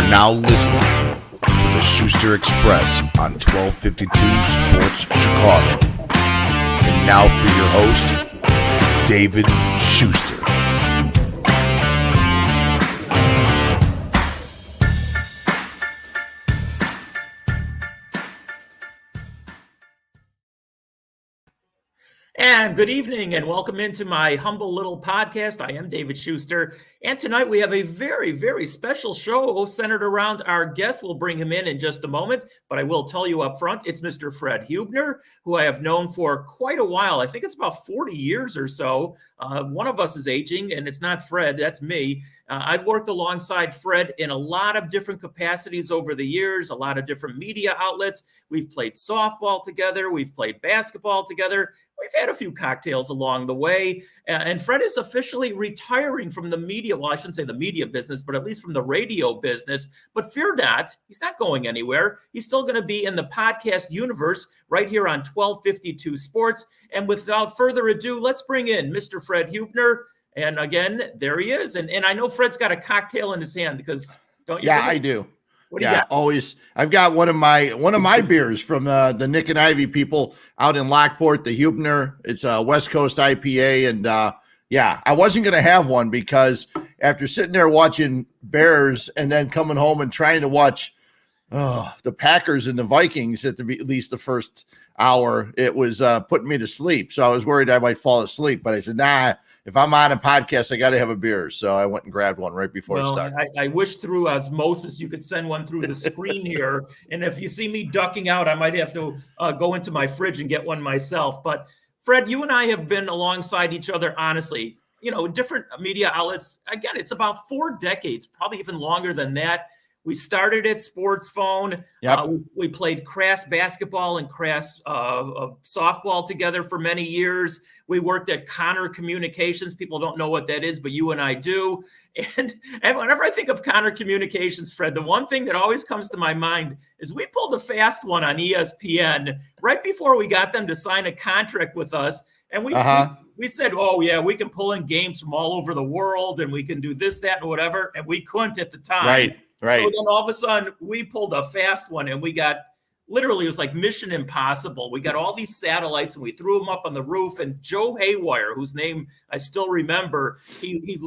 now listening to the Schuster Express on 1252 Sports Chicago. And now for your host, David Schuster. And good evening and welcome into my humble little podcast. I am David Schuster. And tonight we have a very, very special show centered around our guest. We'll bring him in just a moment, but I will tell you up front, it's Mr. Fred Huebner, who I have known for quite a while. I think it's about 40 years or so. One of us is aging and it's not Fred, that's me. I've worked alongside Fred in a lot of different capacities over the years, a lot of different media outlets. We've played softball together. We've played basketball together. We've had a few cocktails along the way, and Fred is officially retiring from the media. Well, I shouldn't say the media business, but at least from the radio business. But fear not, he's not going anywhere. He's still going to be in the podcast universe right here on 1252 Sports. And without further ado, let's bring in Mr. Fred Huebner. And again, there he is. And I know Fred's got a cocktail in his hand because don't you? Yeah, I do. What do you got? Always. I've got one of my beers from the Nick and Ivy people out in Lockport, the Huebner. It's a West Coast IPA, and I wasn't gonna have one because after sitting there watching Bears and then coming home and trying to watch the Packers and the Vikings at least the first hour, it was putting me to sleep. So I was worried I might fall asleep, but I said, nah. If I'm on a podcast, I got to have a beer. So I went and grabbed one right before it started. I wish through osmosis you could send one through the screen here. And if you see me ducking out, I might have to go into my fridge and get one myself. But Fred, you and I have been alongside each other, honestly, in different media outlets. Again, it's about 4 decades, probably even longer than that. We started at Sports Phone. Yep. We played crass basketball and crass softball together for many years. We worked at Connor Communications. People don't know what that is, but you and I do. And whenever I think of Connor Communications, Fred, the one thing that always comes to my mind is we pulled a fast one on ESPN right before we got them to sign a contract with us. And we said, oh, yeah, we can pull in games from all over the world and we can do this, that, and whatever. And we couldn't at the time. Right. So then all of a sudden we pulled a fast one and we got literally, it was like Mission Impossible. We got all these satellites and we threw them up on the roof. And Joe Haywire, whose name I still remember, he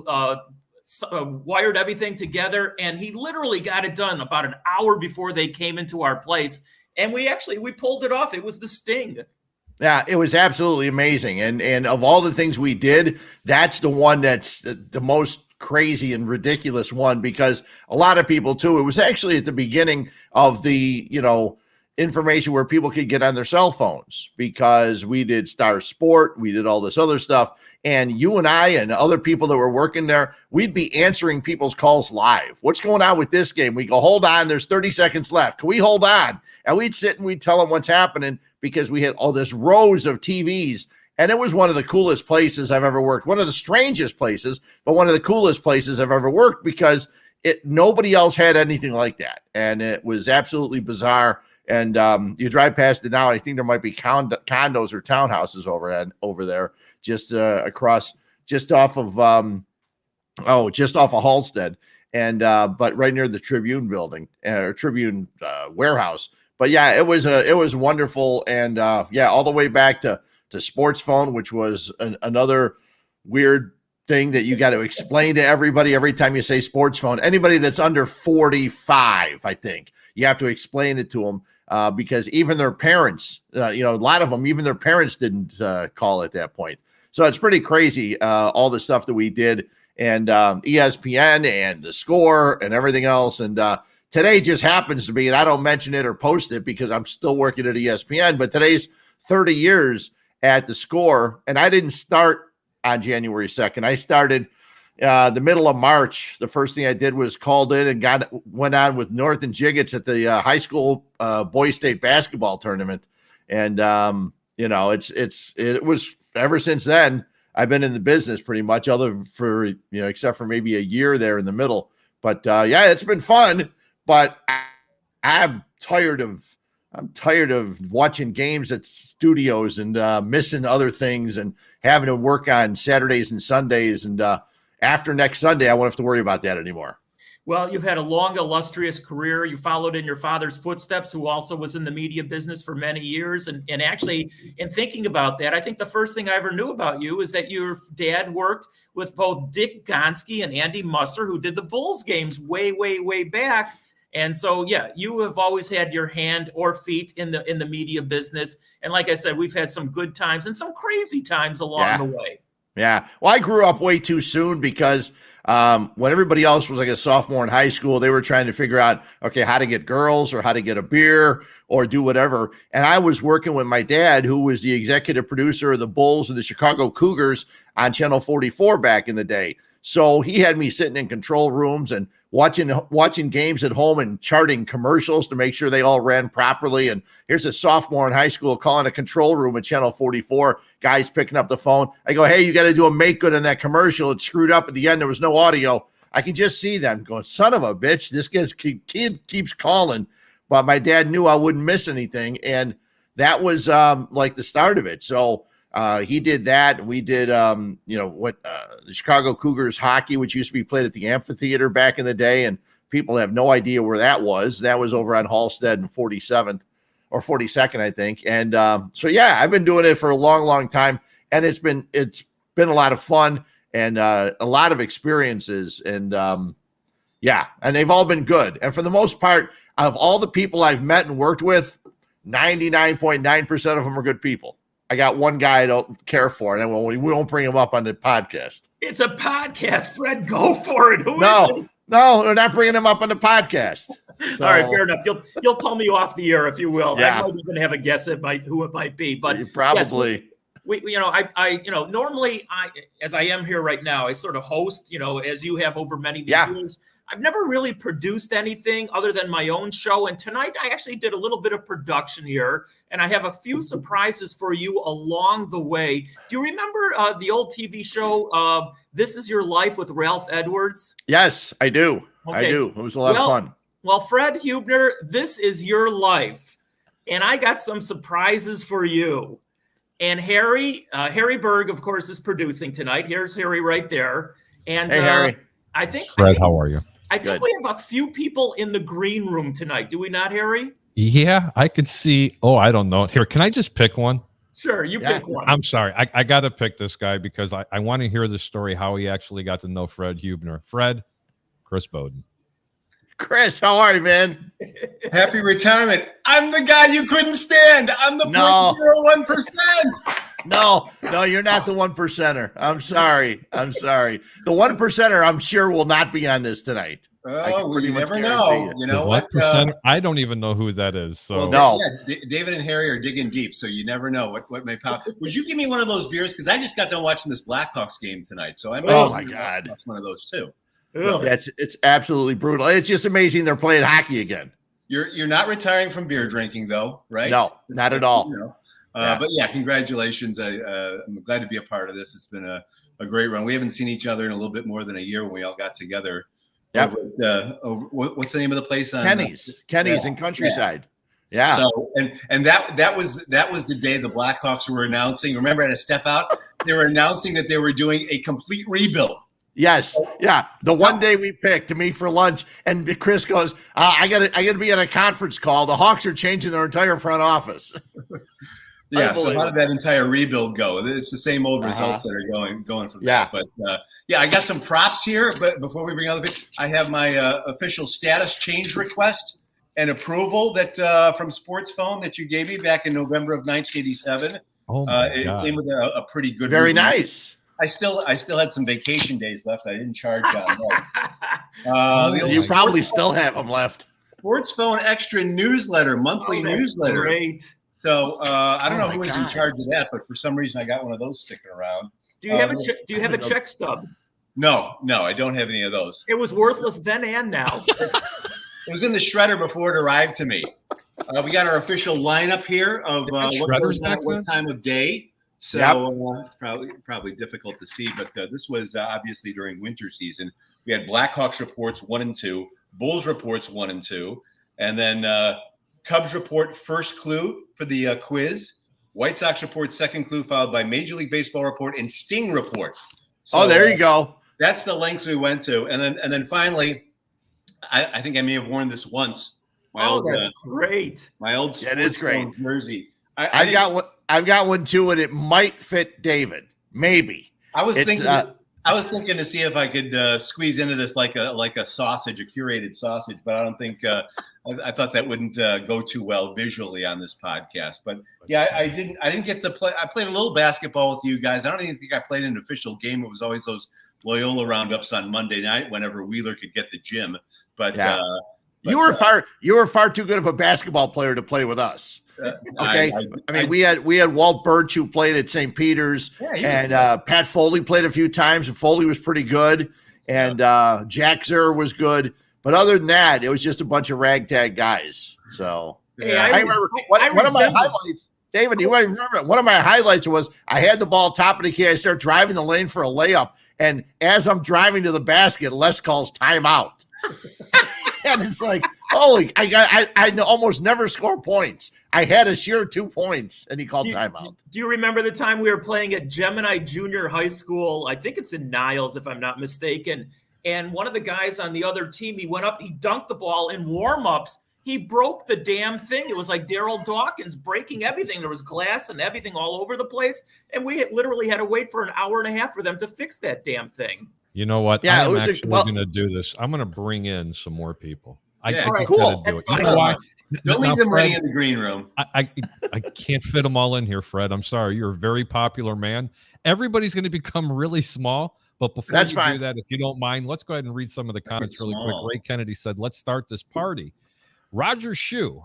wired everything together and he literally got it done about an hour before they came into our place. And we pulled it off. It was the sting. Yeah, it was absolutely amazing. And of all the things we did, that's the one that's the most crazy and ridiculous one, because a lot of people too, it was actually at the beginning of the, information where people could get on their cell phones, because we did Star Sport, we did all this other stuff. And you and I and other people that were working there, we'd be answering people's calls live. What's going on with this game? We go, hold on, there's 30 seconds left. Can we hold on? And we'd sit and we'd tell them what's happening, because we had all this rows of TVs. And it was one of the coolest places I've ever worked. One of the strangest places, but one of the coolest places I've ever worked, because nobody else had anything like that. And it was absolutely bizarre. And you drive past it now, I think there might be condos or townhouses over there, just across, just off of Halstead, and but right near the Tribune building or Tribune warehouse. But yeah, it was wonderful, and all the way back to Sports Phone, which was another weird thing that you got to explain to everybody every time you say Sports Phone. Anybody that's under 45, I think you have to explain it to them, because even their parents, a lot of them, even their parents didn't call at that point. So it's pretty crazy, all the stuff that we did, and ESPN and the Score and everything else. And today just happens to be, and I don't mention it or post it because I'm still working at ESPN, but today's 30 years at the Score. And I didn't start on January 2nd. I started the middle of March. The first thing I did was called in and went on with North and Jiggets at the high school boys state basketball tournament. And, it was ever since then, I've been in the business pretty much, except for maybe a year there in the middle. But it's been fun, but I'm tired of watching games at studios and missing other things and having to work on Saturdays and Sundays. And after next Sunday, I won't have to worry about that anymore. Well, you've had a long, illustrious career. You followed in your father's footsteps, who also was in the media business for many years. And actually, in thinking about that, I think the first thing I ever knew about you is that your dad worked with both Dick Gonski and Andy Musser, who did the Bulls games way, way, way back. And so, yeah, you have always had your hand or feet in the media business. And like I said, we've had some good times and some crazy times along the way. Yeah. Well, I grew up way too soon because when everybody else was like a sophomore in high school, they were trying to figure out, okay, how to get girls or how to get a beer or do whatever. And I was working with my dad, who was the executive producer of the Bulls and the Chicago Cougars on Channel 44 back in the day. So he had me sitting in control rooms and watching games at home and charting commercials to make sure they all ran properly. And here's a sophomore in high school calling a control room at Channel 44. Guys picking up the phone. I go, hey, you got to do a make good on that commercial. It screwed up at the end. There was no audio. I can just see them going, son of a bitch. This kid keeps calling. But my dad knew I wouldn't miss anything. And that was like the start of it. So he did that. And we did, the Chicago Cougars hockey, which used to be played at the amphitheater back in the day. And people have no idea where that was. That was over on Halstead and 47th or 42nd, I think. And so, yeah, I've been doing it for a long, long time. And it's been a lot of fun and a lot of experiences. And and they've all been good. And for the most part, of all the people I've met and worked with, 99.9% of them are good people. I got one guy I don't care for, and we won't bring him up on the podcast. It's a podcast, Fred. Go for it. Who is it? No, we're not bringing him up on the podcast. So, all right, fair enough. You'll tell me off the air if you will. Yeah. I might even have a guess at who it might be. But probably. Yes, normally as I am here right now, I sort of host, as you have over many years. I've never really produced anything other than my own show. And tonight I actually did a little bit of production here, and I have a few surprises for you along the way. Do you remember the old TV show, This Is Your Life with Ralph Edwards? Yes, I do. Okay. I do. It was a lot of fun. Well, Fred Huebner, this is your life. And I got some surprises for you. And Harry Berg, of course, is producing tonight. Here's Harry right there. And hey, Harry. I think Fred, how are you? I think we have a few people in the green room tonight. Do we not, Harry? Yeah, I could see. Oh, I don't know. Here, can I just pick one? Sure, you pick one. I'm sorry. I got to pick this guy because I want to hear the story how he actually got to know Fred Huebner. Fred, Chris Bowden. Chris, how are you, man? Happy retirement. I'm the guy you couldn't stand. I'm the 0.01%. No, you're not the 1%er. I'm sorry. The 1%er, I'm sure, will not be on this tonight. Oh, well, you never know. You know what? I don't even know who that is. So no. Yeah, David and Harry are digging deep, so you never know what may pop. Would you give me one of those beers? Because I just got done watching this Blackhawks game tonight, so I might watch one of those too. It's absolutely brutal. It's just amazing they're playing hockey again. You're not retiring from beer drinking though, right? No, not at all. But yeah, congratulations. I'm glad to be a part of this. It's been a great run. We haven't seen each other in a little bit more than a year when we all got together. Yep. What's the name of the place? Kenny's in Countryside. Yeah. So and that was the day the Blackhawks were announcing. Remember, at a step out, they were announcing that they were doing a complete rebuild. Yes. Yeah. The one day we picked to meet for lunch, and Chris goes, I gotta be on a conference call. The Hawks are changing their entire front office. Yeah. So how did that entire rebuild go? It's the same old results that are going from there. But I got some props here. But before we bring on the video, I have my official status change request and approval that from Sports Phone that you gave me back in November of 1987. Oh my it God. came with a pretty good. Very review. Nice. I still had some vacation days left. I didn't charge on those. You probably still have them left. Sports Phone Extra newsletter, monthly newsletter. Great. So I don't know who was in charge of that, but for some reason I got one of those sticking around. Do you have a check stub? No, I don't have any of those. It was worthless then and now. It was in the shredder before it arrived to me. We got our official lineup here of what time of day. So it's probably difficult to see, but this was obviously during winter season. We had Blackhawks reports 1 and 2, Bulls reports 1 and 2, and then Cubs report first clue for the quiz, White Sox report second clue, followed by Major League Baseball report and Sting report. So, there you go. That's the lengths we went to, and then finally, I think I may have worn this once. That's great. My old it is great jersey. I've got one too, and it might fit David. Maybe. I was thinking to see if I could squeeze into this like a sausage, a curated sausage, but I don't think I thought that wouldn't go too well visually on this podcast. But yeah, I didn't get to play. I played a little basketball with you guys. I don't even think I played an official game. It was always those Loyola roundups on Monday night whenever Wheeler could get the gym. But you were far too good of a basketball player to play with us. Okay, I mean we had Walt Birch who played at St. Peter's, and Pat Foley played a few times, and Foley was pretty good, and Jack Zer was good, but other than that, it was just a bunch of ragtag guys. So I remember one of my highlights. David, you might remember one of my highlights was I had the ball top of the key. I start driving the lane for a layup, and as I'm driving to the basket, Les calls timeout. And it's like, holy, I almost never score points. I had a sheer 2 points, and he called timeout. Do you remember the time we were playing at Gemini Junior High School? I think it's in Niles, if I'm not mistaken. And one of the guys on the other team, he went up, he dunked the ball in warm-ups. He broke the damn thing. It was like Daryl Dawkins breaking everything. There was glass and everything all over the place. And we literally had to wait for an hour and a half for them to fix that damn thing. You know what? Yeah, I'm actually going to do this. I'm going to bring in some more people. I just got to do it. You know why? Don't leave them waiting in the green room. I can't fit them all in here, Fred. I'm sorry. You're a very popular man. Everybody's going to become really small. But before you do that, if you don't mind, let's go ahead and read some of the comments really quick. Ray Kennedy said, let's start this party. Roger Shue.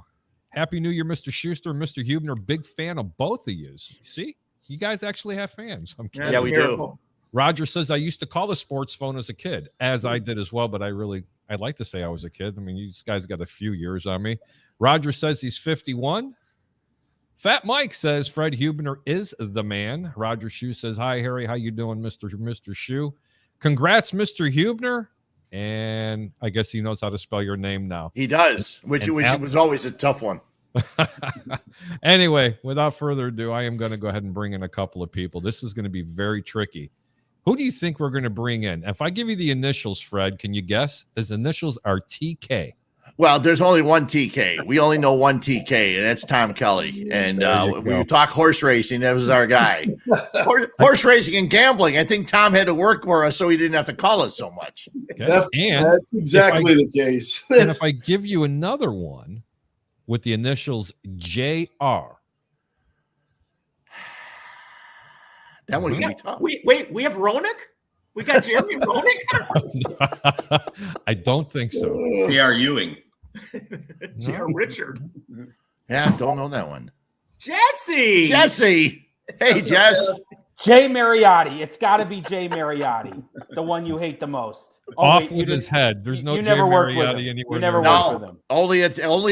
Happy New Year, Mr. Schuster and Mr. Huebner. Big fan of both of you. See? You guys actually have fans. I'm kidding. Yeah, we do. Roger says, I used to call the sports phone as a kid, as I did as well, but I'd like to say I was a kid. I mean, you guys got a few years on me. Roger says he's 51. Fat Mike says Fred Huebner is the man. Roger Shue says, hi, Harry. How you doing, Mr. Shue? Congrats, Mr. Huebner. And I guess he knows how to spell your name now. He does, which was always a tough one. Anyway, without further ado, I am going to go ahead and bring in a couple of people. This is going to be very tricky. Who do you think we're going to bring in? If I give you the initials, Fred, can you guess? His initials are TK. Well, there's only one TK. We only know one TK, and that's Tom Kelly. And we talk horse racing. That was our guy. Horse racing and gambling. I think Tom had to work for us so he didn't have to call us so much. Okay. That's exactly the case. And if I give you another one with the initials JR. That one can be tough. Wait, we have Roenick? We got Jeremy Roenick? I don't think so. J.R. Ewing. J.R. Richard. Yeah, don't know that one. Jesse. Hey, Jess. Jay Mariotti. It's got to be Jay Mariotti, the one you hate the most. Off with his head. There's no Jay Mariotti anywhere. You never worked with him. Only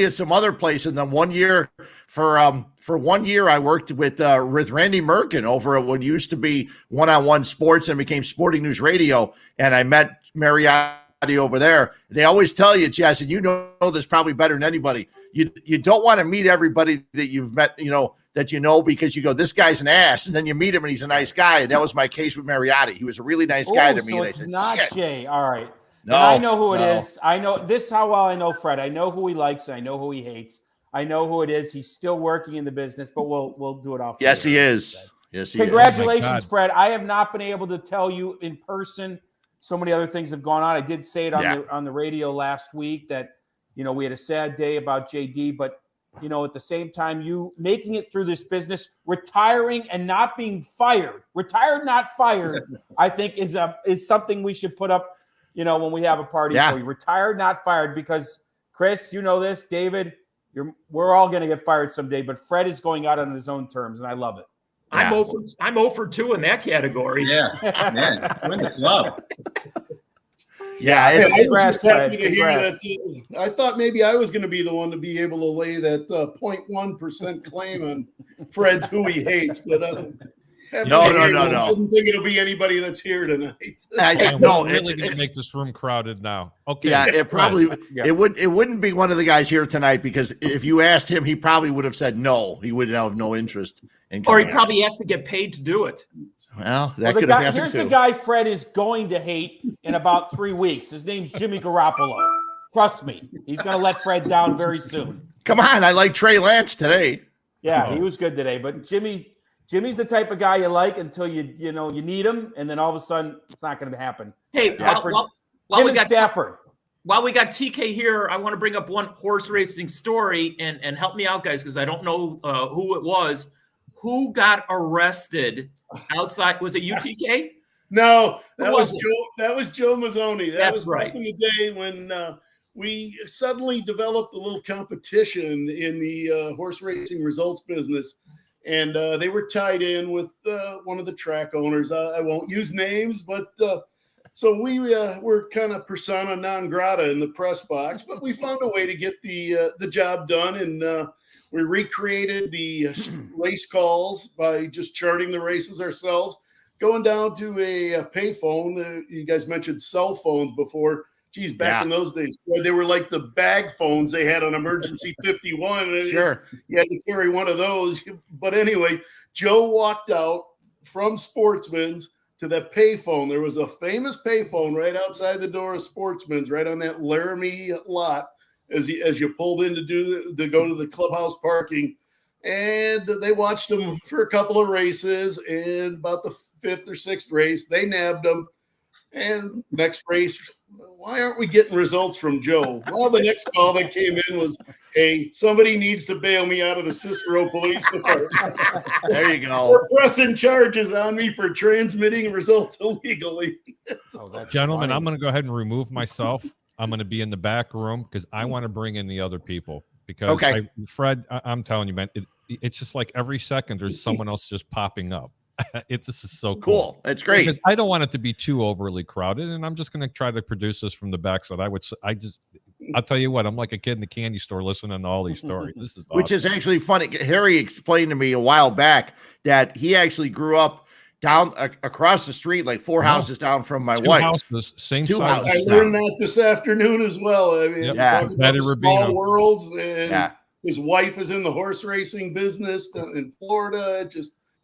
at some other place. And then 1 year for 1 year, I worked with Randy Merkin over at what used to be One-on-One Sports and became Sporting News Radio. And I met Mariotti over there. They always tell you, Jess, and you know this probably better than anybody. You don't want to meet everybody that you've met, that you know, because you go, this guy's an ass, and then you meet him and he's a nice guy. And that was my case with Mariotti. He was a really nice guy to me. So and it's I said, not shit. Jay. All right. No, I know who it is. I know this is how well I know Fred. I know who he likes. I know who he hates. I know who it is. He's still working in the business, but we'll do it off. Yes, he is. Yes, he Congratulations, is. Fred. I have not been able to tell you in person. So many other things have gone on. I did say it on the radio last week that we had a sad day about JD, but at the same time, you making it through this business, retiring and not being fired, retired, not fired, I think is something we should put up, when we have a party for you. Retired, not fired, because Chris, this, David, we're all going to get fired someday, but Fred is going out on his own terms, and I love it. Yeah. I'm 0 for 2 in that category. Yeah, man, we're in the club. Yeah, I was just happy to hear that. I thought maybe I was going to be the one to be able to lay that 0.1% claim on Fred's who he hates, but no. I didn't think it'll be anybody that's here tonight. We're really going to make this room crowded now. Okay. Yeah, it probably it wouldn't be one of the guys here tonight, because if you asked him, he probably would have said no. He would have no interest in or he probably has to get paid to do it. Well, that could have happened here's too. The guy Fred is going to hate in about 3 weeks. His name's Jimmy Garoppolo. Trust me, he's going to let Fred down very soon. Come on, I like Trey Lance today. Yeah, he was good today. But Jimmy's the type of guy you like until you need him, and then all of a sudden it's not going to happen. Hey, while we got Stafford. While we got TK here, I want to bring up one horse racing story and help me out, guys, because I don't know who it was. Who got arrested outside? Was it UTK? No, that was Joe. That was Joe Mazzoni. That's was right. Back in the day when we suddenly developed a little competition in the horse racing results business, and they were tied in with one of the track owners. I won't use names, but so we were kind of persona non grata in the press box, but we found a way to get the job done, and we recreated the race calls by just charting the races ourselves, going down to a payphone. You guys mentioned cell phones before. Geez, back in those days, they were like the bag phones they had on Emergency 51. Sure. You had to carry one of those. But anyway, Joe walked out from Sportsman's to that payphone. There was a famous payphone right outside the door of Sportsman's, right on that Laramie lot as you pulled in to go to the clubhouse parking. And they watched him for a couple of races, and about the fifth or sixth race, they nabbed him. And next race, why aren't we getting results from Joe? Well, the next call that came in was, hey, somebody needs to bail me out of the Cicero Police Department. There you go. They're pressing charges on me for transmitting results illegally. Gentlemen, funny. I'm going to go ahead and remove myself. I'm going to be in the back room because I want to bring in the other people. Because, Fred, I'm telling you, man, it's just like every second there's someone else just popping up. This is so cool. It's great because I don't want it to be too overly crowded, and I'm just going to try to produce this from the back. So I'll tell you what, I'm like a kid in the candy store listening to all these stories. This is awesome. Which is actually funny. Harry explained to me a while back that he actually grew up down across the street, like four houses down from my wife. Houses, same two size. houses. I learned that this afternoon as well. I mean, talking about small worlds, and his wife is in the horse racing business in Florida.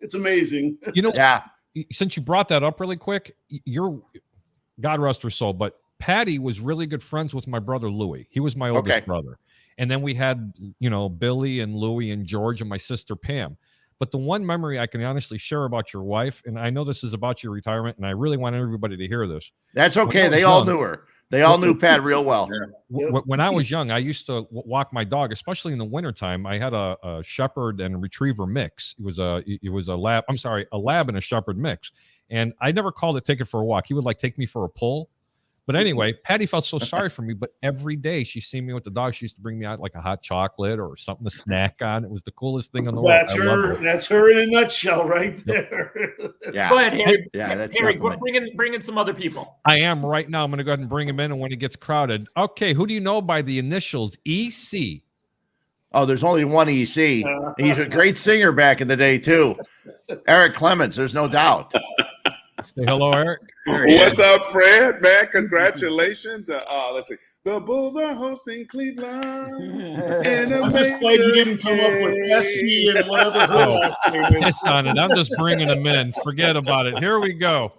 It's amazing. You know, since you brought that up really quick, God rest her soul, but Patty was really good friends with my brother Louie. He was my oldest brother. And then we had, Billy and Louie and George and my sister Pam. But the one memory I can honestly share about your wife, and I know this is about your retirement, and I really want everybody to hear this. That's okay. They all knew her. They all knew Pat real well. When I was young, I used to walk my dog, especially in the wintertime. I had a shepherd and retriever mix. It was a lab. I'm sorry, a lab and a shepherd mix. And I never called it take it for a walk. He would take me for a pull. But anyway, Patty felt so sorry for me. But every day she seen me with the dog, she used to bring me out like a hot chocolate or something to snack on. It was the coolest thing in the world. That's her in a nutshell, right there. Yeah. Go ahead, Harry. Harry, bring in some other people. I am right now. I'm going to go ahead and bring him in, and when he gets crowded, okay. Who do you know by the initials EC? Oh, there's only one EC. He's a great singer back in the day too. Eric Clements. There's no doubt. Say hello, Eric. What's up, Fred? Man, congratulations. Let's see. The Bulls are hosting Cleveland. And I'm just glad you didn't come up with SC and whatever her last name is. Piss on it. I'm just bringing them in. Forget about it. Here we go.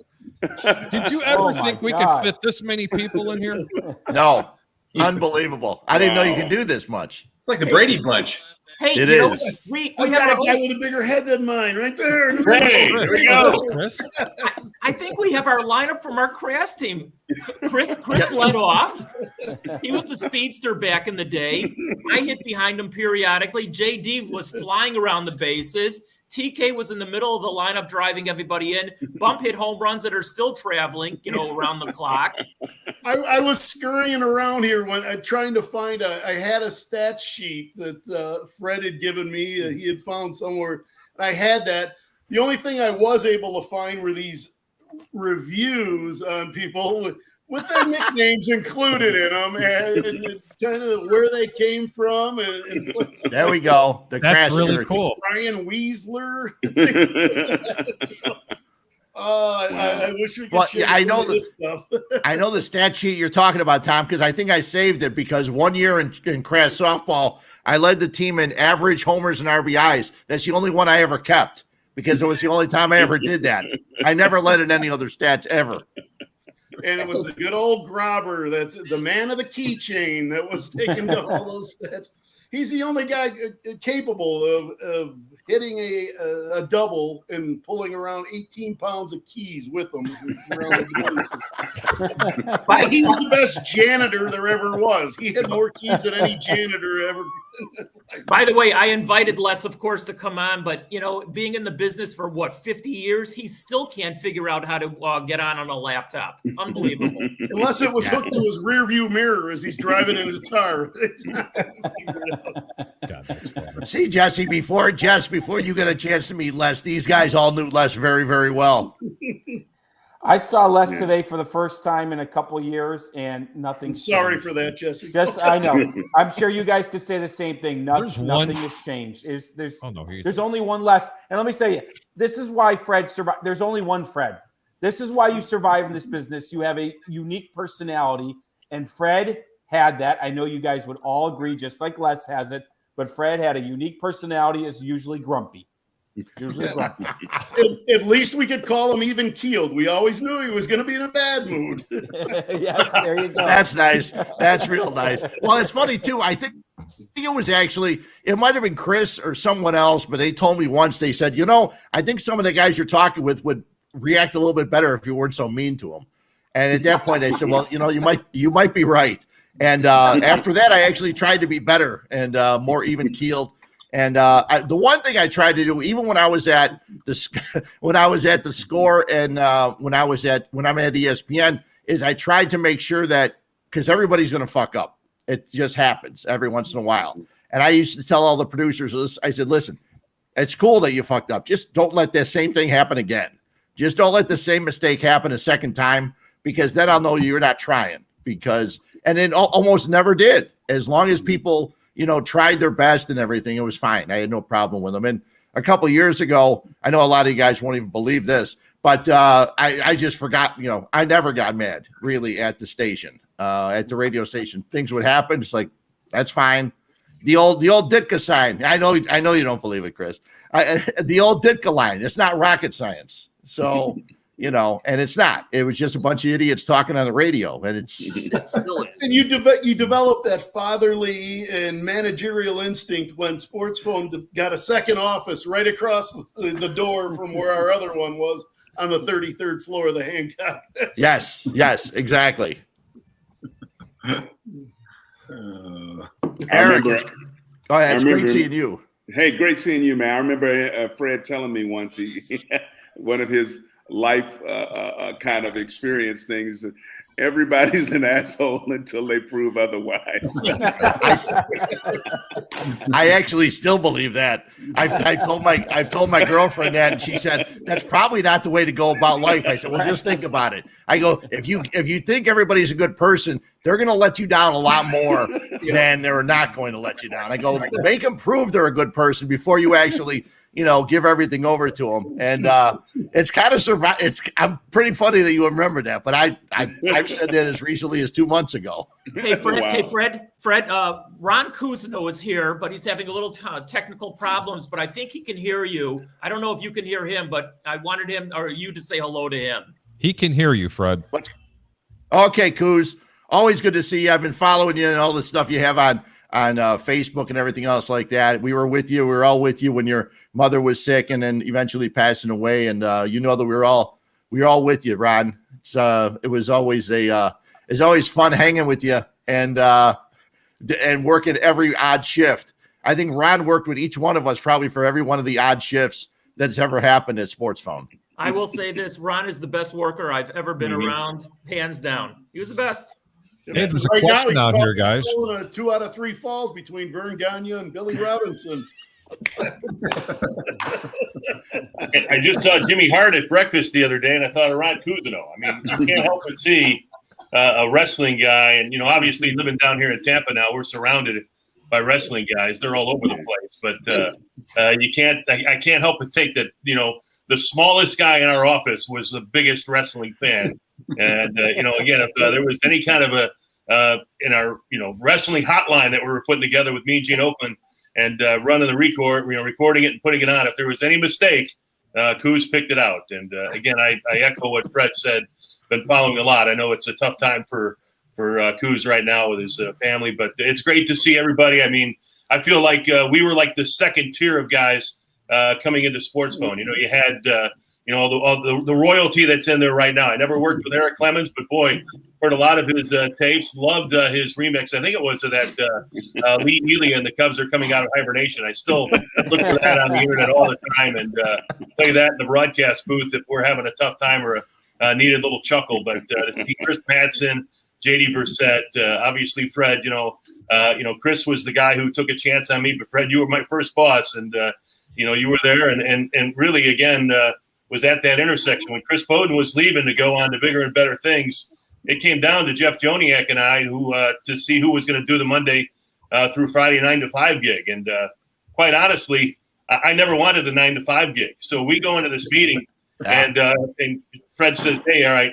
Did you ever think we could fit this many people in here? No. Unbelievable. I didn't know you could do this much. It's like the Brady Bunch. Hey, it is. We have got a guy with a bigger head than mine right there. Hey, here we go. Chris. I think we have our lineup from our Crass team. Chris led off. He was the speedster back in the day. I hit behind him periodically. JD was flying around the bases. TK was in the middle of the lineup driving everybody in. Bump hit home runs that are still traveling, around the clock. I was scurrying around here when trying to find I had a stat sheet that Fred had given me. He had found somewhere. And I had that. The only thing I was able to find were these reviews on people with their nicknames included in them, and it's kind of where they came from. And there we go. That's really cool. Brian Weasler. I wish we could share this stuff. I know the stat sheet you're talking about, Tom, because I think I saved it because one year in Crass softball, I led the team in average homers and RBIs. That's the only one I ever kept because it was the only time I ever did that. I never led in any other stats ever. And it was the good old Grobber, that's the man of the keychain that was taking down all those stats. He's the only guy capable of hitting a double and pulling around 18 pounds of keys with him. But he was the best janitor there ever was. He had more keys than any janitor ever. By the way, I invited Les, of course, to come on, but being in the business for 50 years, he still can't figure out how to get on a laptop. Unbelievable. Unless it was hooked to his rear view mirror as he's driving in his car. God, that's funny. See, Jesse, before you get a chance to meet Les, these guys all knew Les very, very well. I saw Les today for the first time in a couple of years, and nothing. Sorry for that, Jesse. I know. I'm sure you guys could say the same thing. Nothing has changed. There's only one Les. And let me say, this is why Fred survived. There's only one Fred. This is why you survive in this business. You have a unique personality, and Fred had that. I know you guys would all agree, just like Les has it. But Fred had a unique personality, is usually grumpy. At least we could call him even keeled. We always knew he was going to be in a bad mood. Yes, there you go. That's nice. That's real nice. Well, it's funny too. I think it might have been Chris or someone else, but they told me once, they said, I think some of the guys you're talking with would react a little bit better if you weren't so mean to them. And at that point, I said, well, you might be right. And after that, I actually tried to be better and more even keeled. And the one thing I tried to do, even when I was at the Score and when I'm at ESPN, is I tried to make sure that, because everybody's going to fuck up. It just happens every once in a while. And I used to tell all the producers, I said, listen, it's cool that you fucked up. Just don't let the same thing happen again. Just don't let the same mistake happen a second time, because then I'll know you're not trying. And it almost never did. As long as people tried their best and everything, it was fine. I had no problem with them. And a couple of years ago, I know a lot of you guys won't even believe this, but I just forgot, I never got mad really at the station, at the radio station. Things would happen. It's like, that's fine. The old Ditka sign. I know you don't believe it, Chris. The old Ditka line. It's not rocket science. So, and it's not. It was just a bunch of idiots talking on the radio, and it still is. And you develop that fatherly and managerial instinct when Sports Phone got a second office right across the door from where our other one was on the 33rd floor of the Hancock. Yes, exactly. Eric, go ahead. It's great seeing you. Hey, great seeing you, man. I remember Fred telling me once one of his life kind of experience things. Everybody's an asshole until they prove otherwise. I actually still believe that. I've told my girlfriend that, and she said that's probably not the way to go about life. I said, well, just think about it. I go, if you think everybody's a good person, they're going to let you down a lot more than they're not going to let you down. I go, make them prove they're a good person before you actually give everything over to them. And it's kind of I'm pretty funny that you remember that, but I've said that as recently as 2 months ago. Hey, Fred. Wow. Hey, Fred. Ron Kuzno is here, but he's having a little technical problems. But I think he can hear you. I don't know if you can hear him, but I wanted him or you to say hello to him. He can hear you, Fred. Okay, Kuz. Always good to see you. I've been following you and all the stuff you have on Facebook and everything else like that. We were with you. We were all with you when your mother was sick and then eventually passing away. And that we were all with you, Ron. It was always it's always fun hanging with you and working every odd shift. I think Ron worked with each one of us probably for every one of the odd shifts that's ever happened at Sports Phone. I will say this: Ron is the best worker I've ever been around, hands down. He was the best. Hey, there's a question out here, guys. 2 out of 3 falls between Vern Gagne and Billy Robinson. I just saw Jimmy Hart at breakfast the other day, and I thought of Ron Kuzno. I mean, you can't help but see a wrestling guy. And, obviously living down here in Tampa now, we're surrounded by wrestling guys. They're all over the place. But I can't help but take that, the smallest guy in our office was the biggest wrestling fan. And, again, if there was any kind of in our, wrestling hotline that we were putting together with me and Gene Oakland and running the recording it and putting it on, if there was any mistake, Kuz picked it out. And, again, I echo what Fred said. been following a lot. I know it's a tough time for Coos right now with his family, but it's great to see everybody. I mean, I feel like we were like the second tier of guys coming into Sports Phone. You know, you had all the royalty that's in there right now. I never worked with Eric Clemens, but boy, heard a lot of his tapes. Loved his remix. I think it was of that Lee Neely and the Cubs are coming out of hibernation. I still look for that on the internet all the time and play that in the broadcast booth if we're having a tough time or need a little chuckle. But Chris Madsen, JD Versett, obviously Fred. Chris was the guy who took a chance on me, but Fred, you were my first boss, and you were there, and really again. Was at that intersection when Chris Bowden was leaving to go on to bigger and better things. It came down to Jeff Joniak and I to see who was going to do the Monday through Friday 9 to 5 gig. And quite honestly, I never wanted the 9 to 5 gig. So we go into this meeting and Fred says, "Hey, all right,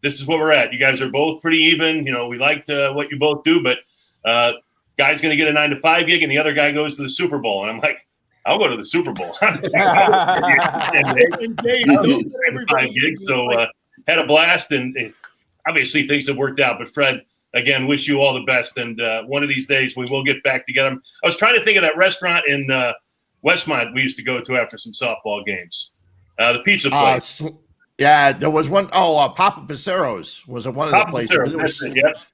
this is what we're at. You guys are both pretty even. We liked what you both do, but guy's going to get a 9 to 5 gig and the other guy goes to the Super Bowl." And I'm like, I'll go to the Super Bowl. So had a blast, and obviously things have worked out. But Fred, again, wish you all the best. And one of these days we will get back together. I was trying to think of that restaurant in Westmont we used to go to after some softball games. The pizza place. There was one. Papa Picero's was one of the places.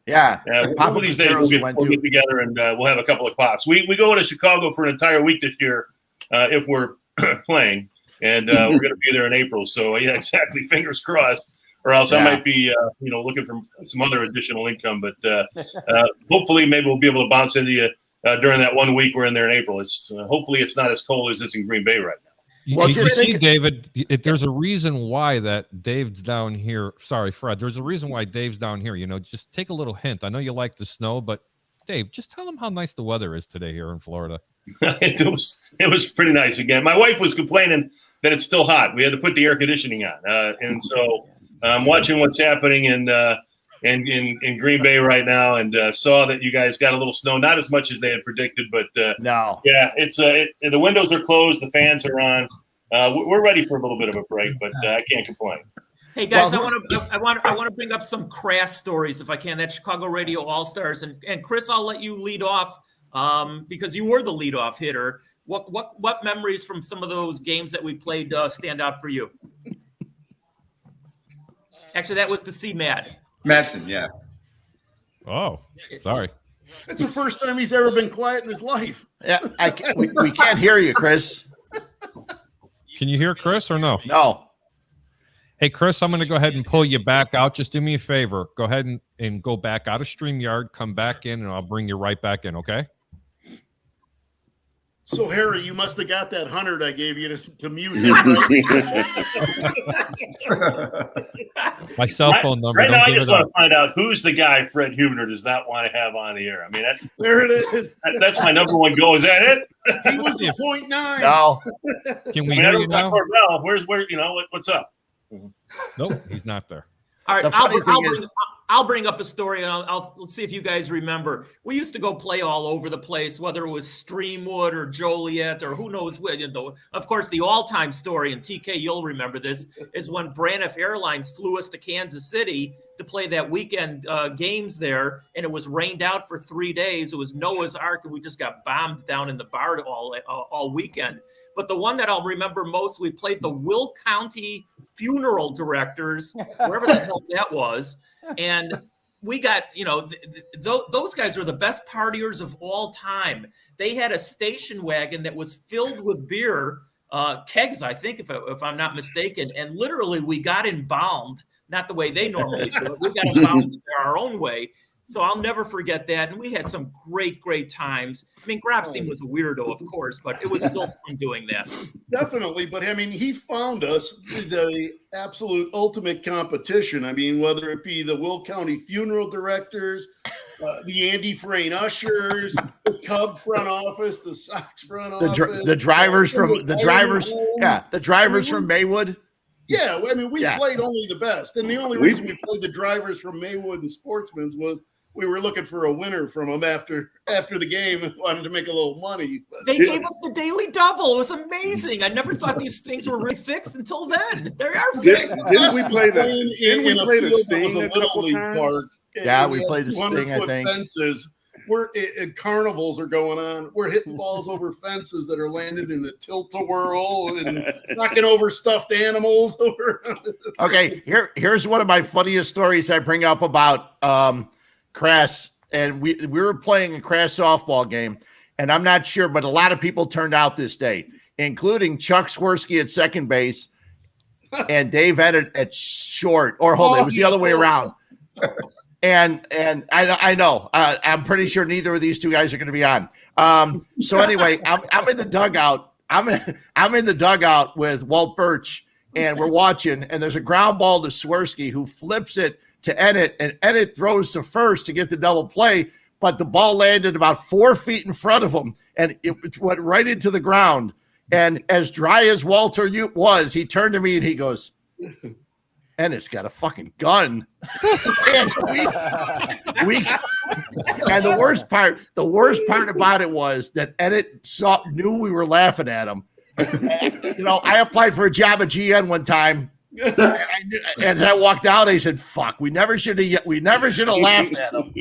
Yeah. One of these days we'll get together and we'll have a couple of pops. We go to Chicago for an entire week this year. If we're playing, and we're going to be there in April. So, yeah, exactly. Fingers crossed. Or else I might be, looking for some other additional income. But hopefully maybe we'll be able to bounce into you during that 1 week we're in there in April. Hopefully it's not as cold as it's in Green Bay right now. Well, you see, David, there's a reason why that Dave's down here. Sorry, Fred. There's a reason why Dave's down here. Just take a little hint. I know you like the snow, but Dave, just tell him how nice the weather is today here in Florida. It was pretty nice again. My wife was complaining that it's still hot. We had to put the air conditioning on, and so I'm watching what's happening in Green Bay right now, and saw that you guys got a little snow, not as much as they had predicted, but no, yeah, it's the windows are closed, the fans are on. We're ready for a little bit of a break, but I can't complain. Hey guys, I want to bring up some crass stories if I can. That Chicago Radio All Stars, and Chris, I'll let you lead off. Because you were the leadoff hitter. What memories from some of those games that we played stand out for you? Actually, that was the Madsen, yeah. Oh, sorry. It's the first time he's ever been quiet in his life. Yeah, we can't hear you, Chris. Can you hear Chris or no? No. Hey, Chris, I'm going to go ahead and pull you back out. Just do me a favor. Go ahead and go back out of StreamYard, come back in, and I'll bring you right back in, okay? So, Harry, you must have got that 100 I gave you to mute him, right? My cell phone number. Right now, I just want to find out who's the guy Fred Huebner does not want to have on the air. I mean, there it is. That's my number one goal. Is that it? He was the 0.9. No. Can we hear you now? What's up? Nope, he's not there. All right, I'll bring up a story, and let's see if you guys remember. We used to go play all over the place, whether it was Streamwood or Joliet or who knows what. Of course, the all-time story, and TK, you'll remember this, is when Braniff Airlines flew us to Kansas City to play that weekend games there, and it was rained out for 3 days. It was Noah's Ark, and we just got bombed down in the bar all weekend. But the one that I'll remember most, we played the Will County Funeral Directors, wherever the hell that was. And we got, those guys are the best partiers of all time. They had a station wagon that was filled with beer, kegs, I think, if I'm not mistaken. And literally we got embalmed, not the way they normally do it. We got embalmed our own way. So I'll never forget that. And we had some great, great times. I mean, Grabstein was a weirdo, of course, but it was still fun doing that. Definitely. But I mean, he found us the absolute ultimate competition. I mean, whether it be the Will County Funeral Directors, the Andy Frayne Ushers, the Cub front office, the Sox front office, the drivers from Maywood. Yeah, I mean, we played only the best. And the only reason we played the drivers from Maywood and Sportsman's was we were looking for a winner from them after the game and wanted to make a little money. But They gave us the daily double. It was amazing. I never thought these things were really fixed until then. They are fixed. Didn't we play the Sting a couple times? Yeah, we played the Sting, I think. Fences. Carnivals are going on. We're hitting balls over fences that are landed in the tilt-a-whirl and knocking over stuffed animals. Okay, here's one of my funniest stories I bring up about Crass. And we were playing a Crass softball game, and I'm not sure, but a lot of people turned out this day, including Chuck Swirsky at second base and Dave Ennett at short. Or hold on, it was the other way around. And I know I'm pretty sure neither of these two guys are going to be on. So anyway, I'm in the dugout. I'm in the dugout with Walt Birch, and we're watching. And there's a ground ball to Swirsky, who flips it to Ennett, and Ennett throws to first to get the double play. But the ball landed about 4 feet in front of him, and it went right into the ground. And as dry as Walter was, he turned to me and he goes, Ennett's got a fucking gun. And the worst part about it was that Ennett knew we were laughing at him. And, I applied for a job at GN one time, and I walked out. I said, "Fuck, we never should have laughed at him."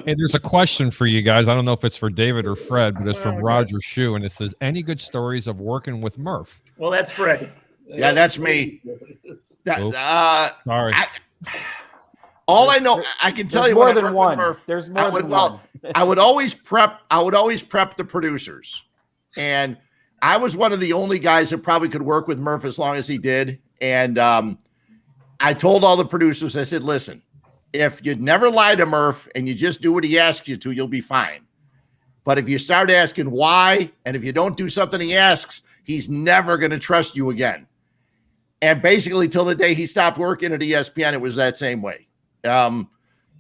Hey, there's a question for you guys. I don't know if it's for David or Fred, but it's from Roger Shue, and it says, "Any good stories of working with Murph?" Well, that's Fred. Yeah, that's me. Sorry. All I know, I can tell you more than one. There's more than one. I would always prep the producers, and I was one of the only guys that probably could work with Murph as long as he did. And I told all the producers, I said, "Listen, if you'd never lie to Murph and you just do what he asks you to, you'll be fine. But if you start asking why, and if you don't do something he asks, he's never going to trust you again." And basically, till the day he stopped working at ESPN, it was that same way.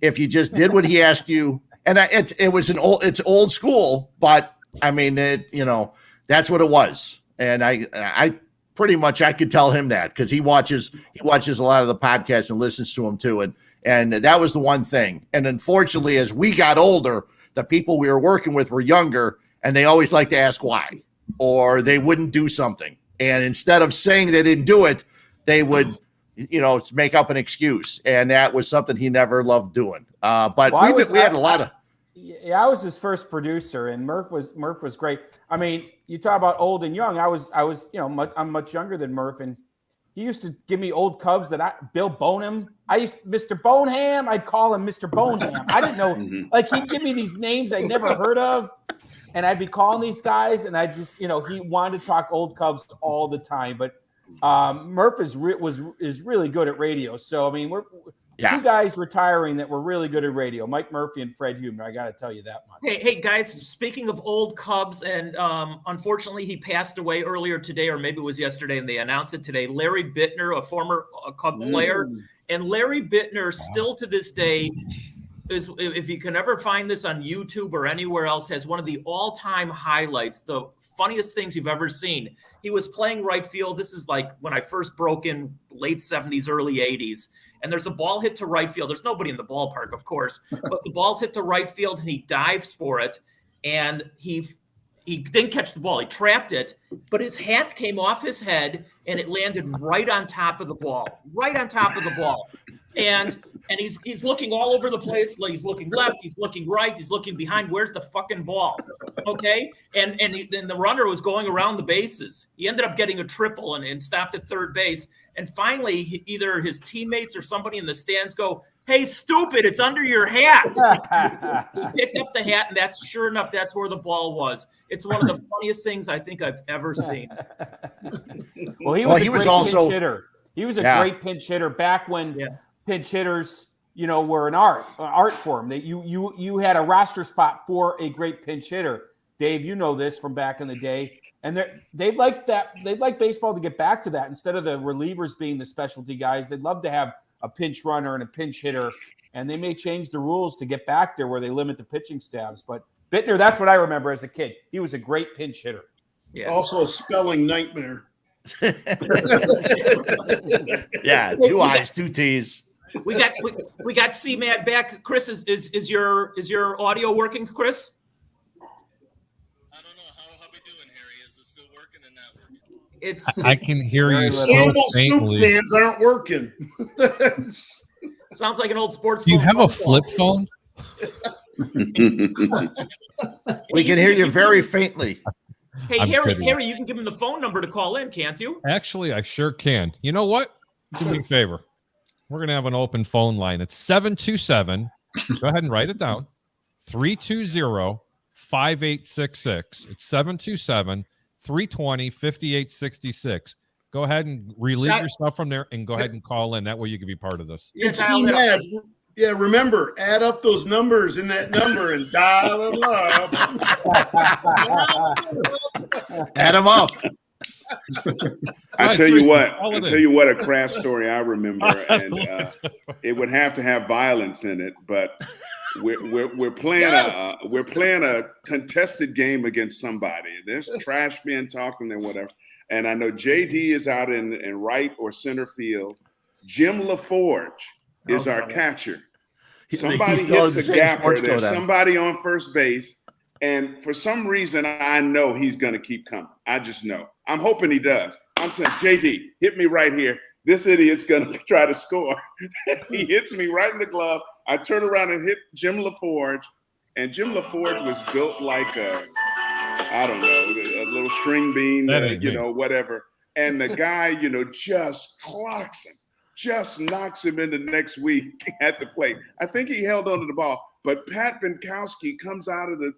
If you just did what he asked you, and it's old school, but I mean, that's what it was. And I pretty much I could tell him that because he watches a lot of the podcasts and listens to them too, and that was the one thing. And unfortunately, as we got older, the people we were working with were younger, and they always like to ask why, or they wouldn't do something. And instead of saying they didn't do it, they would, make up an excuse. And that was something he never loved doing. But we had a lot of. Yeah, I was his first producer, and Murph was great. I mean, you talk about old and young. I'm much younger than Murph, and he used to give me old Cubs Bill Bonham. Mr. Boneham. I'd call him Mr. Boneham. I didn't know, like he'd give me these names I'd never heard of. And I'd be calling these guys, and I just, he wanted to talk old Cubs all the time. But Murph is really good at radio. So I mean, we're two guys retiring that were really good at radio: Mike Murphy and Fred Huebner. I got to tell you that much. Hey guys! Speaking of old Cubs, and unfortunately, he passed away earlier today, or maybe it was yesterday, and they announced it today. Larry Bittner, a former Cub player, and Larry Bittner, still to this day, is, if you can ever find this on YouTube or anywhere else, has one of the all-time highlights, the funniest things you've ever seen. He was playing right field. This is like when I first broke in, late 70s, early 80s. And there's a ball hit to right field. There's nobody in the ballpark, of course, but the ball's hit to right field, and he dives for it. And he didn't catch the ball. He trapped it, but his hat came off his head, and it landed right on top of the ball. And he's looking all over the place. He's looking left. He's looking right. He's looking behind. Where's the fucking ball? Okay. And then the runner was going around the bases. He ended up getting a triple and stopped at third base. And finally, either his teammates or somebody in the stands go, "Hey, stupid, it's under your hat." He picked up the hat, and that's sure enough, that's where the ball was. It's one of the funniest things I think I've ever seen. Well, he was also pinch hitter. He was a great pinch hitter back when pinch hitters, were an art form. That you had a roster spot for a great pinch hitter. Dave, you know this from back in the day. And they'd like that. They'd like baseball to get back to that. Instead of the relievers being the specialty guys, they'd love to have a pinch runner and a pinch hitter. And they may change the rules to get back there where they limit the pitching staffs. But Bittner, that's what I remember as a kid. He was a great pinch hitter. Yeah. Also a spelling nightmare. Yeah, 2 I's, 2 T's. we got C-Mad back. Chris, is your audio working, Chris? I don't know how we doing, Harry. Is this still working and not working? It's I can hear you so Campbell soup faintly. cans aren't working. sounds like an old sports. Do you phone have a call. flip phone? We can hear you very faintly. Hey, I'm kidding. Harry, you can give him the phone number to call in, can't you? Actually, I sure can. You know what? Do me a favor. We're going to have an open phone line. It's 727. Go ahead and write it down. 320-5866. It's 727-320-5866. Go ahead and relieve yourself from there and go ahead and call in. That way you can be part of this. Yeah, And C-Mad, yeah, remember, add up those numbers in that number and dial them up. Add them up. I tell you what, a craft story I remember, and it would have to have violence in it, but we're playing a contested game against somebody. There's trash being talked and whatever. And I know JD is out in right or center field. Jim LaForge is our catcher. Somebody hits a gapper. There's somebody on first base. And for some reason, I know he's going to keep coming. I just know. I'm hoping he does. I'm telling JD, hit me right here. This idiot's going to try to score. He hits me right in the glove. I turn around and hit Jim LaForge. And Jim LaForge was built like a little string bean, whatever. And the guy, just clocks him. Just knocks him in the next week at the plate. I think he held onto the ball, but Pat Binkowski comes out of the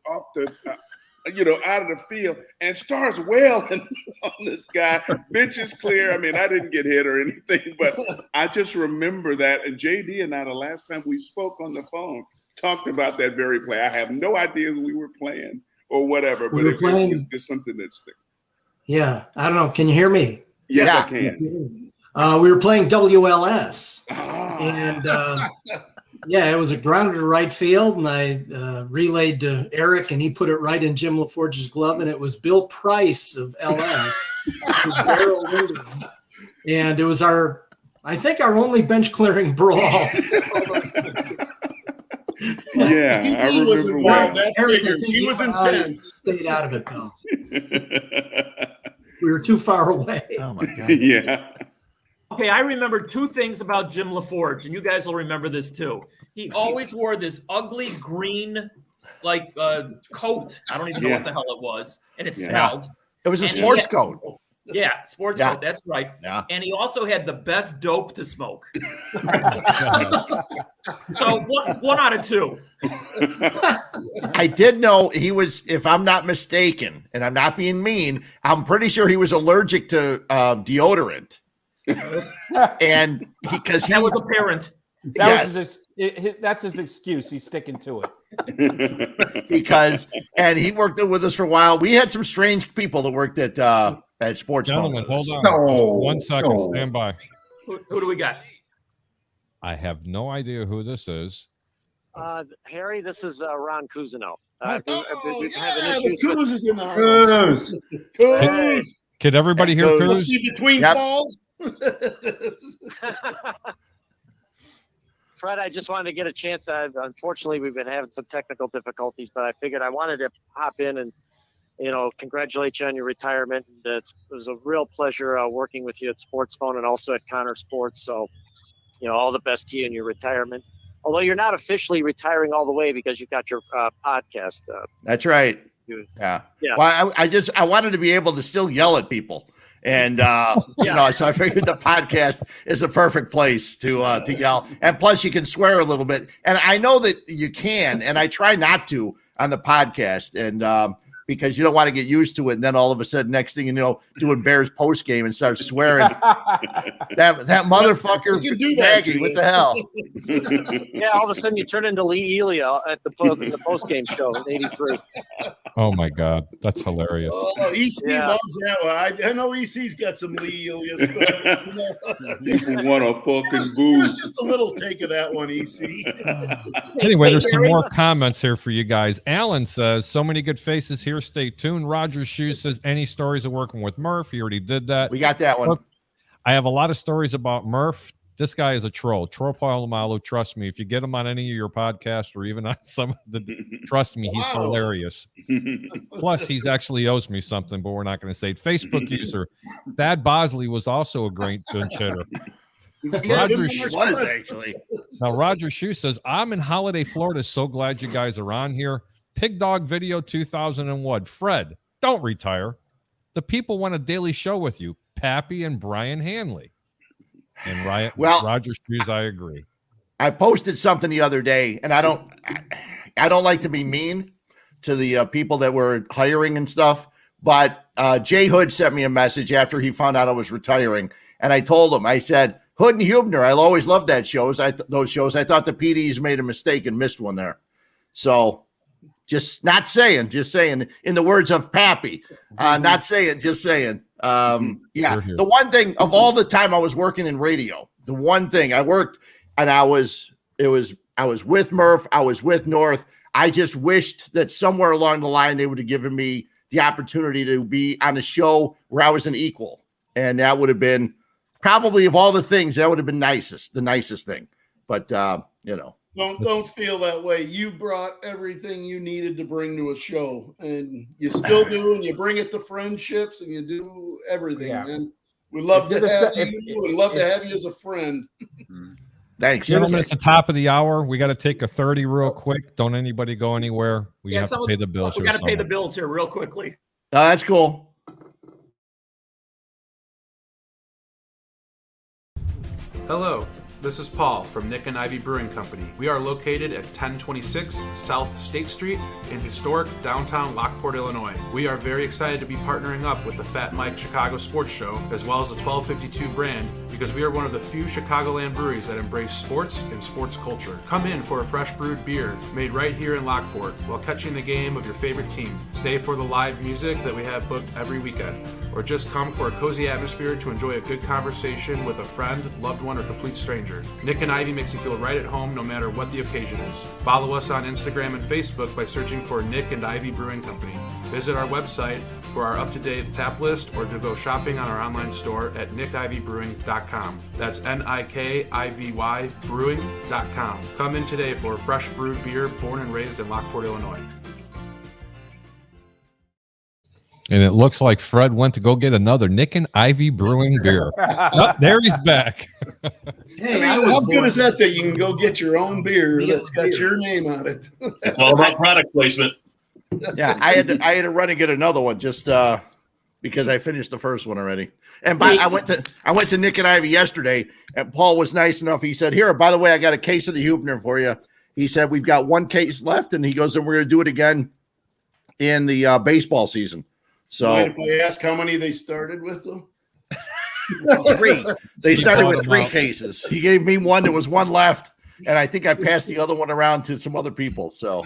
field and starts wailing on this guy. Bench is clear. I mean, I didn't get hit or anything, but I just remember that. And JD and I, the last time we spoke on the phone, talked about that very play. I have no idea who we were playing or whatever, but it was just something that sticks. Yeah, I don't know. Can you hear me? Yes, I can. We were playing WLS, and it was a grounder to right field, and I relayed to Eric, and he put it right in Jim LaForge's glove, and it was Bill Price of LS who barreled into him. And it was I think our only bench clearing brawl. Yeah, I remember well. He was intense. Stayed out of it though. We were too far away. Oh my God. Yeah. Okay, I remember two things about Jim LaForge, and you guys will remember this too. He always wore this ugly green, coat. I don't even know what the hell it was, and it smelled. It was a sports coat. Yeah, sports coat. That's right. Yeah. And he also had the best dope to smoke. So one out of two. I did know he was, if I'm not mistaken, and I'm not being mean, I'm pretty sure he was allergic to deodorant. And because that was apparent. That's his excuse. He's sticking to it. Because he worked with us for a while. We had some strange people that worked at Sports. Gentlemen, hold on. 1 second. Stand by. Who do we got? I have no idea who this is. Harry, this is Ron Cousineau. Could everybody hear Coos? Between calls? Fred, I just wanted to get a chance. Unfortunately, we've been having some technical difficulties, but I figured I wanted to hop in and, congratulate you on your retirement. It was a real pleasure working with you at Sports Phone and also at Connor Sports. So, all the best to you in your retirement. Although you're not officially retiring all the way because you've got your podcast. That's right. Yeah. Well, I wanted to be able to still yell at people. And, so I figured the podcast is a perfect place to yell. And plus you can swear a little bit. And I know that you can, and I try not to on the podcast. And, because you don't want to get used to it. And then all of a sudden, next thing you know, doing Bears post game and start swearing. that motherfucker, Maggie, what the hell? Yeah, all of a sudden you turn into Lee Elia at the post game show in '83. Oh my God, that's hilarious. Oh, EC loves that one. I know EC's got some Lee Elia stuff. People want a fucking booze. Give us just a little take of that one, EC. Anyway, there's some more comments here for you guys. Alan says, so many good faces here. Stay tuned. Roger Shoes says, any stories of working with Murph? He already did that. We got that one. I have a lot of stories about Murph this guy is a troll. Troll Polamalu, trust me. If you get him on any of your podcasts or even on some of the, trust me, he's hilarious. Plus, he's actually owes me something, but we're not going to say it. Facebook user Thad Bosley was also a great bench hitter. Roger was actually. Now Roger Shue says, I'm in Holiday, Florida. So glad you guys are on here. Pig Dog Video 2001. Fred, don't retire. The people want a daily show with you. Pappy and Brian Hanley. And Roger Schues, I agree. I posted something the other day, and I don't like to be mean to the people that were hiring and stuff, but Jay Hood sent me a message after he found out I was retiring, and I told him, I said, Hood and Huebner, I'll always love that those shows. I thought the PDs made a mistake and missed one there. So just saying, in the words of Pappy, not saying, just saying. The one thing of all the time I was working in radio, the one thing I worked and I was with Murph, I was with North. I just wished that somewhere along the line, they would have given me the opportunity to be on a show where I was an equal. And that would have been probably, of all the things, that would have been the nicest thing. But, Don't feel that way. You brought everything you needed to bring to a show, and you still do, and you bring it to friendships, and you do everything, man. We love to have you, and love to have you as a friend. Thanks. Gentlemen, it's the top of the hour. We got to take a 30 real quick. Don't anybody go anywhere. We have to pay the bills. We got to pay the bills here real quickly. That's cool. Hello, this is Paul from Nick and Ivy Brewing Company. We are located at 1026 South State Street in historic downtown Lockport, Illinois. We are very excited to be partnering up with the Fat Mike Chicago Sports Show as well as the 1252 brand because we are one of the few Chicagoland breweries that embrace sports and sports culture. Come in for a fresh brewed beer made right here in Lockport while catching the game of your favorite team. Stay for the live music that we have booked every weekend. Or just come for a cozy atmosphere to enjoy a good conversation with a friend, loved one, or complete stranger. Nick and Ivy makes you feel right at home no matter what the occasion is. Follow us on Instagram and Facebook by searching for Nick and Ivy Brewing Company. Visit our website for our up-to-date tap list or to go shopping on our online store at nickivybrewing.com. That's Nikivy brewing.com. Come in today for a fresh brewed beer born and raised in Lockport, Illinois. And it looks like Fred went to go get another Nick and Ivy Brewing beer. Oh, there he's back. Hey, how good is that you can go get your own beer that's got your name on it? It's all about product placement. Yeah, I had to run and get another one just because I finished the first one already. And I went to Nick and Ivy yesterday, and Paul was nice enough. He said, "Here, by the way, I got a case of the Huebner for you." He said, "We've got one case left," and he goes, "And we're going to do it again in the baseball season." So, mind if I ask how many they started with them? 3. They started with 3 cases. He gave me one. There was one left, and I think I passed the other one around to some other people. So,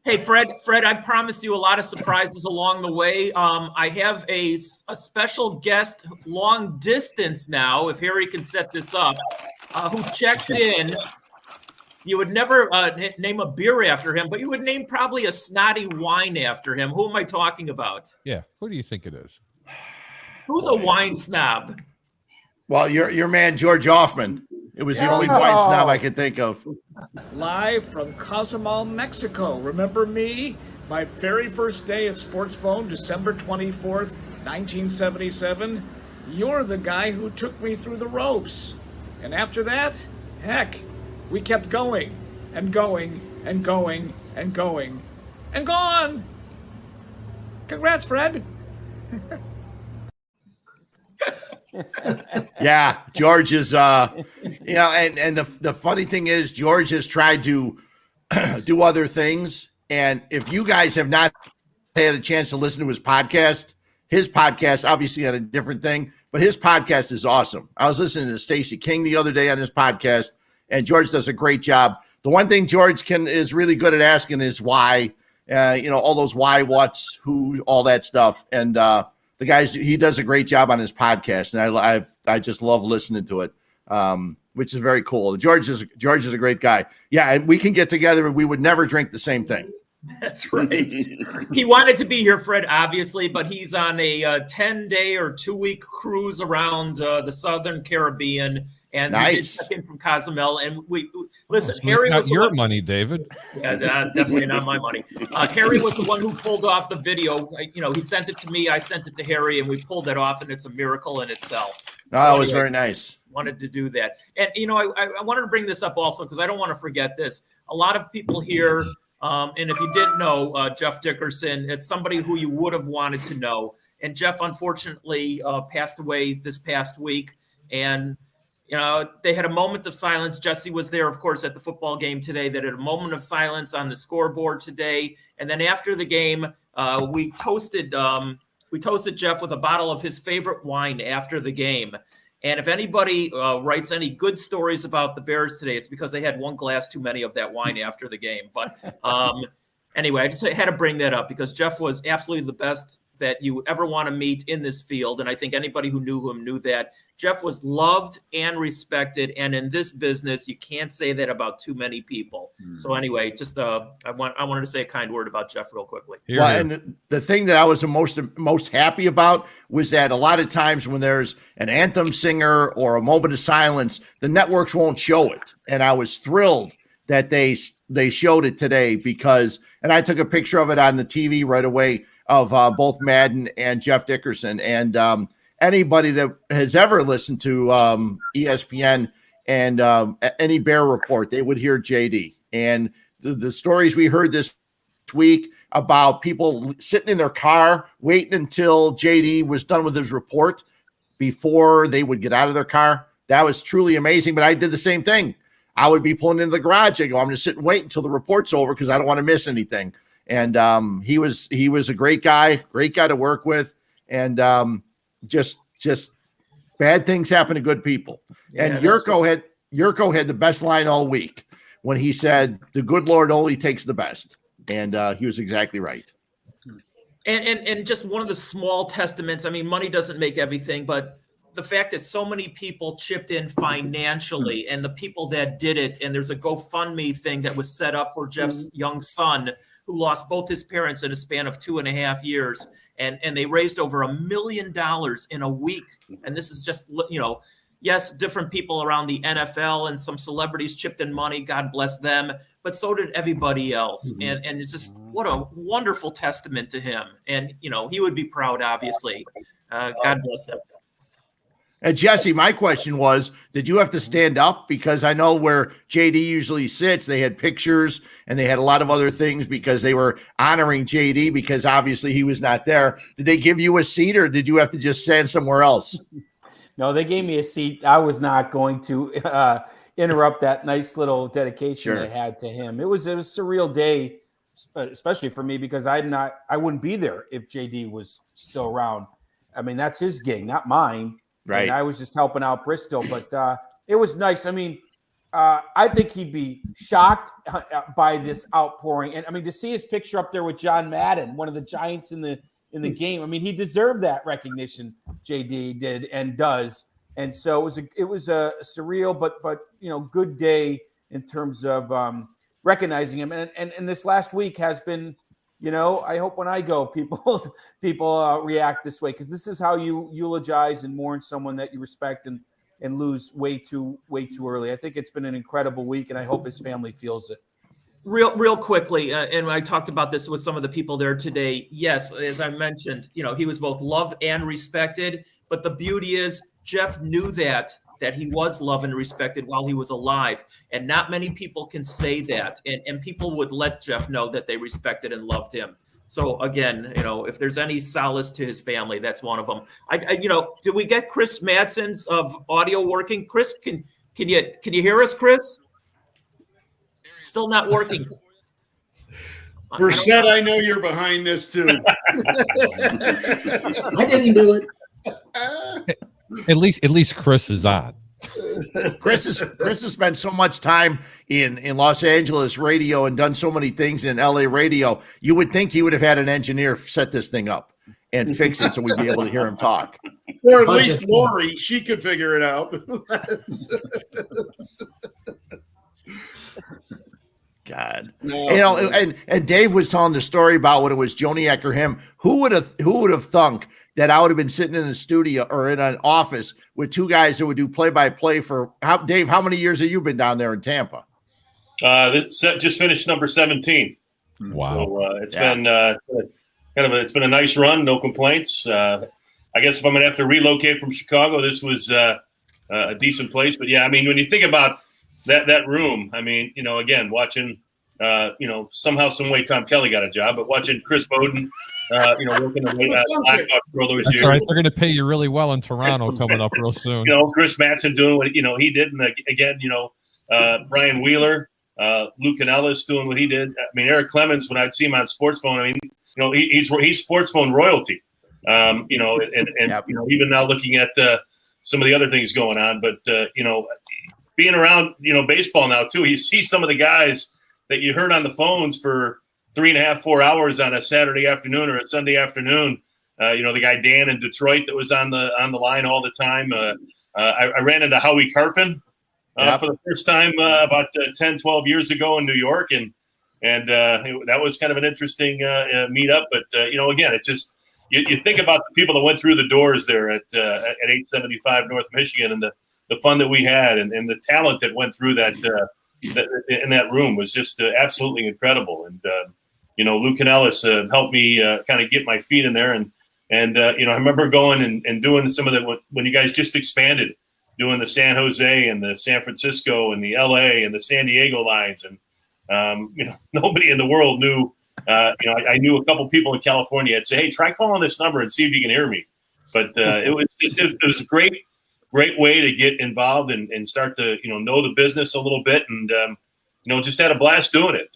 hey, Fred, I promised you a lot of surprises along the way. I have a special guest, long distance now, if Harry can set this up, who checked in. You would never name a beer after him, but you would name probably a snotty wine after him. Who am I talking about? Yeah, who do you think it is? Who's a wine snob? Well, your man George Hoffman. It was the only wine snob I could think of. Live from Cozumel, Mexico. Remember me? My very first day at Sports Phone, December 24th, 1977. You're the guy who took me through the ropes. And after that, heck, we kept going and going and going and going and gone. Congrats, Fred. Yeah, George is, and the funny thing is, George has tried to do other things. And if you guys have not had a chance to listen to his podcast obviously had a different thing, but his podcast is awesome. I was listening to Stacey King the other day on his podcast, and George does a great job. The one thing George is really good at asking is why, all those why, what's, who, all that stuff. And the guys, he does a great job on his podcast, and I just love listening to it, which is very cool. George is a great guy. Yeah, and we can get together, and we would never drink the same thing. That's right. He wanted to be here, Fred, obviously, but he's on a 10-day or 2-week cruise around the Southern Caribbean. And nice. We did check in from Cozumel, and we listen. So Harry it's was not your one, money, David. Yeah, definitely not my money. Harry was the one who pulled off the video. He sent it to me. I sent it to Harry, and we pulled it off, and it's a miracle in itself. No, that was very nice. Wanted to do that, and I wanted to bring this up also because I don't want to forget this. A lot of people here, and if you didn't know Jeff Dickerson, it's somebody who you would have wanted to know. And Jeff, unfortunately, passed away this past week. And, they had a moment of silence. Jesse was there, of course, at the football game today. They had a moment of silence on the scoreboard today. And then after the game, we toasted Jeff with a bottle of his favorite wine after the game. And if anybody writes any good stories about the Bears today, it's because they had one glass too many of that wine after the game. But anyway, I just had to bring that up because Jeff was absolutely the best that you ever want to meet in this field. And I think anybody who knew him knew that. Jeff was loved and respected. And in this business, you can't say that about too many people. So anyway, just I wanted to say a kind word about Jeff real quickly. And the thing that I was the most happy about was that a lot of times when there's an anthem singer or a moment of silence, the networks won't show it. And I was thrilled that they showed it today and I took a picture of it on the TV right away of both Madden and Jeff Dickerson. And anybody that has ever listened to ESPN and any Bear Report, they would hear JD. And the stories we heard this week about people sitting in their car waiting until JD was done with his report before they would get out of their car, that was truly amazing. But I did the same thing. I would be pulling into the garage. I go, I'm going to sit and wait until the report's over because I don't want to miss anything. And he was a great guy to work with, and just bad things happen to good people. Yeah, and Yurko had the best line all week when he said, "The good Lord only takes the best," and he was exactly right. And just one of the small testaments. I mean, money doesn't make everything, but the fact that so many people chipped in financially, and the people that did it, and there's a GoFundMe thing that was set up for Jeff's young son, who lost both his parents in a span of 2.5 years. And they raised over $1 million in a week. And this is just, yes, different people around the NFL and some celebrities chipped in money. God bless them. But so did everybody else. And it's just, what a wonderful testament to him. And, he would be proud, obviously. God bless him. And Jesse, my question was, did you have to stand up? Because I know where JD usually sits, they had pictures and they had a lot of other things because they were honoring JD because obviously he was not there. Did they give you a seat or did you have to just stand somewhere else? No, they gave me a seat. I was not going to interrupt that nice little dedication they had to him. It was a surreal day, especially for me, because I wouldn't be there if JD was still around. I mean, that's his gig, not mine. Right. And I was just helping out Bristol, but it was nice. I mean, I think he'd be shocked by this outpouring. And I mean, to see his picture up there with John Madden, one of the Giants in the game. I mean, he deserved that recognition. JD did and does. And so it was a surreal, but good day in terms of recognizing him. And this last week has been, I hope when I go, people react this way, because this is how you eulogize and mourn someone that you respect and lose way too early. I think it's been an incredible week, and I hope his family feels it. Real quickly, and I talked about this with some of the people there today. Yes, as I mentioned, he was both loved and respected. But the beauty is, Jeff knew that he was loved and respected while he was alive. And not many people can say that. And people would let Jeff know that they respected and loved him. So again, if there's any solace to his family, that's one of them. Did we get Chris Madsen's of audio working? Chris, can you hear us, Chris? Still not working. Brissette, I know you're behind this too. I didn't do it. At least Chris is on. Chris has spent so much time in Los Angeles radio and done so many things in LA radio. You would think he would have had an engineer set this thing up and fix it so we'd be able to hear him talk. Or at least Lori, she could figure it out. God. No, You know, and Dave was telling the story about when it was Joniak or him. Who would have thunk that I would have been sitting in a studio or in an office with two guys that would do play-by-play for Dave, how many years have you been down there in Tampa? Just finished number 17. Wow. So it's been it's been a nice run, no complaints. I guess if I'm gonna have to relocate from Chicago, this was a decent place. But yeah, I mean, when you think about that room, I mean, you know, again, watching, you know, somehow, some way, Tom Kelly got a job, but watching Chris Bowden, you know, working the Blackhawks for all those years. That's right. They're going to pay you really well in Toronto coming up real soon. You know, Chris Mattson doing what, you know, he did. And again, you know, Brian Wheeler, Luke Ellis doing what he did. I mean, Eric Clemens, when I'd see him on Sports Phone, I mean, you know, he's Sports Phone royalty. You know, and yep. You know, even now looking at some of the other things going on, but you know, being around, you know, baseball now too, you see some of the guys that you heard on the phones for 3.5, 4 hours on a Saturday afternoon or a Sunday afternoon. You know, the guy Dan in Detroit that was on the line all the time. I ran into Howie Carpin for the first time about 10, 12 years ago in New York, and that was kind of an interesting meetup. But you know, again, it's just you think about the people that went through the doors there at 875 North Michigan, and the fun that we had, and the talent that went through that in that room was just absolutely incredible. And you know, Luke Ellis helped me kind of get my feet in there, and you know, I remember going and doing some of the when you guys just expanded, doing the San Jose and the San Francisco and the LA and the San Diego lines, and you know, nobody in the world knew. You know, I knew a couple people in California. I'd say, hey, try calling this number and see if you can hear me. But it was a great way to get involved and start to, you know the business a little bit, and you know, just had a blast doing it.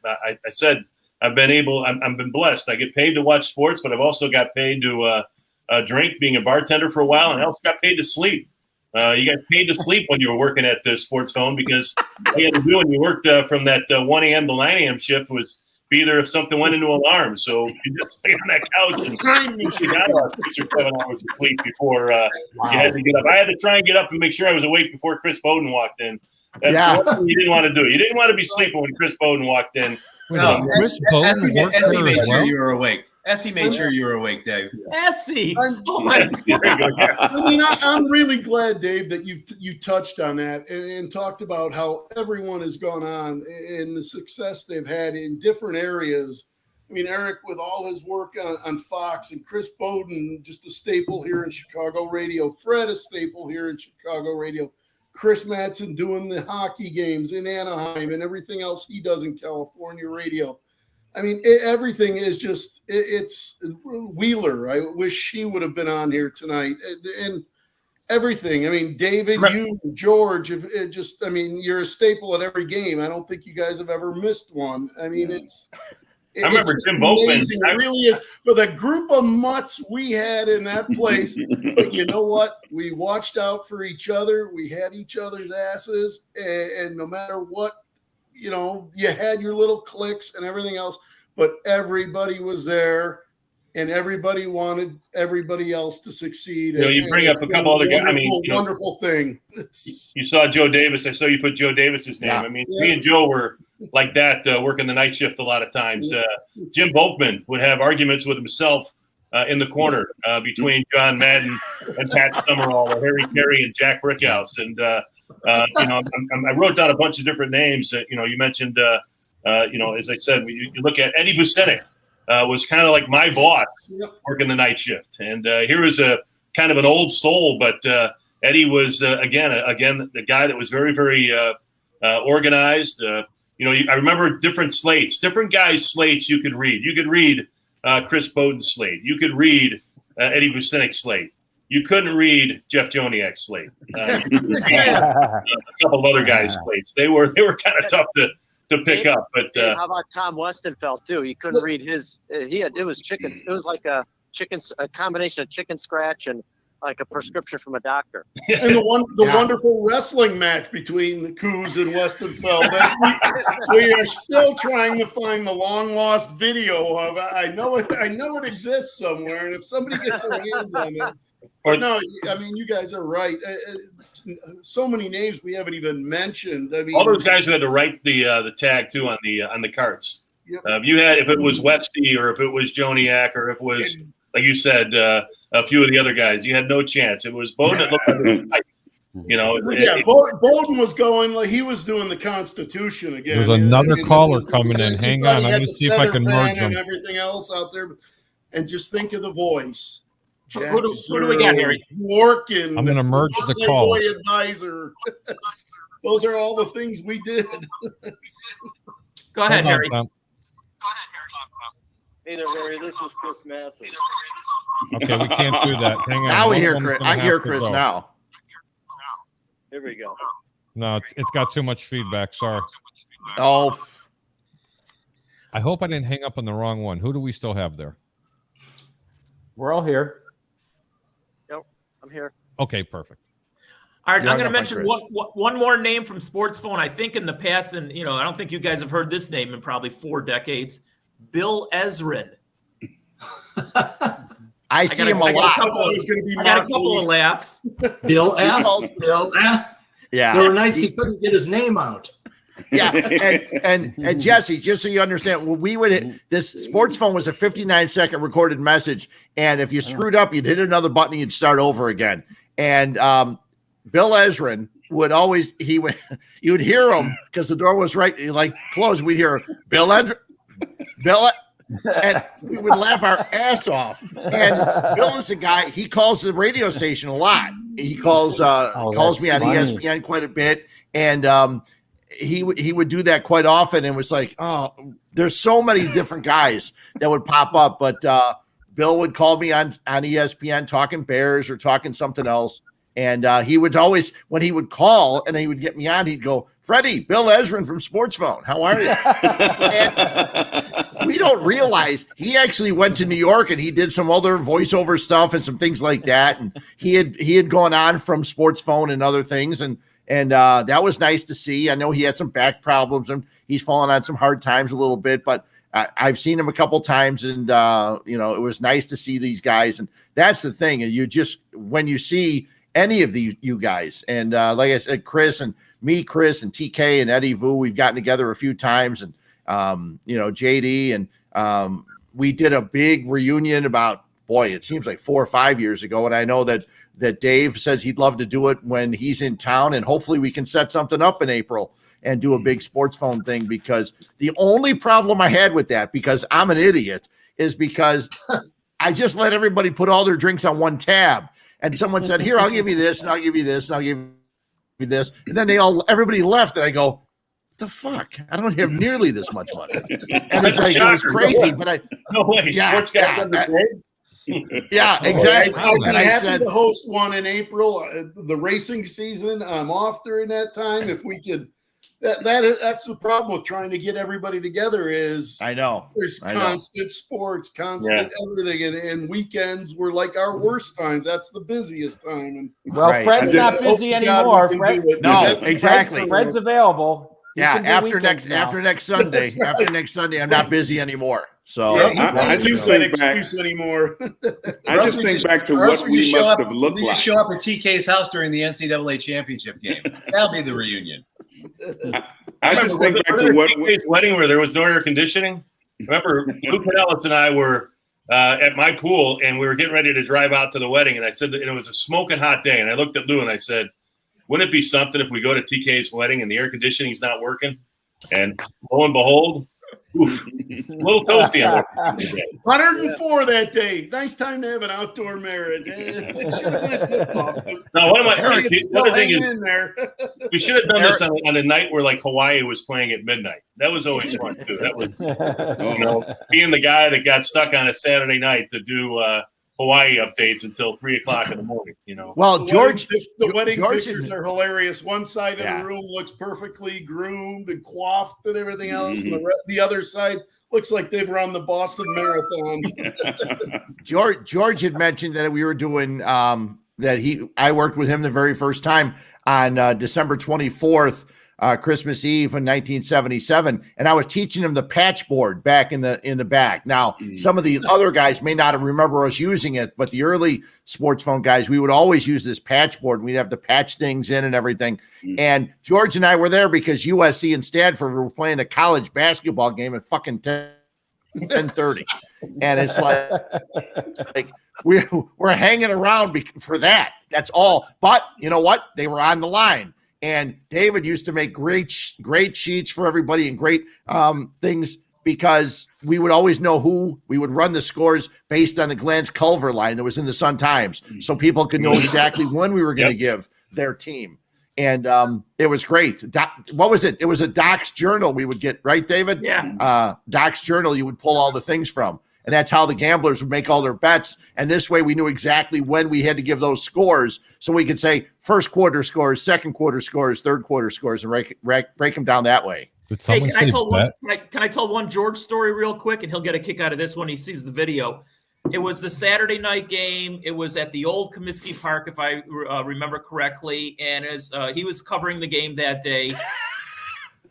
I said I've been blessed. I get paid to watch sports, but I've also got paid to drink, being a bartender for a while, and I also got paid to sleep. You got paid to sleep when you were working at the Sports Phone, because all you had to do when you worked from that 1 a.m. to 9 a.m. shift was be there if something went into alarm. So you just lay on that couch and you got about 6 or 7 hours of sleep before you had to get up. I had to try and get up and make sure I was awake before Chris Bowden walked in. That's the one thing you didn't want to do. You didn't want to be sleeping when Chris Bowden walked in. No, Chris Bowden Essie made sure you were awake. Essie made sure you were awake, Dave. Essie, oh my God! I mean, I'm really glad, Dave, that you touched on that and talked about how everyone has gone on and the success they've had in different areas. I mean, Eric, with all his work on Fox, and Chris Bowden, just a staple here in Chicago radio. Fred, a staple here in Chicago radio. Chris Mattson doing the hockey games in Anaheim and everything else he does in California radio. I mean, everything is just, it's Wheeler. I wish she would have been on here tonight, and everything. I mean, David, you, George, I mean, you're a staple at every game. I don't think you guys have ever missed one. I mean, I remember Jim Boatman. It really is, for the group of mutts we had in that place. But you know what? We watched out for each other. We had each other's asses, and no matter what, you know, you had your little cliques and everything else, but everybody was there, and everybody wanted everybody else to succeed. You know, you bring up a couple other guys. I mean, wonderful thing. You saw Joe Davis. I saw you put Joe Davis's name. I mean, me and Joe were like that, working the night shift a lot of times. Jim Boatman would have arguments with himself in the corner between John Madden and Pat Summerall, or Harry Carey and Jack Brickhouse. And you know, I wrote down a bunch of different names. You know, you mentioned, you know, as I said, you look at Eddie Vucinic, was kind of like my boss working the night shift. And here was a kind of an old soul, but Eddie was again the guy that was very, very organized. You know, I remember different slates, different guys' slates you could read. You could read Chris Bowden's slate. You could read Eddie Vucinic's slate. You couldn't read Jeff Joniak's slate. A couple of other guys' slates. They were kind of tough to pick up. But how about Tom Westenfeld too? You couldn't read his. It was chickens. It was like a combination of chicken scratch and like a prescription from a doctor. And the wonderful wrestling match between the Coos and Westenfeld. We are still trying to find the long lost video of it. I know it exists somewhere, and if somebody gets their hands on it, No, I mean, you guys are right. So many names we haven't even mentioned. I mean, all those guys who had to write the tag too on the carts. Yep. If it was Westy or if it was Joniak or if it was, like you said, a few of the other guys, you had no chance. It was Bowden that looked like it was tight. Bowden was going like he was doing the Constitution again. There's another caller coming in. Hang on, I'm going to see if I can merge them. And everything else out there, and just think of the voice. Who do we got, Harry? Working. I'm going to merge the calls. Advisor. Those are all the things we did. Go ahead, Harry. Hey there, Harry. This is Chris Madsen. Okay, we can't do that. Hang on. Now we hear Chris. I hear Chris now. Here we go. No, it's got too much feedback. Sorry. Oh. I hope I didn't hang up on the wrong one. Who do we still have there? We're all here. Yep, I'm here. Okay, perfect. All right, I'm going to mention one more name from Sports Phone. I think in the past, and I don't think you guys have heard this name in probably 4 decades. Bill Ezrin. I see him a lot. I got a couple of laughs. Bill F. Bill F. Yeah. There were nights he couldn't get his name out. Yeah, and Jesse, just so you understand, we would this Sports Phone was a 59-second recorded message, and if you screwed up, you'd hit another button, and you'd start over again. And Bill Ezrin would always you would hear him because the door was right like closed. We'd hear Bill Ezrin, and we would laugh our ass off. And Bill is a guy, he calls the radio station a lot. He calls me on ESPN quite a bit, and he would do that quite often, and was like, oh, there's so many different guys that would pop up, but Bill would call me on ESPN talking Bears or talking something else, and he would always, when he would call and he would get me on, he'd go, Freddie, Bill Ezrin from Sports Phone, how are you? And we don't realize he actually went to New York and he did some other voiceover stuff and some things like that, and he had gone on from Sports Phone and other things, and that was nice to see. I know he had some back problems and he's fallen on some hard times a little bit, but I've seen him a couple times, and it was nice to see these guys. And that's the thing. You just, when you see any of you guys, and like I said, Chris and TK and Eddie Vu, we've gotten together a few times, and JD, and we did a big reunion about, it seems like 4 or 5 years ago. And I know that Dave says he'd love to do it when he's in town, and hopefully we can set something up in April and do a big Sports Phone thing, because the only problem I had with that, because I'm an idiot, is because I just let everybody put all their drinks on one tab, and someone said, here, I'll give you this, and I'll give you this, and I'll give you this, and then everybody left, and I go, the fuck? I don't have nearly this much money. And it's like, it was crazy, but no way, sports guys yeah, exactly. I'd be happy to host one in April, the racing season. I'm off during that time. If we could, that's the problem with trying to get everybody together. Is I know there's constant sports, constant everything, and weekends were like our worst times. That's the busiest time. And Fred's not busy anymore. Exactly. Fred's available. Yeah, after next Sunday, I'm not busy anymore. So I just think back anymore. I just think back to what we must have looked like. Show up at TK's house during the NCAA championship game. That'll be the reunion. I just think back to what TK's wedding where there was no air conditioning. Remember, Lou Pinellas and I were at my pool, and we were getting ready to drive out to the wedding, and I said that it was a smoking hot day, and I looked at Lou and I said, wouldn't it be something if we go to TK's wedding and the air conditioning's not working? And lo and behold, oof, a little toasty on it. 104 that day. Nice time to have an outdoor marriage. No, one of my other thing is we should have done this on a night where like Hawaii was playing at midnight. That was always fun too. That was being the guy that got stuck on a Saturday night to do Hawaii updates until 3:00 in the morning. Well, the wedding pictures are hilarious. One side of the room looks perfectly groomed and coiffed and everything else, and the other side looks like they've run the Boston Marathon. George had mentioned that we were doing I worked with him the very first time on December 24th. Christmas Eve in 1977, and I was teaching them the patch board back in the back. Now, some of the other guys may not remember us using it, but the early sports phone guys, we would always use this patch board. We'd have to patch things in and everything. And George and I were there because USC and Stanford were playing a college basketball game at fucking 10:30, and it's like we're hanging around for that. That's all. But you know what? They were on the line. And David used to make great sheets for everybody and great things, because we would always know who we would run the scores based on the Glance Culver line that was in the Sun Times, so people could know exactly when we were going to give their team. And it was great. What was it? It was a Doc's Journal we would get, right, David? Yeah. Doc's Journal you would pull all the things from. And that's how the gamblers would make all their bets. And this way we knew exactly when we had to give those scores, so we could say first quarter scores, second quarter scores, third quarter scores, and break them down that way. Hey, can I tell one George story real quick, and he'll get a kick out of this when he sees the video. It was the Saturday night game. It was at the old Comiskey Park, if I remember correctly. And as he was covering the game that day,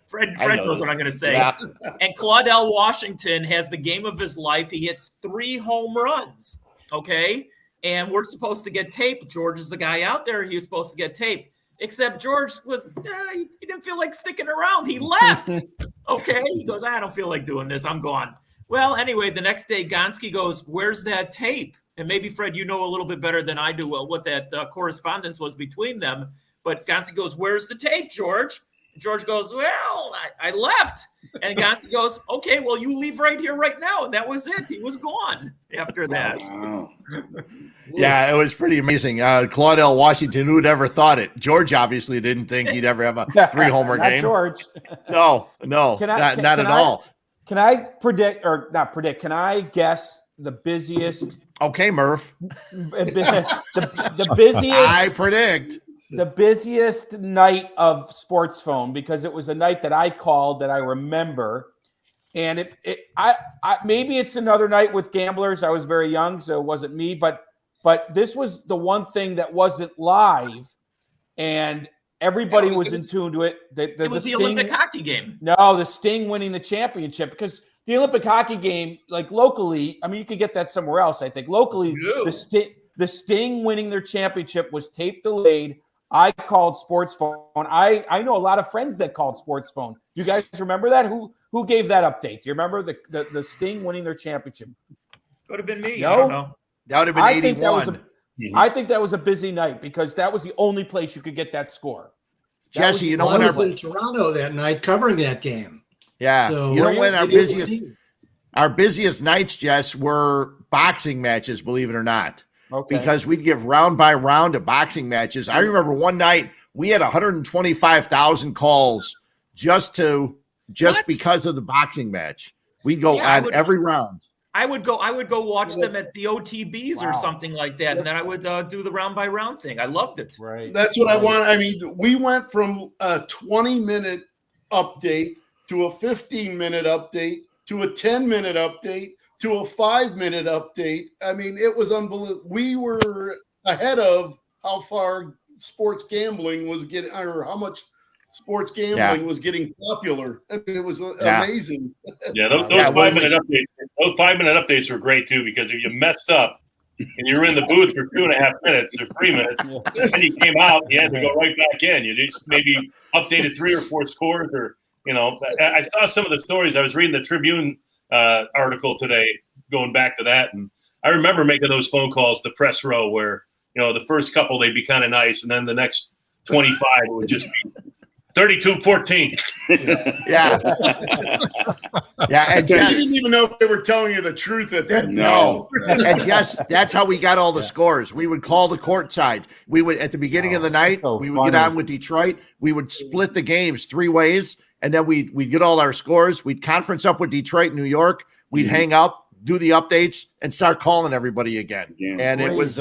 Fred knows what I'm going to say. Yeah. And Claudell Washington has the game of his life. He hits 3 home runs, okay? And we're supposed to get tape. George is the guy out there. He was supposed to get tape. Except George was, he didn't feel like sticking around. He left, okay? He goes, I don't feel like doing this. I'm gone. Well, anyway, the next day, Gonski goes, where's that tape? And maybe, Fred, you know a little bit better than I do what that correspondence was between them. But Gonski goes, where's the tape, George? George goes, well, I left. And Gonski goes, okay, well, you leave right here right now. And that was it. He was gone after that. Wow. Yeah, it was pretty amazing. Claudell Washington, who'd ever thought it? George obviously didn't think he'd ever have a 3-homer game. George. No, not at all. Can I predict, or not predict, can I guess the busiest? Okay, Murph. The busiest. I predict. The busiest night of sports phone, because it was a night that I called that I remember. And I maybe it's another night with gamblers. I was very young, so it wasn't me, but this was the one thing that wasn't live, and everybody was in tune to it. It was the Olympic hockey game. No, the Sting winning the championship, because the Olympic hockey game, like locally, I mean, you could get that somewhere else. I think locally, the Sting winning their championship was tape delayed. I called sports phone. I know a lot of friends that called sports phone. You guys remember that? Who gave that update? Do you remember the Sting winning their championship? Could have been me. No? I don't know. That would have been 81. I think that was a busy night, because that was the only place you could get that score. Jesse, you know I was in Toronto that night covering that game. Yeah. So you know when our busiest nights, Jess, were boxing matches, believe it or not. Okay. Because we'd give round by round of boxing matches. I remember one night we had 125,000 calls just because of the boxing match. We'd go on every round. I would go watch them at the OTBs or something like that, and then I would do the round by round thing. I loved it. Right. That's what I want. I mean, we went from a 20-minute update to a 15-minute update to a 10-minute update to a 5-minute update. I mean, it was unbelievable. We were ahead of how far sports gambling was getting, or how much sports gambling was getting popular. I mean, it was amazing. Yeah, those 5-minute updates. Those 5-minute updates were great too, because if you messed up and you were in the booth for 2.5 minutes or 3 minutes, and you came out, you had to go right back in. You just maybe updated 3 or 4 scores, or I saw some of the stories. I was reading the Tribune article today, going back to that, and I remember making those phone calls to press row where the first couple they'd be kind of nice, and then the next 25 it would just be 32-14. Yeah. And you didn't even know if they were telling you the truth at that. No. And yes, that's how we got all the scores. We would call the court sides. We would, at the beginning of the night, we would get on with Detroit. We would split the games 3 ways, and then we'd get all our scores. We'd conference up with Detroit, New York. We'd hang up, do the updates, and start calling everybody again. Yeah. And it was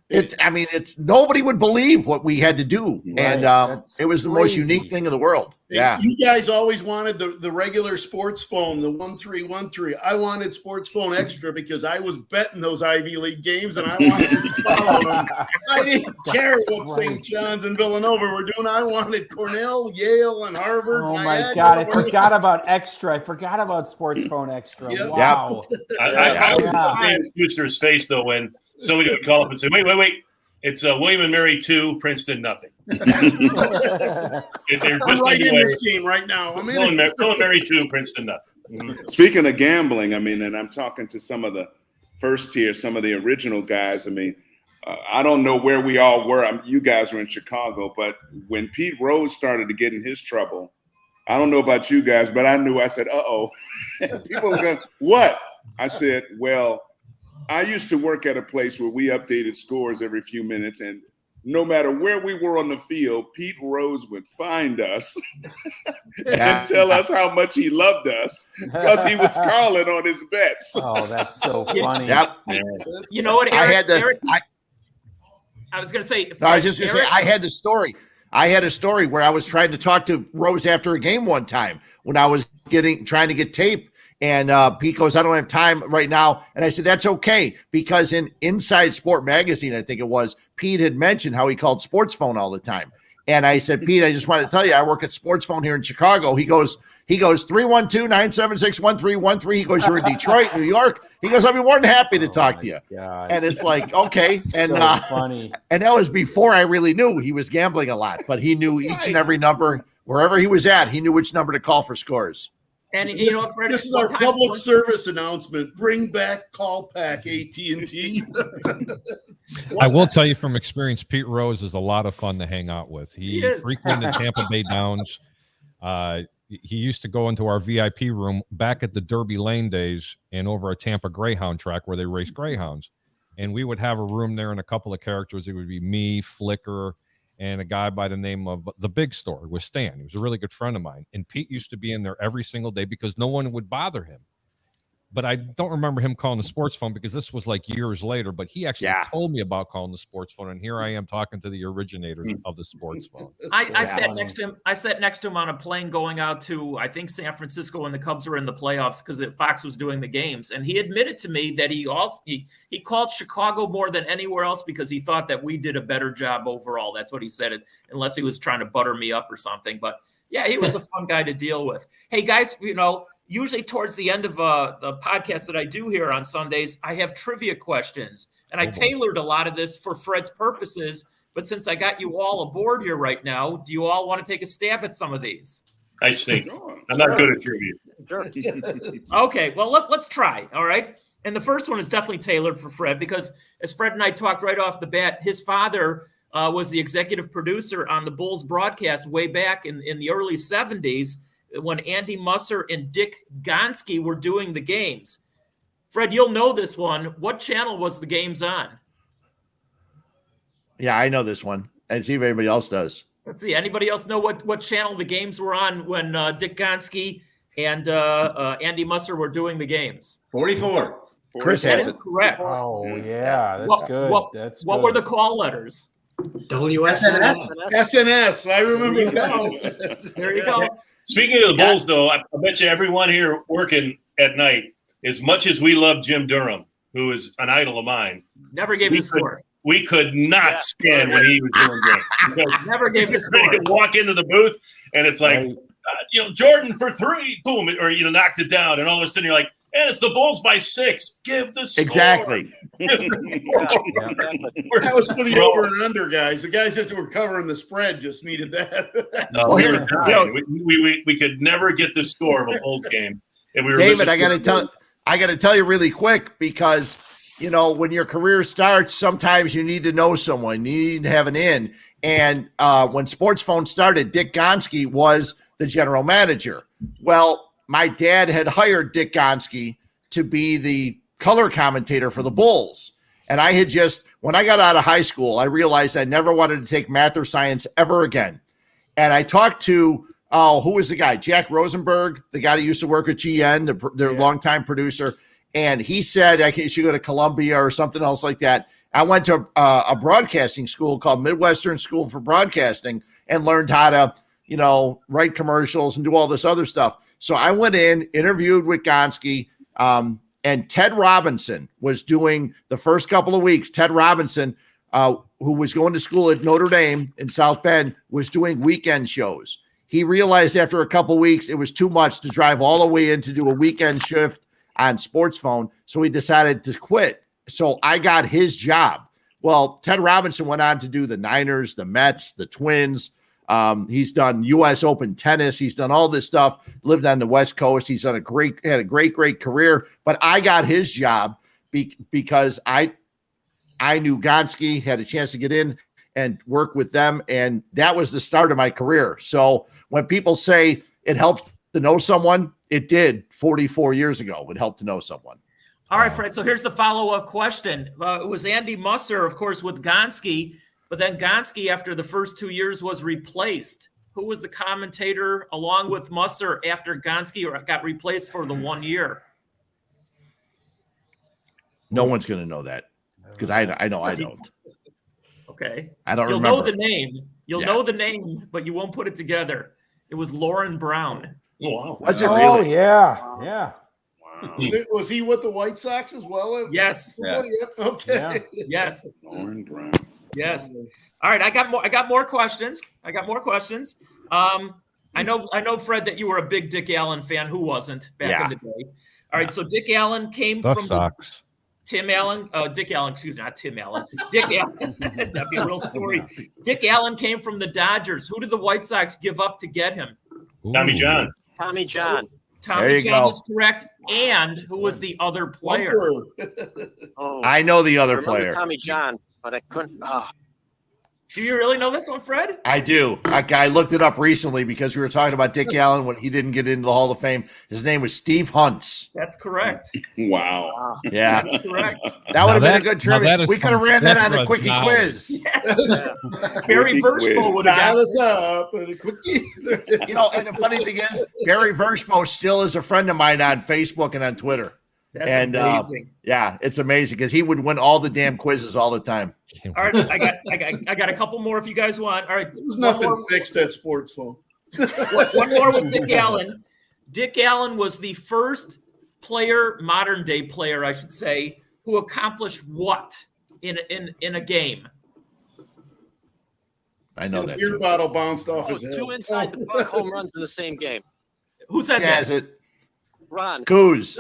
It's nobody would believe what we had to do, and it was the most unique thing in the world. Yeah, you guys always wanted the regular sports phone, the 1313. I wanted sports phone extra because I was betting those Ivy League games, and I wanted to follow them. I didn't care what St. John's and Villanova were doing. I wanted Cornell, Yale, and Harvard. Oh my God! I forgot about extra. I forgot about sports phone extra. Yep. Wow. I was Schuster's face though when somebody would call up and say, wait. It's William and Mary 2, Princeton nothing. I'm right in this game right now. I'm in William and Mary 2, Princeton nothing. Speaking of gambling, I mean, and I'm talking to some of the first tier, some of the original guys. I mean, I don't know where we all were. You guys were in Chicago, but when Pete Rose started to get in his trouble, I don't know about you guys, but I knew. I said, "Uh-oh." People were going, "What?" I said, "Well, I used to work at a place where we updated scores every few minutes, and no matter where we were on the field, Pete Rose would find us and tell us how much he loved us because he was calling on his bets." Oh, that's so funny. Yep. You know what, Eric? I was going to say. No, I was just going to say I had the story. I had a story where I was trying to talk to Rose after a game one time when I was trying to get tape. And Pete goes, "I don't have time right now." And I said, "That's okay," because in Inside Sport Magazine, I think it was, Pete had mentioned how he called Sports Phone all the time. And I said, "Pete, I just want to tell you, I work at Sports Phone here in Chicago." He goes 312-976-1313. He goes, "You're in Detroit, New York." He goes, "I'll be more than happy to talk to you." God. And it's like, okay. And so funny. And that was before I really knew he was gambling a lot, but he knew each and every number wherever he was at. He knew which number to call for scores. And you know, Fred, this is our public service announcement. Bring back call pack AT&T. I will tell you from experience, Pete Rose is a lot of fun to hang out with. He frequented Tampa Bay Downs. He used to go into our VIP room back at the Derby Lane days and over at Tampa Greyhound track where they race greyhounds. And we would have a room there and a couple of characters. It would be me, Flicker, and a guy by the name of The Big Store with Stan. He was a really good friend of mine. And Pete used to be in there every single day because no one would bother him. But I don't remember him calling the sports phone because this was like years later. But he actually told me about calling the sports phone. And here I am talking to the originators of the sports phone. I sat next to him. I sat next to him on a plane going out to, I think, San Francisco when the Cubs were in the playoffs because Fox was doing the games. And he admitted to me that he called Chicago more than anywhere else because he thought that we did a better job overall. That's what he said, unless he was trying to butter me up or something. But yeah, he was a fun guy to deal with. Hey, guys, usually towards the end of the podcast that I do here on Sundays, I have trivia questions. And I tailored a lot of this for Fred's purposes. But since I got you all aboard here right now, do you all want to take a stab at some of these? I think. I'm not good at trivia. Sure. Okay, well, let's try. All right. And the first one is definitely tailored for Fred because as Fred and I talked right off the bat, his father was the executive producer on the Bulls broadcast way back in the early 70s. When Andy Musser and Dick Gonski were doing the games. Fred, you'll know this one. What channel was the games on? Yeah, I know this one. And see if anybody else does. Let's see. Anybody else know what channel the games were on when Dick Gonski and Andy Musser were doing the games? 44. Chris that has is it. correct. Oh, yeah. That's good. What were the call letters? WSNS. SNS. I remember that. There you go. Speaking of the Bulls, though, I bet you everyone here working at night, as much as we love Jim Durham, who is an idol of mine, never gave his score. We could not stand when he was doing games. Never gave his score. You walk into the booth, and it's like, Jordan for 3, boom, or knocks it down, and all of a sudden you're like, and it's the Bulls by 6. Give the score. Exactly. That was for the over and under guys. The guys that were covering the spread just needed that. We could never get the score of a Bulls game. And we were David, I got to tell you really quick because when your career starts, sometimes you need to know someone. You need to have an in. And when Sports Phone started, Dick Gonski was the general manager. Well, my dad had hired Dick Gonski to be the color commentator for the Bulls. And I had when I got out of high school, I realized I never wanted to take math or science ever again. And I talked to, who was the guy? Jack Rosenberg, the guy that used to work at GN, the longtime producer. and he said I should go to Columbia or something else like that. I went to a broadcasting school called Midwestern School for Broadcasting and learned how to, write commercials and do all this other stuff. So I went in, interviewed with Gonski, and Ted Robinson was doing the first couple of weeks. Ted Robinson, who was going to school at Notre Dame in South Bend, was doing weekend shows. He realized after a couple of weeks it was too much to drive all the way in to do a weekend shift on Sports Phone, so he decided to quit. So I got his job. Well, Ted Robinson went on to do the Niners, the Mets, the Twins. He's done U.S. Open tennis. He's done all this stuff, lived on the West Coast. He's had a great career. But I got his job because I knew Gonski, had a chance to get in and work with them. And that was the start of my career. So when people say it helped to know someone, it did 44 years ago. It helped to know someone. All right, Fred. So here's the follow-up question. It was Andy Musser, of course, with Gonski. But then Gonski, after the first 2 years, was replaced. Who was the commentator along with Musser after Gonski got replaced for the 1 year? No one's going to know that because I know I don't. Okay. I don't You'll remember. know the name. You'll know the name, but you won't put it together. It was Lauren Brown. Oh, wow. Was it really? Oh, yeah. Yeah. Wow. Was he with the White Sox as well? Yes. Yeah. Okay. Yeah. Yes. Lauren Brown. Yes. All right. I got more questions. I know, Fred, that you were a big Dick Allen fan. Who wasn't back in the day? All right. So Dick Allen came The from Sox. Dick Allen, excuse me, not Tim Allen. Dick Allen. That'd be a real story. Dick Allen came from the Dodgers. Who did the White Sox give up to get him? Tommy John. Tommy John. Tommy John is correct. And who was the other player? Oh, I know the other I remember player. Tommy John, but I couldn't. Do you really know this one, Fred? I do. I looked it up recently because we were talking about Dick Allen when he didn't get into the Hall of Fame. His name was Steve Hunts. That's correct. Wow. Yeah. That's correct. That would have been a good trivia. We could have ran that on the plethora quickie of quiz. Yes. Barry Vershbo would have got us up and a quickie. And the funny thing is, Barry Vershbo still is a friend of mine on Facebook and on Twitter. That's amazing. Yeah, it's amazing because he would win all the damn quizzes all the time. All right, I got a couple more if you guys want. All right, There's nothing fixed at Sports Phone. One more with Dick Allen. Dick Allen was the first player, modern day player, I should say, who accomplished what in a game? I know And a that. beer Too. bottle bounced off his head. Two inside the park home runs in the same game. Who said Yeah, that? is it Ron. Coos?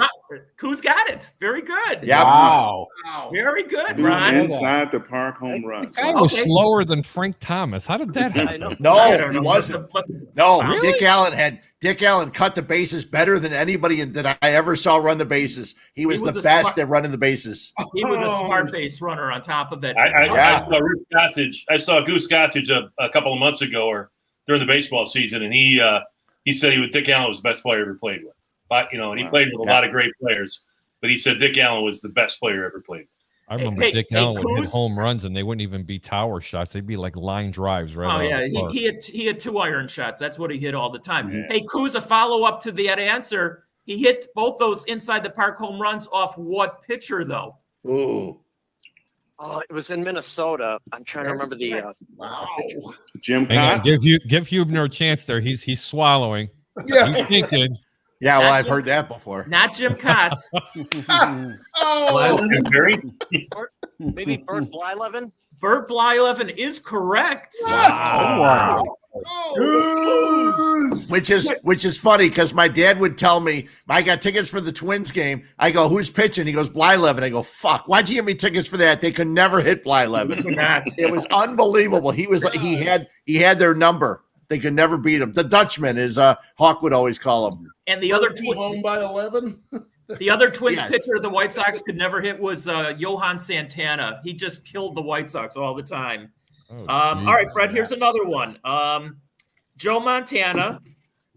Who's got it? Very good. Yeah. Wow. Very good, Two Ron. inside the park home run. Guy was Okay. slower than Frank Thomas. How did that I happen? know. I No, don't he know. wasn't. Must- No, Really? Dick Allen cut the bases better than anybody that I ever saw run the bases. He was was the a best smart- at running the bases. He was a smart base runner on top of it. I saw Goose Gossage. I saw Goose Gossage a couple of months ago, or during the baseball season, and he said Dick Allen was the best player he ever played with. But and he played with a lot of great players, but he said Dick Allen was the best player ever played with. I remember Dick Allen would hit home runs, and they wouldn't even be tower shots; they'd be like line drives, right? Oh yeah, he had 2 iron shots. That's what he hit all the time. Hey, Kuz, a follow up to that answer. He hit both those inside the park home runs off what pitcher though? Ooh. Oh, it was in Minnesota. I'm trying to remember the. Jim Hang on, Cott. give Huebner a chance there. He's swallowing. Yeah. He's thinking. Yeah, well, Not I've Jim- heard that before. Not Jim Cott. Oh, Maybe Bert Blyleven. Bert Blyleven is correct. Wow. Which is funny because my dad would tell me, I got tickets for the Twins game. I go, who's pitching? He goes, Blyleven. I go, fuck, why'd you give me tickets for that? They could never hit Blyleven. It was unbelievable. He had their number. They could never beat him. The Dutchman, as Hawk would always call him. And the other home by 11. The other Twins pitcher the White Sox could never hit was Johan Santana. He just killed the White Sox all the time. All right, Fred, here's another one. Joe Montana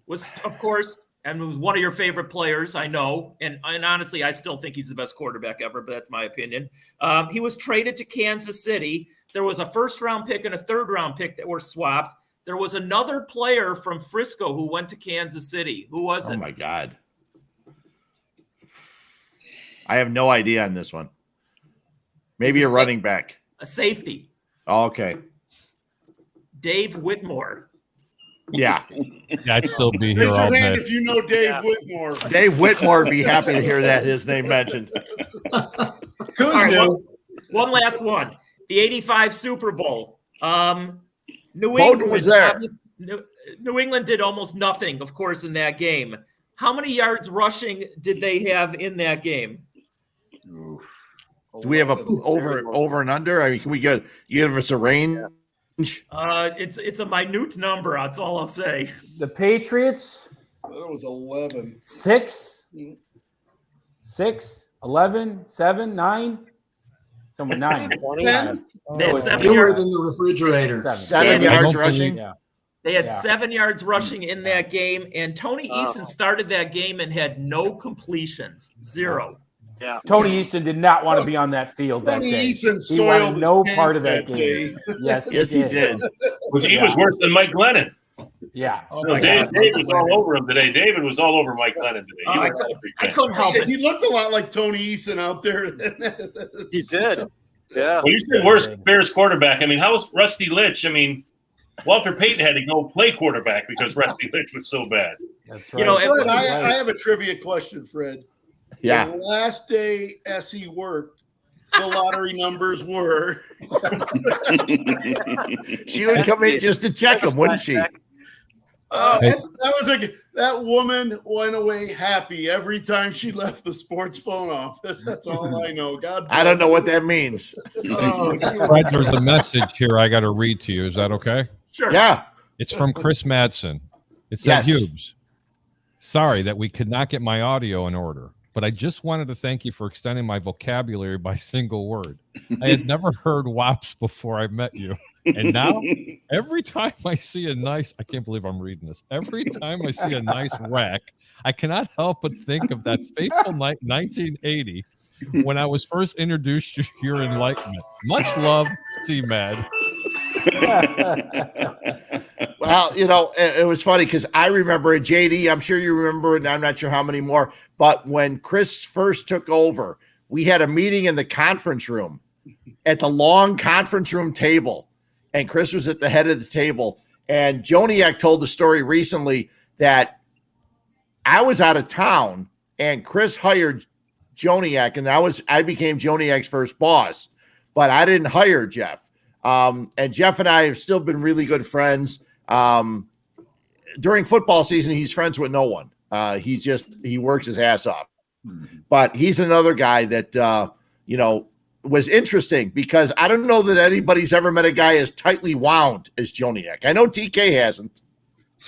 was, of course, and was one of your favorite players, I know. And honestly, I still think he's the best quarterback ever, but that's my opinion. He was traded to Kansas City. There was a first-round pick and a third-round pick that were swapped. There was another player from Frisco who went to Kansas City. Who was it? Oh, my God. I have no idea on this one. Maybe a running back. A safety. Oh, okay. Dave Whitmore. Yeah. I'd still be here Raise all your hand day. if you know Dave Whitmore. Dave Whitmore would be happy to hear that his name mentioned. One last one. The 85 Super Bowl. New Bowden England was there. New England did almost nothing, of course, in that game. How many yards rushing did they have in that game? Do we have a over and under? I mean, can we give us a range? It's a minute number. That's all I'll say. The Patriots. That was 11. 6, 11, 7, 9. Somewhere 9. 10. Fewer than the refrigerator. 7 yards rushing. Yeah. They had 7 yards rushing in that game, and Tony Eason started that game and had no completions, 0. Yeah. Tony Eason did not want to be on that field that Tony day. Eason He wanted soiled no his part of pants that that game. day. Yes, He did. He was worse than Mike Glennon. Yeah. Dave was all over him today. David was all over Mike Glennon today. I couldn't help it. He looked a lot like Tony Eason out there. He did. Yeah. Well, you said worst Bears quarterback. I mean, how was Rusty Litch? I mean, Walter Payton had to go play quarterback because Rusty Litch was so bad. That's right. You know, Fred, I have a trivia question, Fred. Yeah. The last day Essie worked, the lottery numbers were. She would come in just to check them, wouldn't she? That woman went away happy every time she left the sports phone office. That's all I know. God bless I don't know what that means. Fred, there's a message here I got to read to you. Is that okay? Sure. Yeah. It's from Chris Madsen. It said, Yes. Hubes, sorry that we could not get my audio in order, but I just wanted to thank you for extending my vocabulary by single word. I had never heard WAPs before I met you. And now, every time I see I can't believe I'm reading this. Every time I see a nice rack, I cannot help but think of that fateful night, 1980, when I was first introduced to your enlightenment. Much love, C-Mad. Well, it was funny because I remember it, JD. I'm sure you remember it, and I'm not sure how many more. But when Chris first took over, we had a meeting in the conference room at the long conference room table, and Chris was at the head of the table. And Joniak told the story recently that I was out of town, and Chris hired Joniak, and I became Joniak's first boss, but I didn't hire Jeff. And Jeff and I have still been really good friends. During football season, he's friends with no one. He works his ass off. But he's another guy that, was interesting because I don't know that anybody's ever met a guy as tightly wound as Joniak. I know TK hasn't.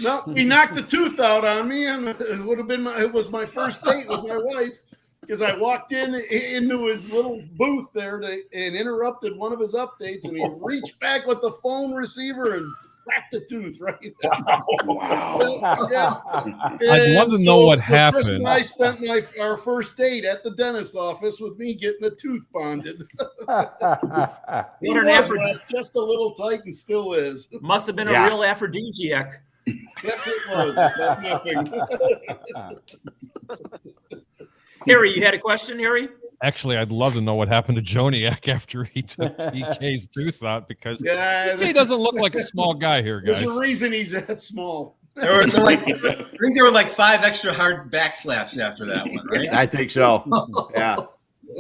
No, he knocked the tooth out on me, and it was my first date with my wife because I walked into his little booth there and interrupted one of his updates, and he reached back with the phone receiver and cracked the tooth right. Wow. Yeah. I'd love to know what happened. Chris and I spent our first date at the dentist office with me getting a tooth bonded. It was wrapped just a little tight and still is. Must have been a real aphrodisiac. Yes, it was. But nothing. Harry, you had a question, Harry? Actually, I'd love to know what happened to Joniak after he took TK's tooth out because TK doesn't look like a small guy here, guys. There's a reason he's that small. I think there were like 5 extra hard back slaps after that one, right? I think so. Yeah.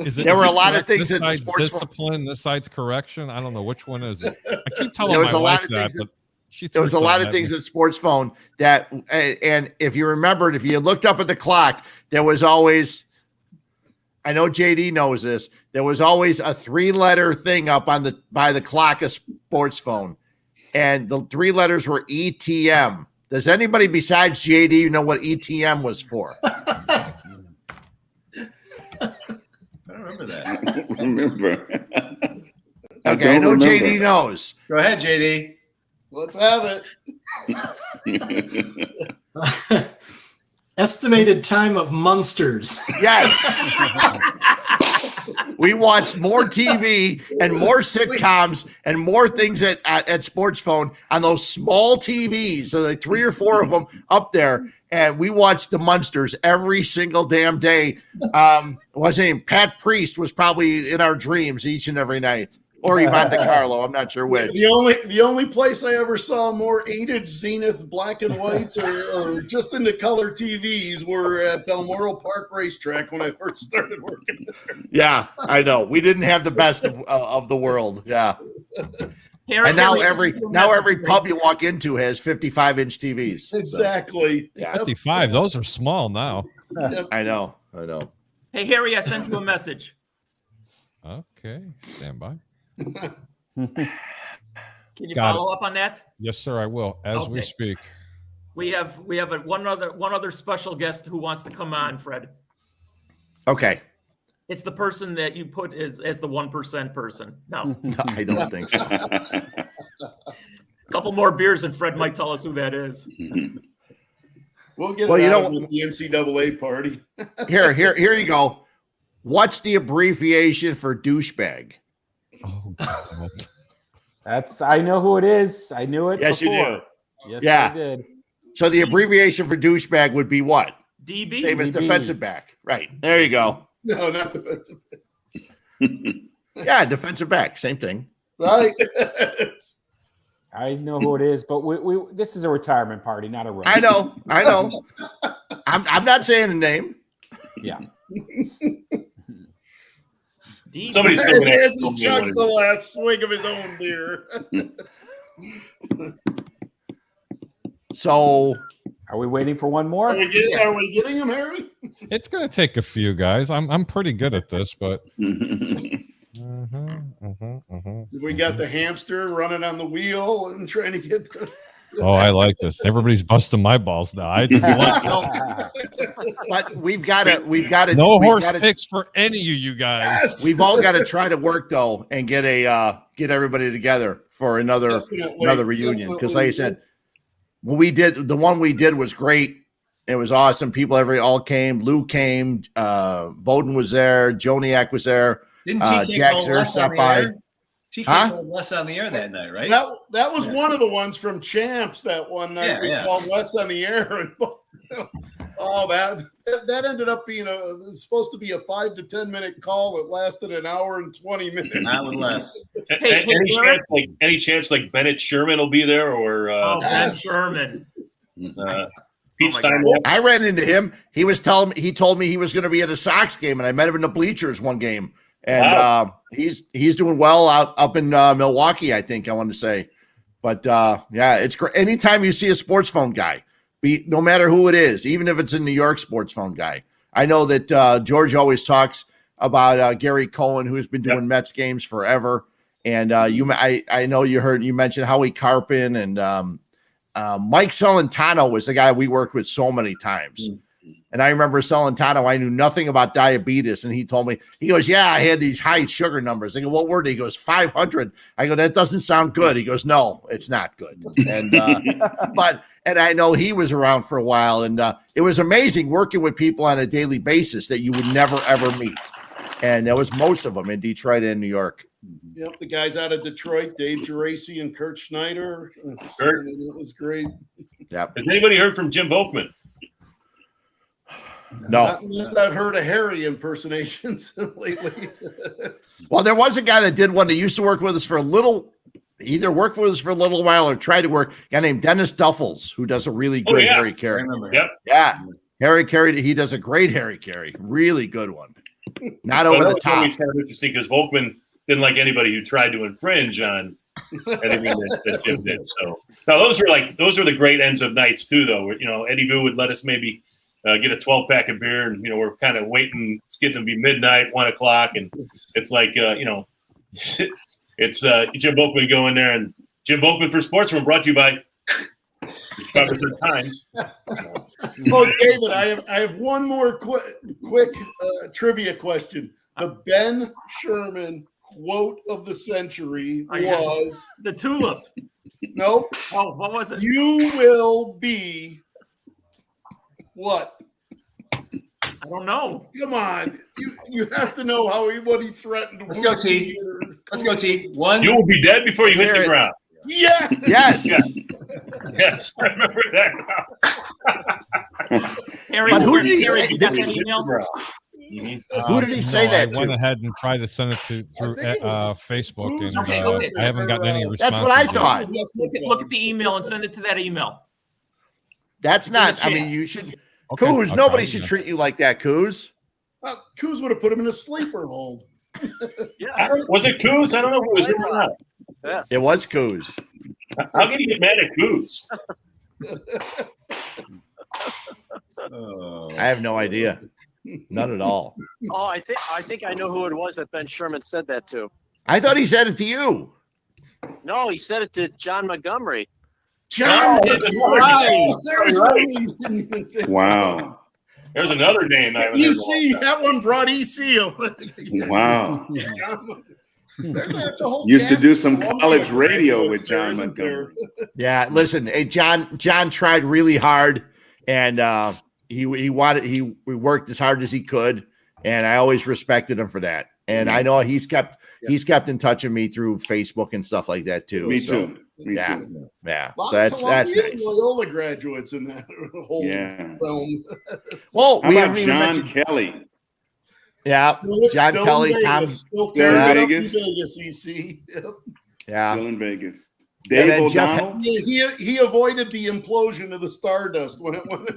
There were a lot of things in the sports discipline. This side's correction. I don't know which one is it. I keep telling my wife that, but there was a lot of things at Sports Phone that, and if you remembered, if you looked up at the clock, there was always. I know JD knows this. There was always a 3-letter thing up by the clock of Sports Phone, and the 3 letters were ETM. Does anybody besides JD know what ETM was for? I don't remember that. Okay, I know JD knows. Go ahead, JD. Let's have it. Estimated time of Munsters. Yes. We watched more TV and more sitcoms and more things at Sports Phone on those small TVs. So like 3 or 4 of them up there. And we watched the Munsters every single damn day. What's his name? Pat Priest was probably in our dreams each and every night. Or Yvonne DiCarlo, I'm not sure which. The only place I ever saw more 8-inch Zenith black and whites or just in the color TVs were at Balmoral Park Racetrack when I first started working there. Yeah, I know. We didn't have the best of the world. Yeah. And now every pub you walk into has 55-inch TVs. Exactly. So, yeah. 55. Those are small now. I know. Hey, Harry, I sent you a message. Okay. Stand by. Can you follow up on that? Yes, sir, I will as we speak. We have one other special guest who wants to come on, Fred. Okay. It's the person that you put as the 1% person. No, I don't think so. A couple more beers and Fred might tell us who that is. We'll get it out with the NCAA party. Here you go. What's the abbreviation for douchebag? Oh, God. I know who it is. I knew it yes, before. You do. Yes, yeah. I did. So the abbreviation for douchebag would be what? DB. Same as defensive back. Right. There you go. No, not defensive back. Yeah, defensive back. Same thing. Right. I know who it is, but we this is a retirement party, not a roast. I know. I'm not saying a name. Yeah. Somebody's still going as he chugs the last swig of his own beer. So, are we waiting for one more? Are we getting him, Harry? It's going to take a few guys. I'm pretty good at this, but We got the hamster running on the wheel and trying to get the. Oh, I like this. Everybody's busting my balls now. I just want but we've got to. No horse picks for any of you guys. Yes. We've all got to try to work though and get everybody together for another reunion. Because like I said, the one we did was great. It was awesome. People all came. Lou came. Bowden was there. Joniak was there. Didn't TK Jack Zer stopped by. TK called Wes on the air that night, right? That was one of the ones from Champs that one night. We called Wes on the air. And, that ended up being it was supposed to be a 5 to 10 minute call. It lasted an hour and 20 minutes. Not with less. Any chance like Bennett Sherman will be there or Ben Sherman. Pete Stein. I ran into him. He told me he was going to be at a Sox game, and I met him in the bleachers one game. And he's doing well up in Milwaukee, I think I want to say. But yeah, it's great. Anytime you see a sports phone guy, no matter who it is, even if it's a New York sports phone guy. I know that George always talks about Gary Cohen, who's been doing Mets games forever. And I know you mentioned Howie Carpin and Mike Celentano was the guy we worked with so many times. And I remember Celentano, I knew nothing about diabetes. And he told me, he goes, yeah, I had these high sugar numbers. I go, what were they? He goes, 500. I go, that doesn't sound good. He goes, no, it's not good. And, and I know he was around for a while. And it was amazing working with people on a daily basis that you would never, ever meet. And there was most of them in Detroit and New York. Yep, the guys out of Detroit, Dave Geraci and Kurt Schneider. It was great. Yep. Has anybody heard from Jim Volkman? No. Not unless I've heard of Harry impersonations lately. Well, there was a guy that did one that used to work with us for a little, either worked with us for a little while or tried to work. A guy named Dennis Duffels, who does a really good Harry Carey. Yeah. Harry Carey, he does a great Harry Carey. Really good one. Not over the top. It's kind of interesting because Volkman didn't like anybody who tried to infringe on anything that Jim did. So now those were the great ends of nights too, though. Eddie Vu would let us maybe get a 12-pack of beer, and we're kind of waiting. It's getting to be midnight, 1 o'clock, and it's like it's Jim Volkman go in there, and Jim Volkman for Sportsman brought to you by Discovery Times. Oh, David, I have one more quick trivia question. The Ben Sherman quote of the century was the tulip. Nope. Oh, what was it? You will be what? I don't know. Come on, you have to know what he threatened. Let's go, T. Let's go, T. One. You will be dead before you hit the ground. Yeah. Yes. Yeah. Yes, I remember that now. Harry, But who did he Harry, say- you got that email? Who did he say that I went to? ahead and tried to send it through Facebook, and Okay. I haven't gotten any response. That's what I thought. Look at the email and send it to that email. That's It's in the not. I chat. mean, you should. Okay, Coos, I'll nobody try should again. treat you like that, Coos. Coos would have put him in a sleeper hold. Was it Coos? I don't know if it was him or not. Yeah. It was Coos. How can you get mad at Coos? I have no idea. None at all. Oh, I think I know who it was that Ben Sherman said that to. I thought he said it to you. No, he said it to John Montgomery. John, that's right. There's right. Wow. There's another name. I haven't You heard in a see, long time. that one brought ECU. Wow. That's a whole Used to cast do of some alumni college radio with graduates there, John isn't there? Montgomery. Yeah, listen, hey, John tried really hard, and he worked as hard as he could, and I always respected him for that. And I know he's kept in touch with me through Facebook and stuff like that too. Me So, too. Me yeah, too. yeah. A lot So of that's Columbia and nice. Loyola graduates in that whole Yeah. realm. Well, How we about haven't even John mentioned. Kelly? Yeah, John Still Kelly, in Vegas, Tom. still Still in tearing it up in Vegas? Vegas, EC. Yep. Yeah, Still in Vegas. And Dave then Jeff- O'Donnell? He avoided the implosion of the Stardust when it went.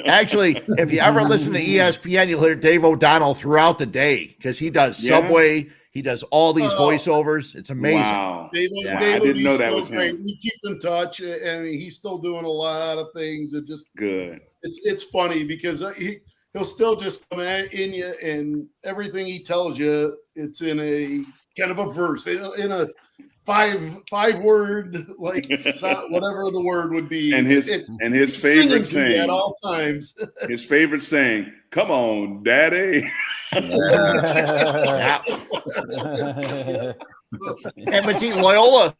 actually, if you ever listen to ESPN, you'll hear Dave O'Donnell throughout the day because he does Yeah? Subway. He does all these voiceovers. It's amazing. Wow. David, Yeah. David I didn't B's know that still was him. great. We keep in touch, and he's still doing a lot of things. It just Good. it's funny because he'll still just come in you, and everything he tells you, it's in a kind of a verse, in a five word like whatever the word would be. And his favorite singing to you saying at all times. his favorite saying, "Come on, Daddy." Yeah. And but see, Loyola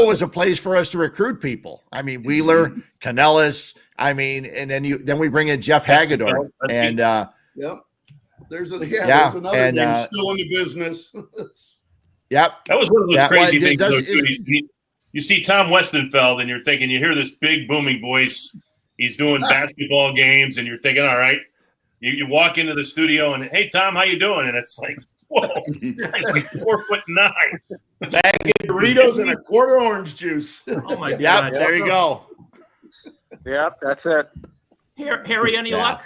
was a place for us to recruit people. I mean, Wheeler, Canellis. I mean, and then we bring in Jeff Hagedorn, and Yep. There's another and, name still in the business. yep. That was one of those Yeah, well, crazy it things. does- Though, too. You see Tom Westenfeld, and you're thinking, you hear this big booming voice. He's doing basketball games, and you're thinking, all right. You walk into the studio, and hey, Tom, how you doing? And it's like, whoa, he's like 4'9". Bag of Doritos and a quart of orange juice. Oh my Yep. God! There you go. Yep, that's it. Harry, any Yeah. luck?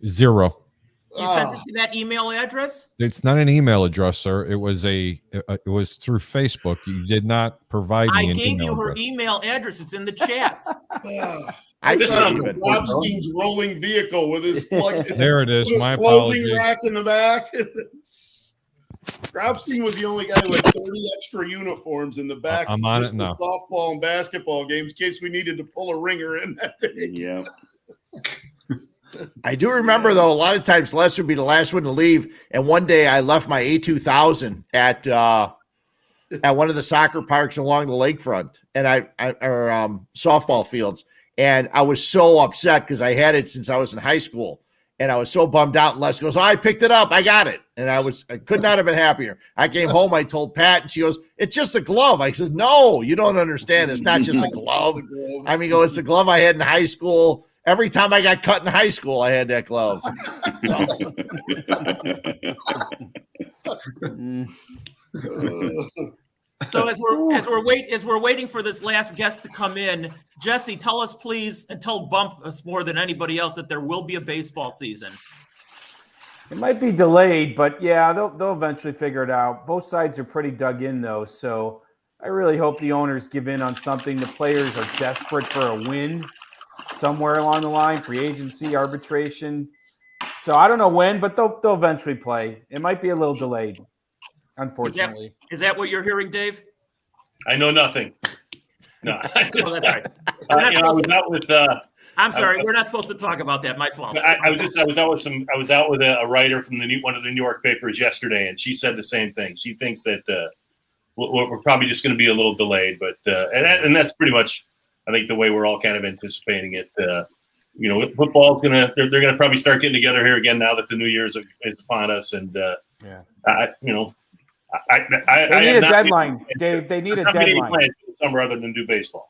0. You sent it to that email address? It's not an email address, sir. It was it was through Facebook. You did not provide me I an gave email you her address. email address. It's in the chat. I This thought sounds you good. would. Robstein's rolling vehicle with his plug. There it is. With his My clothing apologies. rack in the back. Grobstein was the only guy who had 30 extra uniforms in the back. I'm on just it for now. Softball and basketball games in case we needed to pull a ringer in that day. Yeah. I do remember though. A lot of times, Les would be the last one to leave, and one day I left my A2000 at one of the soccer parks along the lakefront, and or softball fields, and I was so upset because I had it since I was in high school, and I was so bummed out. And Les goes, "Oh, I picked it up, I got it," and I could not have been happier. I came home, I told Pat, and she goes, "It's just a glove." I said, "No, you don't understand. It's not just a glove. I mean, it's the glove I had in high school." Every time I got cut in high school, I had that glove. So as we're waiting for this last guest to come in, Jesse, tell us please, and tell Bump us more than anybody else that there will be a baseball season. It might be delayed, but yeah, they'll eventually figure it out. Both sides are pretty dug in though, so I really hope the owners give in on something. The players are desperate for a win somewhere along the line, free agency, arbitration. So I don't know when, but they'll eventually play. It might be a little delayed, unfortunately. Is that what you're hearing, Dave? I know nothing. No, Oh, that's right. I was out with. I'm sorry, we're not supposed to talk about that. My fault. I was out with a writer from one of the New York papers yesterday, and she said the same thing. She thinks that we're probably just going to be a little delayed, but and that's pretty much, I think, the way we're all kind of anticipating it. football's they're gonna probably start getting together here again now that the new year's is upon us. And I need a deadline, Dave. They need a deadline. Plans for the summer other than do baseball.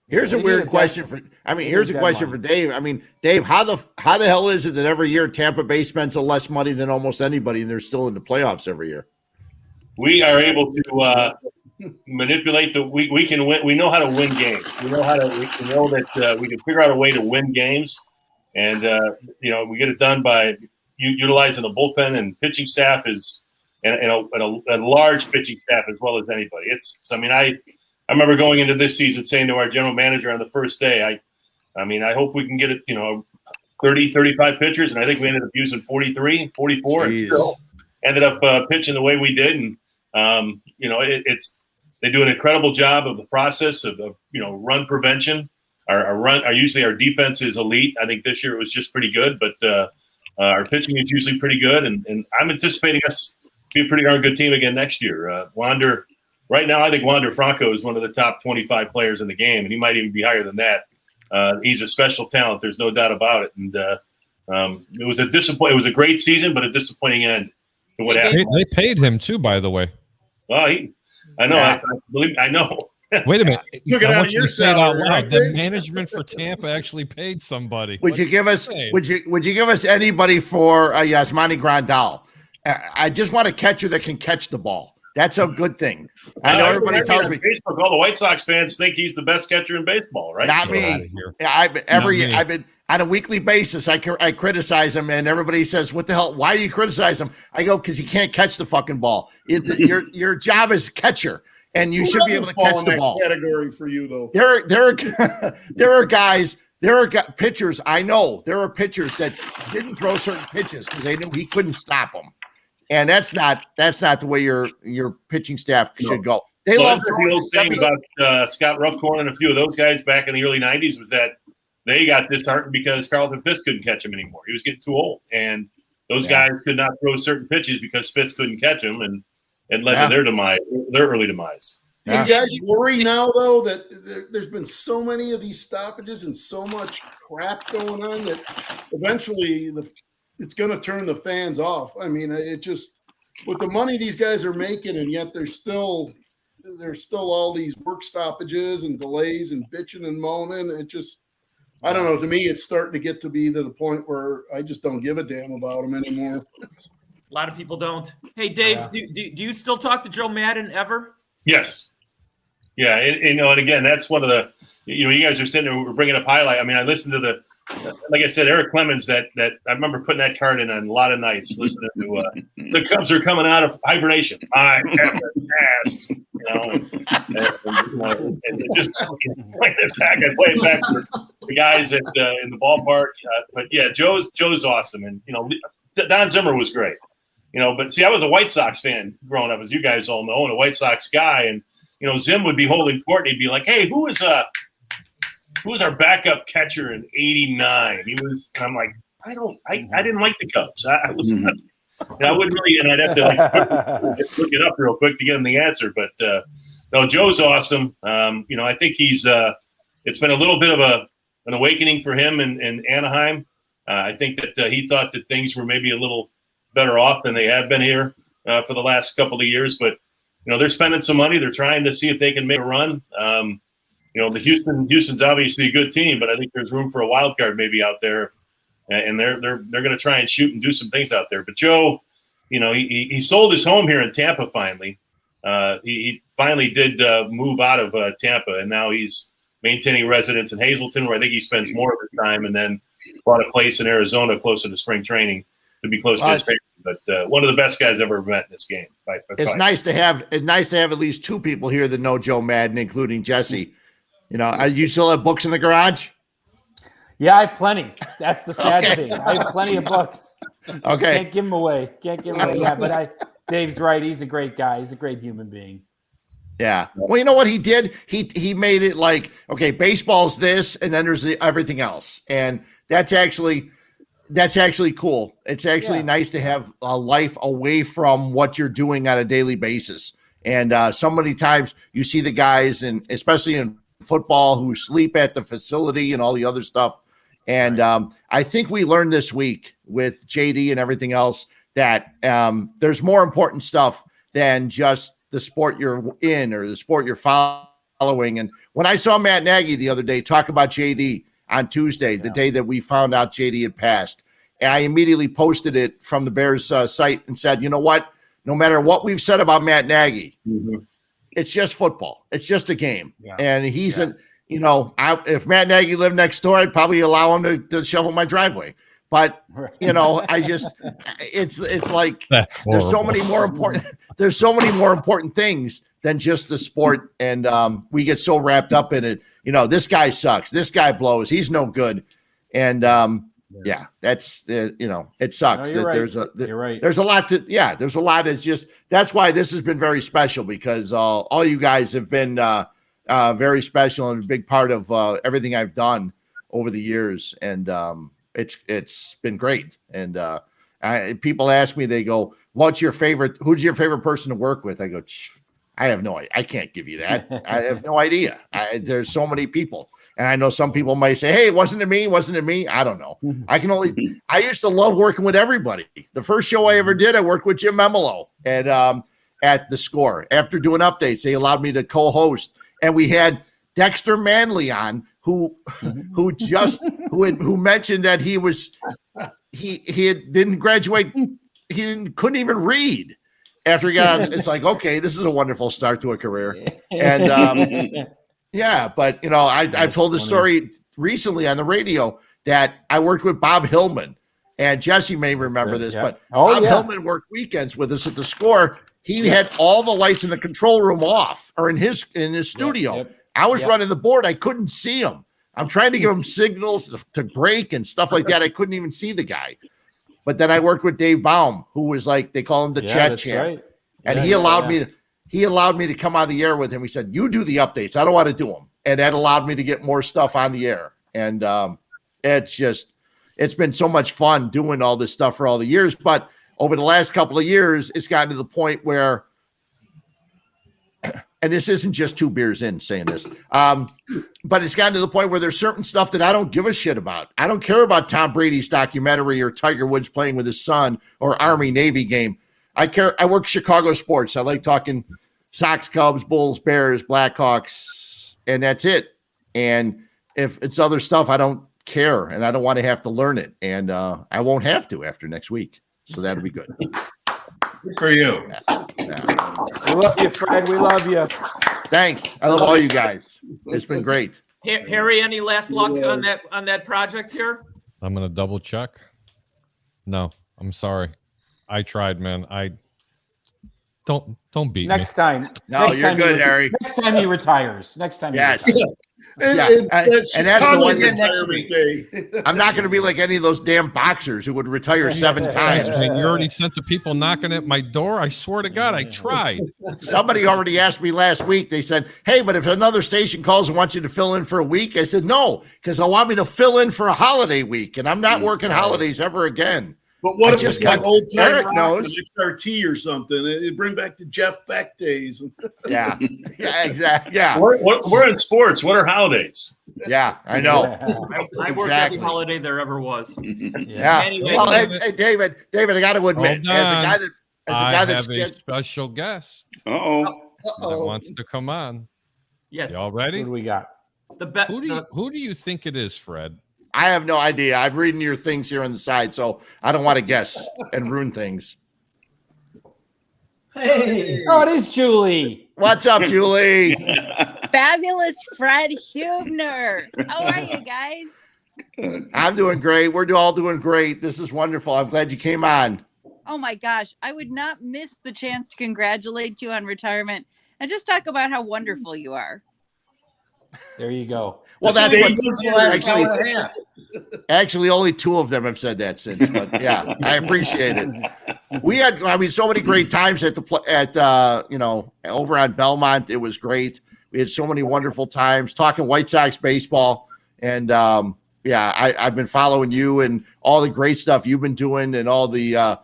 Here's a weird question for Dave. I mean, Dave, how the hell is it that every year Tampa Bay spends less money than almost anybody, and they're still in the playoffs every year? We are able to manipulate we can win. We know how to win games. We know that we can figure out a way to win games, and we get it done by utilizing the bullpen and pitching staff and a large pitching staff as well as anybody. I remember going into this season saying to our general manager on the first day, I hope we can get it, 30, 35 pitchers. And I think we ended up using 43, 44 and still ended up pitching the way we did. And, they do an incredible job of the process of run prevention. Usually our defense is elite. I think this year it was just pretty good, but our pitching is usually pretty good. And I'm anticipating us to be a pretty darn good team again next year. Right now, I think Wander Franco is one of the top 25 players in the game, and he might even be higher than that. He's a special talent. There's no doubt about it. And it was a great season, but a disappointing end to what happened. They paid him too, by the way. Well, I know. Yeah. I know. Wait a minute. I want you to say it out loud. The management for Tampa actually paid somebody. Would you give us anybody for Yasmani Grandal? I just want a catcher that can catch the ball. That's a good thing. I know everybody tells me Facebook, all the White Sox fans think he's the best catcher in baseball, right? Not me. I've been on a weekly basis. I criticize him, and everybody says, "What the hell? Why do you criticize him?" I go, "Because he can't catch the fucking ball. Your job is catcher, and you should be able to catch the ball." Category for you though. There are guys. There are pitchers. I know there are pitchers that didn't throw certain pitches because they knew he couldn't stop them. And that's not the way your pitching staff should go. They love the old saying about Scott Ruffcorn and a few of those guys back in the early 90s was that they got disheartened because Carlton Fisk couldn't catch him anymore. He was getting too old. And those guys could not throw certain pitches because Fisk couldn't catch them and led to their early demise. You guys worry now, though, that there's been so many of these stoppages and so much crap going on that eventually it's going to turn the fans off. I mean, it just with the money these guys are making, and yet there's still all these work stoppages and delays and bitching and moaning. It just, I don't know. To me, it's starting to get to be to the point where I just don't give a damn about them anymore. A lot of people don't. Hey, Dave, do you still talk to Joe Madden ever? Yes. Yeah. And again, that's one of the, you guys are sitting there, we're bringing up highlight. I mean, I listened to like I said, Eric Clemens, that I remember putting that card in on a lot of nights, listening to the Cubs are coming out of hibernation. I have the ass, and just playing it back. I play it back for the guys in the ballpark. But yeah, Joe's awesome, and Don Zimmer was great. But see, I was a White Sox fan growing up, as you guys all know, and a White Sox guy, and Zim would be holding court, and he'd be like, "Hey, who was our backup catcher in '89?" I'm like, I didn't like the Cubs. I wouldn't really, and I'd have to look it up real quick to get him the answer. But no, Joe's awesome. I think it's been a little bit of an awakening for him in Anaheim. I think that he thought that things were maybe a little better off than they have been here for the last couple of years. But they're spending some money. They're trying to see if they can make a run. Houston's obviously a good team, but I think there's room for a wild card maybe out there, and they're going to try and shoot and do some things out there. But Joe, he sold his home here in Tampa finally. He finally did move out of Tampa, and now he's maintaining residence in Hazleton, where I think he spends more of his time, and then bought a place in Arizona closer to spring training to be close to his family. But one of the best guys I've ever met in this game. It's nice to have at least two people here that know Joe Madden, including Jesse. You still have books in the garage? Yeah, I have plenty. That's the sad thing. I have plenty of books. Okay. Can't give them away. Yeah, but Dave's right. He's a great guy. He's a great human being. Yeah. Well, you know what he did? He made it like, okay, baseball's this, and then there's everything else. And that's actually cool. It's actually nice to have a life away from what you're doing on a daily basis. And so many times you see the guys, and especially in football, who sleep at the facility and all the other stuff. And I think we learned this week with JD and everything else that there's more important stuff than just the sport you're in or the sport you're following. And when I saw Matt Nagy the other day talk about JD on Tuesday, the day that we found out JD had passed, and I immediately posted it from the Bears site and said, you know what? No matter what we've said about Matt Nagy, it's just football. It's just a game. Yeah. And he's if Matt Nagy lived next door, I'd probably allow him to shovel my driveway. But it's like there's so many more important things than just the sport, and we get so wrapped up in it. This guy sucks. This guy blows. He's no good, and that's it sucks. No, you're right. There's a lot there's a lot. It's just that's why this has been very special because all you guys have been very special and a big part of everything I've done over the years, and it's been great. And people ask me, they go, who's your favorite person to work with? I go, I have no idea. I can't give you that. I have no idea. There's so many people. And I know some people might say, hey, wasn't it me? I don't know. I used to love working with everybody. The first show I ever did, I worked with Jim Memolo at The Score. After doing updates, they allowed me to co-host. And we had Dexter Manley on, who mentioned that he didn't graduate. Couldn't even read after he got out. It's like, okay, this is a wonderful start to a career. And but I've told the story recently on the radio that I worked with Bob Hillman, and Jesse may remember this, but Bob Hillman worked weekends with us at The Score. He had all the lights in the control room off or in his studio. I was running the board. I couldn't see him. I'm trying to give him signals to break and stuff like that. I couldn't even see the guy. But then I worked with Dave Baum, who was like, they call him the chat champ. Right. And he allowed me to come on the air with him. He said, you do the updates. I don't want to do them. And that allowed me to get more stuff on the air. And it's been so much fun doing all this stuff for all the years. But over the last couple of years, it's gotten to the point where, and this isn't just 2 beers in saying this, but it's gotten to the point where there's certain stuff that I don't give a shit about. I don't care about Tom Brady's documentary or Tiger Woods playing with his son or Army-Navy game. I work Chicago sports. I like talking Sox, Cubs, Bulls, Bears, Blackhawks, and that's it. And if it's other stuff, I don't care, and I don't want to have to learn it. And I won't have to after next week. So that'll be good. Good for you. Yeah. We love you, Fred. We love you. Thanks. I love all you guys. It's been great. Harry, any last luck on that project here? I'm gonna double check. No, I'm sorry. I tried, man. I don't beat me. Next time. No, you're good, Harry. Next time he retires. Yes. And that's the one day. I'm not going to be like any of those damn boxers who would retire 7 times. And you already sent the people knocking at my door. I swear to God, I tried. Somebody already asked me last week. They said, hey, but if another station calls and wants you to fill in for a week, I said, no, because they want me to fill in for a holiday week, and I'm not working holidays ever again. But what if it's like old time XRT or something? It'd bring back the Jeff Beck days. Yeah, exactly. Yeah, we're in sports. What are holidays? Yeah, I know. I worked every holiday there ever was. Yeah. Anyway, well, hey, David, I got to admit, as a guy that's a special guest that wants to come on. Yes. Y'all ready? What do we got? Who do you think it is, Fred? I have no idea. I've reading your things here on the side, so I don't want to guess and ruin things. Hey. Oh, it is Julie. What's up, Julie? Fabulous Fred Huebner. How are you guys? I'm doing great. We're all doing great. This is wonderful. I'm glad you came on. Oh my gosh. I would not miss the chance to congratulate you on retirement and just talk about how wonderful you are. There you go. Well, that's what actually only 2 of them have said that since. But yeah, I appreciate it. We had, so many great times at over on Belmont. It was great. We had so many wonderful times talking White Sox baseball, and I've been following you and all the great stuff you've been doing, and all the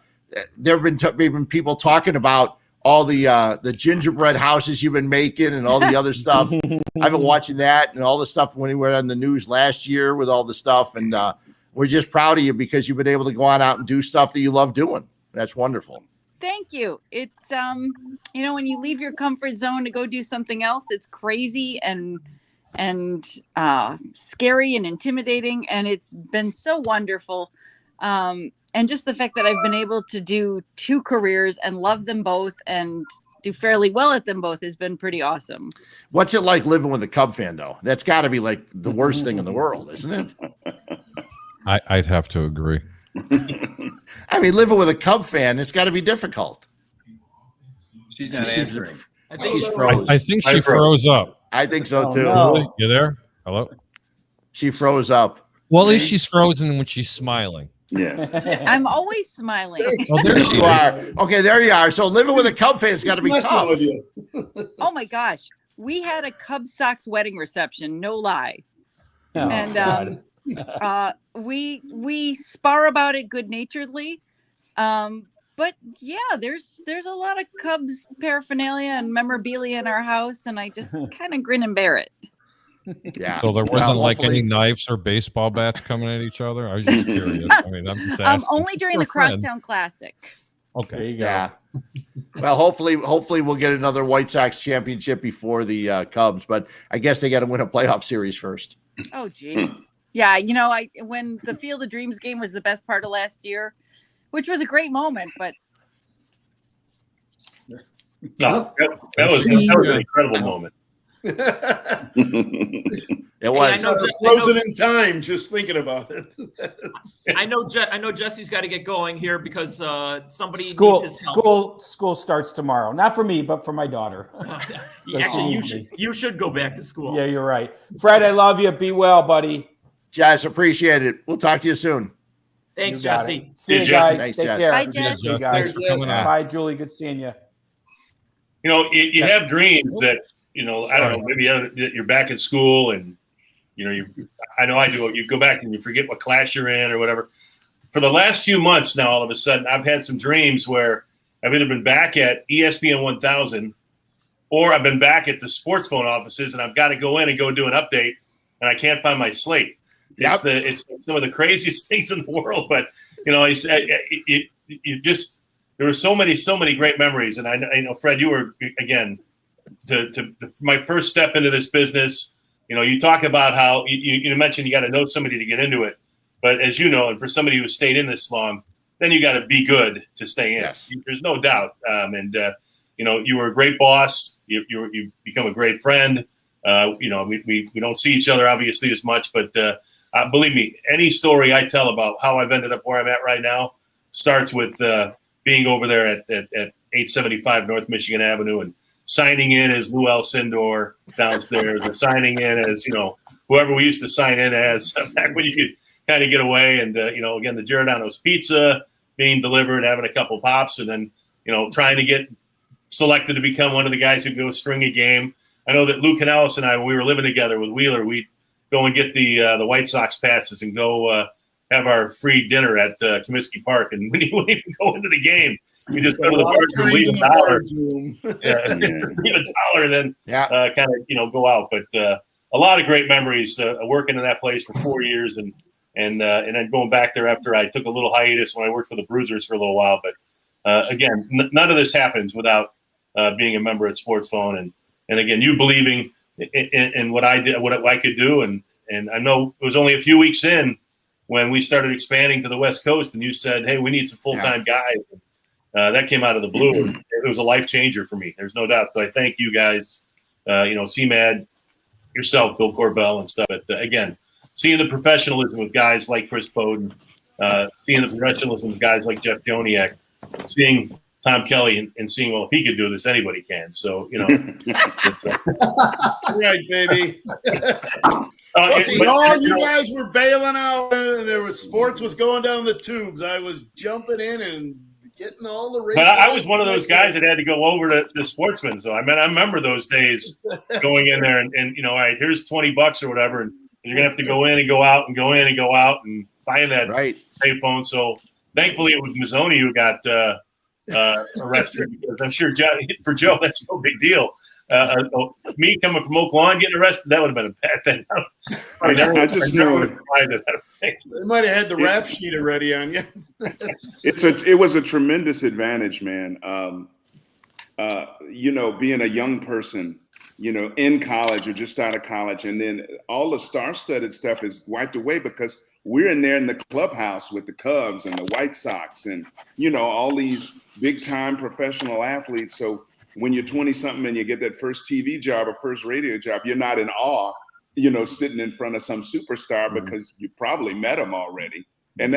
there have been people talking about all the gingerbread houses you've been making and all the other stuff. I've been watching that and all the stuff when you were on the news last year with all the stuff. And we're just proud of you because you've been able to go on out and do stuff that you love doing. That's wonderful. Thank you. It's when you leave your comfort zone to go do something else, it's crazy and scary and intimidating, and it's been so wonderful. And just the fact that I've been able to do 2 careers and love them both and do fairly well at them both has been pretty awesome. What's it like living with a Cub fan, though? That's got to be like the worst thing in the world, isn't it? I'd have to agree. I mean, living with a Cub fan, it's got to be difficult. She's not answering. I think she froze. I think she froze up. I think so too. No. You there? Hello? She froze up. Well, at least she's frozen when she's smiling. Yes. I'm always smiling. Oh, there she are. is. Okay, there you are. So living with a Cub fan has got to be tough. With you. Oh my gosh. We had a Cub Sox wedding reception, no lie. Oh, And we spar about it good-naturedly. But yeah, there's a lot of Cubs paraphernalia and memorabilia in our house, and I just kind of grin and bear it. Yeah. So there wasn't like hopefully- any knives or baseball bats coming at each other. I was just curious. I mean, I'm just asking. Only during the For a friend. Crosstown Classic. Okay. There you go. Yeah. Well, hopefully we'll get another White Sox championship before the Cubs, but I guess they got to win a playoff series first. Oh, geez. Yeah, when the Field of Dreams game was the best part of last year, which was a great moment, but No, that was an incredible moment. It was. I know, Frozen in time, just thinking about it. I know Jesse's got to get going here because somebody School needs his help. school starts tomorrow. Not for me, but for my daughter. So Actually, she- you should go back to school. Yeah, you're right. Fred, I love you. Be well, buddy. Jazz, appreciate it. We'll talk to you soon. Thanks, You got Jesse. it. See you Jesse. guys. Thanks, Take Jess. care. Bye, Jess. See you Jess. guys. Thanks for coming on. Bye, Julie. Good seeing you. You know, you have dreams that, I don't know, maybe you're back at school and, I know I do. You go back and you forget what class you're in or whatever. For the last few months now, all of a sudden, I've had some dreams where I've either been back at ESPN 1000 or I've been back at the sports phone offices and I've got to go in and go do an update and I can't find my slate. It's some of the craziest things in the world, but there were so many great memories. And I know, Fred, you were, again, my first step into this business. You talk about how you mentioned you got to know somebody to get into it, but as you know, and for somebody who stayed in this long, then you got to be good to stay in. Yes. There's no doubt. You were a great boss. You become a great friend. We don't see each other obviously as much, but believe me, any story I tell about how I've ended up where I'm at right now starts with being over there at 875 North Michigan Avenue and signing in as Lou Alcindor downstairs, or signing in as whoever we used to sign in as back when you could kind of get away, and again, the Giordano's pizza being delivered, having a couple pops, and then trying to get selected to become one of the guys who go string a game. I know that Lou Canales and I, when we were living together with Wheeler, we'd go and get the White Sox passes and go have our free dinner at Comiskey Park, and we didn't even go into the game. We just go to the bar room, leave $1. Yeah, leave $1, and then kind of go out. But a lot of great memories working in that place for 4 years, and then going back there after I took a little hiatus when I worked for the Bruisers for a little while. But again, none of this happens without being a member at Sports Phone, and again, you believing in what I did, what I could do, and I know it was only a few weeks in when we started expanding to the West Coast, and you said, "Hey, we need some full-time guys." That came out of the blue. It was a life changer for me. There's no doubt. So I thank you guys, CMAD, yourself, Bill Corbell, and stuff. But again, seeing the professionalism of guys like Chris Bowden, seeing the professionalism of guys like Jeff Joniak, seeing Tom Kelly, and seeing, well, if he could do this, anybody can. So it's, right, baby. You guys were bailing out, and sports was going down the tubes. I was jumping in and getting all the races. But I was one of those guys that had to go over to the Sportsman. So I remember those days going in there and all right, here's $20 or whatever, and you're gonna have to go in and go out and go in and go out and find that payphone. So thankfully it was Mazzoni who got arrested, because I'm sure for Joe that's no big deal. Me coming from Oklahoma getting arrested, that would have been a bad thing. I just know it. They might have had the rap sheet already on you. It was a tremendous advantage, man. Being a young person, in college or just out of college, and then all the star-studded stuff is wiped away because we're in there in the clubhouse with the Cubs and the White Sox and, all these big-time professional athletes. So when you're 20-something and you get that first TV job or first radio job, you're not in awe, sitting in front of some superstar because you probably met him already. And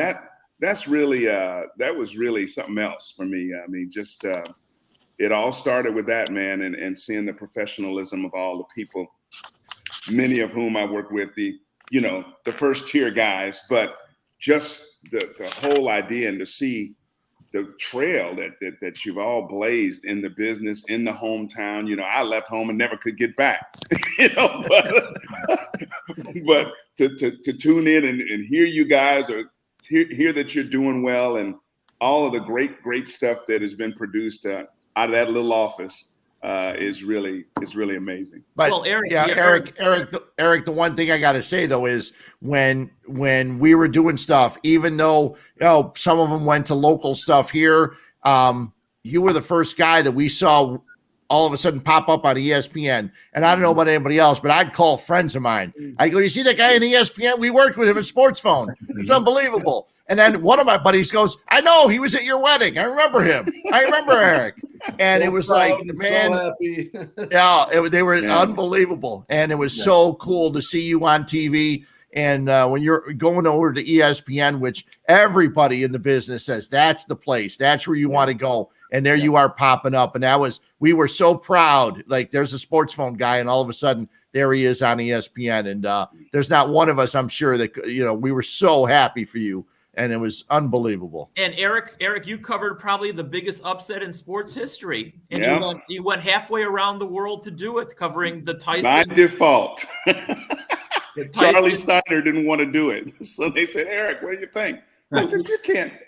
that's really that was really something else for me. I mean, just it all started with that, man, and seeing the professionalism of all the people, many of whom I work with, the first tier guys, but just the whole idea and to see the trail that you've all blazed in the business, in the hometown. I left home and never could get back, but to tune in and hear you guys or hear that you're doing well and all of the great stuff that has been produced out of that little office is really amazing. But well, Eric, Eric, the one thing I got to say though is when we were doing stuff, even though some of them went to local stuff here, you were the first guy that we saw all of a sudden pop up on ESPN. And I don't know about anybody else, but I'd call friends of mine. I go, you see that guy on ESPN? We worked with him at Sports Phone. It's unbelievable. And then one of my buddies goes, I know, he was at your wedding. I remember him. I remember Eric. And it was like, man, so happy. They were unbelievable. And it was so cool to see you on TV. And when you're going over to ESPN, which everybody in the business says that's the place, that's where you want to go. And there you are popping up. And we were so proud. Like there's a Sports Phone guy, and all of a sudden there he is on ESPN. And there's not one of us, I'm sure, that, we were so happy for you. And it was unbelievable. And Eric, you covered probably the biggest upset in sports history. And you went halfway around the world to do it, covering the Tyson. By default. Charlie Steiner didn't want to do it. So they said, Eric, what do you think? I said,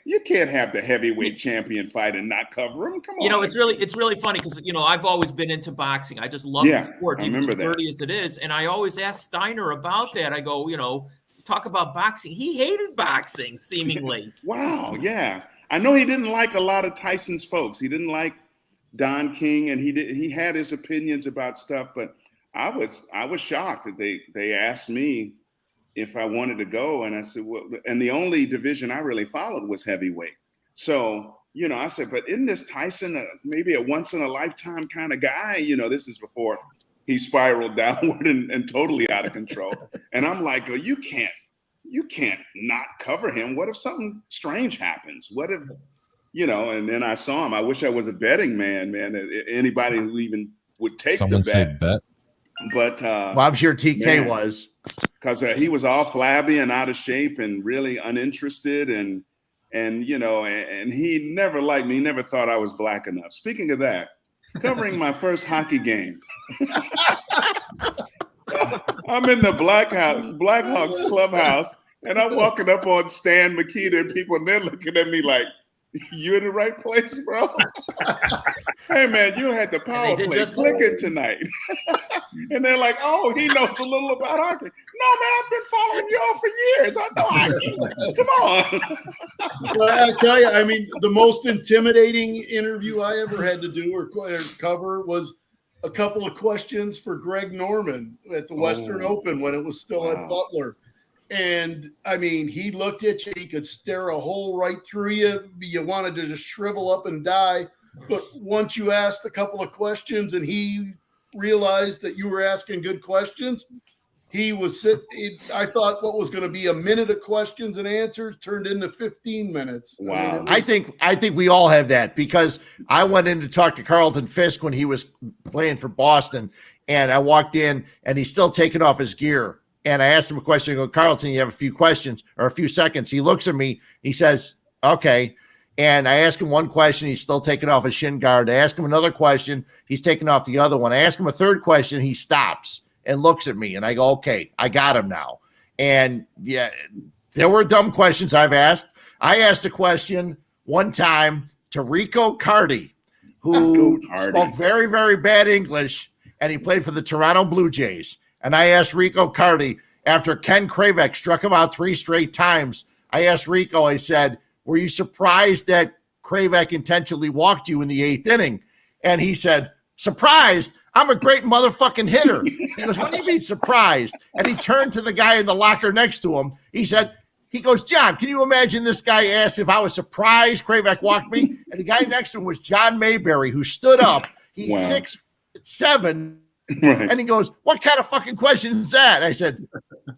you can't have the heavyweight champion fight and not cover him. Come on. It's really funny because I've always been into boxing. I just love the sport, even as dirty as it is. And I always ask Steiner about that. I go, talk about boxing. He hated boxing, seemingly. Wow, yeah. I know he didn't like a lot of Tyson's folks. He didn't like Don King, and he had his opinions about stuff. But I was shocked that they asked me if I wanted to go, and I said, well, and the only division I really followed was heavyweight. So, I said, but isn't this Tyson maybe a once in a lifetime kind of guy? This is before he spiraled downward and totally out of control. And I'm like, oh, you can't not cover him. What if something strange happens? What if, and then I saw him. I wish I was a betting man. Anybody who even would take Someone the bet. But well, I'm sure TK was. Because he was all flabby and out of shape and really uninterested. And he never liked me. He never thought I was black enough. Speaking of that, covering my first hockey game. I'm in the Blackhawks clubhouse, and I'm walking up on Stan Mikita, and people, and they're looking at me like, you in the right place, bro? Hey, man, you had the power play clicking tonight. And they're like, oh, he knows a little about hockey. No, man, I've been following y'all for years. I know hockey. Come on. Well, I tell you, the most intimidating interview I ever had to do or cover was a couple of questions for Greg Norman at the Western Open when it was still at Butler. And he looked at you, he could stare a hole right through you. You wanted to just shrivel up and die. But once you asked a couple of questions and he realized that you were asking good questions, he was I thought what was going to be a minute of questions and answers turned into 15 minutes. Wow. I think we all have that, because I went in to talk to Carlton Fisk when he was playing for Boston, and I walked in and he's still taking off his gear. And I asked him a question. I go, Carlton, you have a few questions or a few seconds. He looks at me. He says, okay. And I ask him one question. He's still taking off his shin guard. I ask him another question. He's taking off the other one. I ask him a third question. He stops and looks at me. And I go, okay, I got him now. And yeah, there were dumb questions I've asked. I asked a question one time to Rico Cardi, who spoke very, very bad English, and he played for the Toronto Blue Jays. And I asked Rico Cardi, after Ken Kravec struck him out 3 straight times, I asked Rico, I said, were you surprised that Kravec intentionally walked you in the 8th inning? And he said, surprised? I'm a great motherfucking hitter. He goes, what do you mean surprised? And he turned to the guy in the locker next to him. He goes, John, can you imagine this guy asked if I was surprised Kravec walked me? And the guy next to him was John Mayberry, who stood up. He's 6'7", and he goes, what kind of fucking question is that? I said,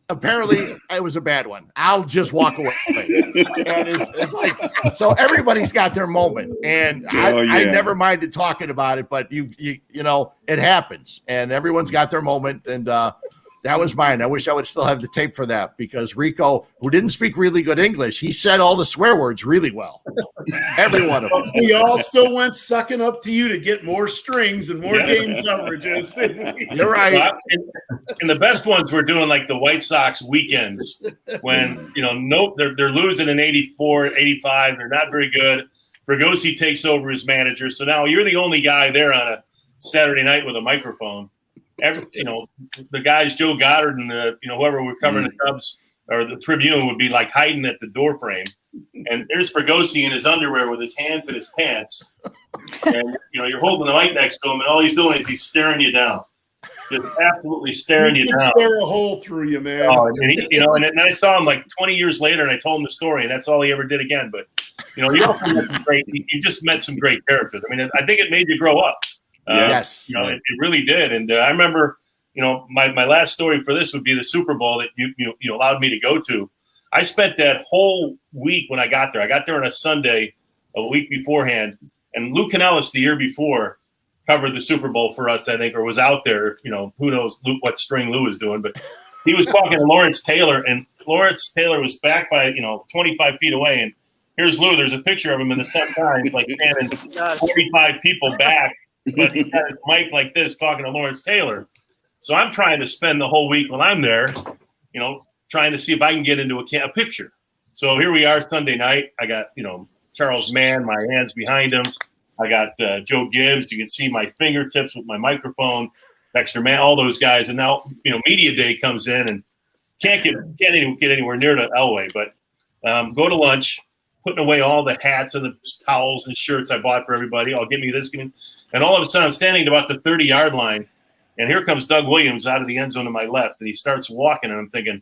apparently it was a bad one. I'll just walk away. And it's like, so everybody's got their moment. And I never minded talking about it, but you know, it happens and everyone's got their moment. And that was mine. I wish I would still have the tape for that, because Rico, who didn't speak really good English, he said all the swear words really well. Every one of them. We all still went sucking up to you to get more strings and more game coverages. You're right. And the best ones were doing like the White Sox weekends when, you know, they're losing in 84, 85. They're not very good. Fregosi takes over as manager. So now you're the only guy there on a Saturday night with a microphone. The guys, Joe Goddard and whoever were covering the Cubs or the Tribune would be like hiding at the door frame, and there's Fregosi in his underwear with his hands in his pants, and you're holding the mic next to him, and all he's doing is he's staring you down, just absolutely staring you down. Stare a hole through you, man. Oh, and then I saw him like 20 years later, and I told him the story, and that's all he ever did again. But you also met some great. You just met some great characters. I mean, I think it made you grow up. Yes, it really did. And I remember, my last story for this would be the Super Bowl that you allowed me to go to. I spent that whole week when I got there. I got there on a Sunday, a week beforehand, and Lou Canellis the year before covered the Super Bowl for us, I think, or was out there. Who knows what string Lou was doing, but he was talking to Lawrence Taylor, and Lawrence Taylor was back by 25 feet away, and here's Lou. There's a picture of him in the Sun Times, like standing 45 people back. But he got his mic like this talking to Lawrence Taylor. So I'm trying to spend the whole week when I'm there, trying to see if I can get into a picture. So here we are Sunday night. I got, Charles Mann, my hands behind him. I got Joe Gibbs. You can see my fingertips with my microphone. Dexter Mann, all those guys. And now, media day comes in and can't even get anywhere near to Elway. But go to lunch, putting away all the hats and the towels and shirts I bought for everybody. I'll give me this. And all of a sudden, I'm standing at about the 30-yard line, and here comes Doug Williams out of the end zone to my left, and he starts walking, and I'm thinking,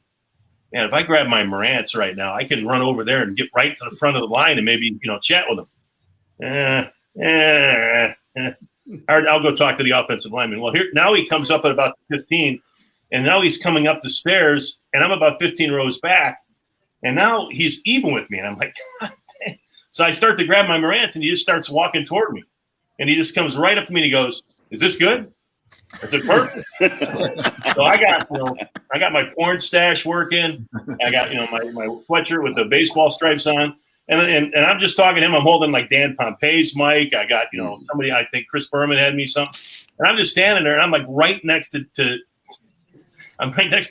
man, if I grab my Marantz right now, I can run over there and get right to the front of the line and maybe, chat with him. I'll go talk to the offensive lineman. Well, now he comes up at about 15, and now he's coming up the stairs, and I'm about 15 rows back, and now he's even with me, and I'm like, God dang. So I start to grab my Marantz, and he just starts walking toward me. And he just comes right up to me and he goes, "Is this good?" I said, "Perfect." So I got my porn stash working. I got my sweatshirt with the baseball stripes on, and I'm just talking to him. I'm holding like Dan Pompei's mic. I got somebody, I think Chris Berman had me something, and I'm just standing there and I'm like right next to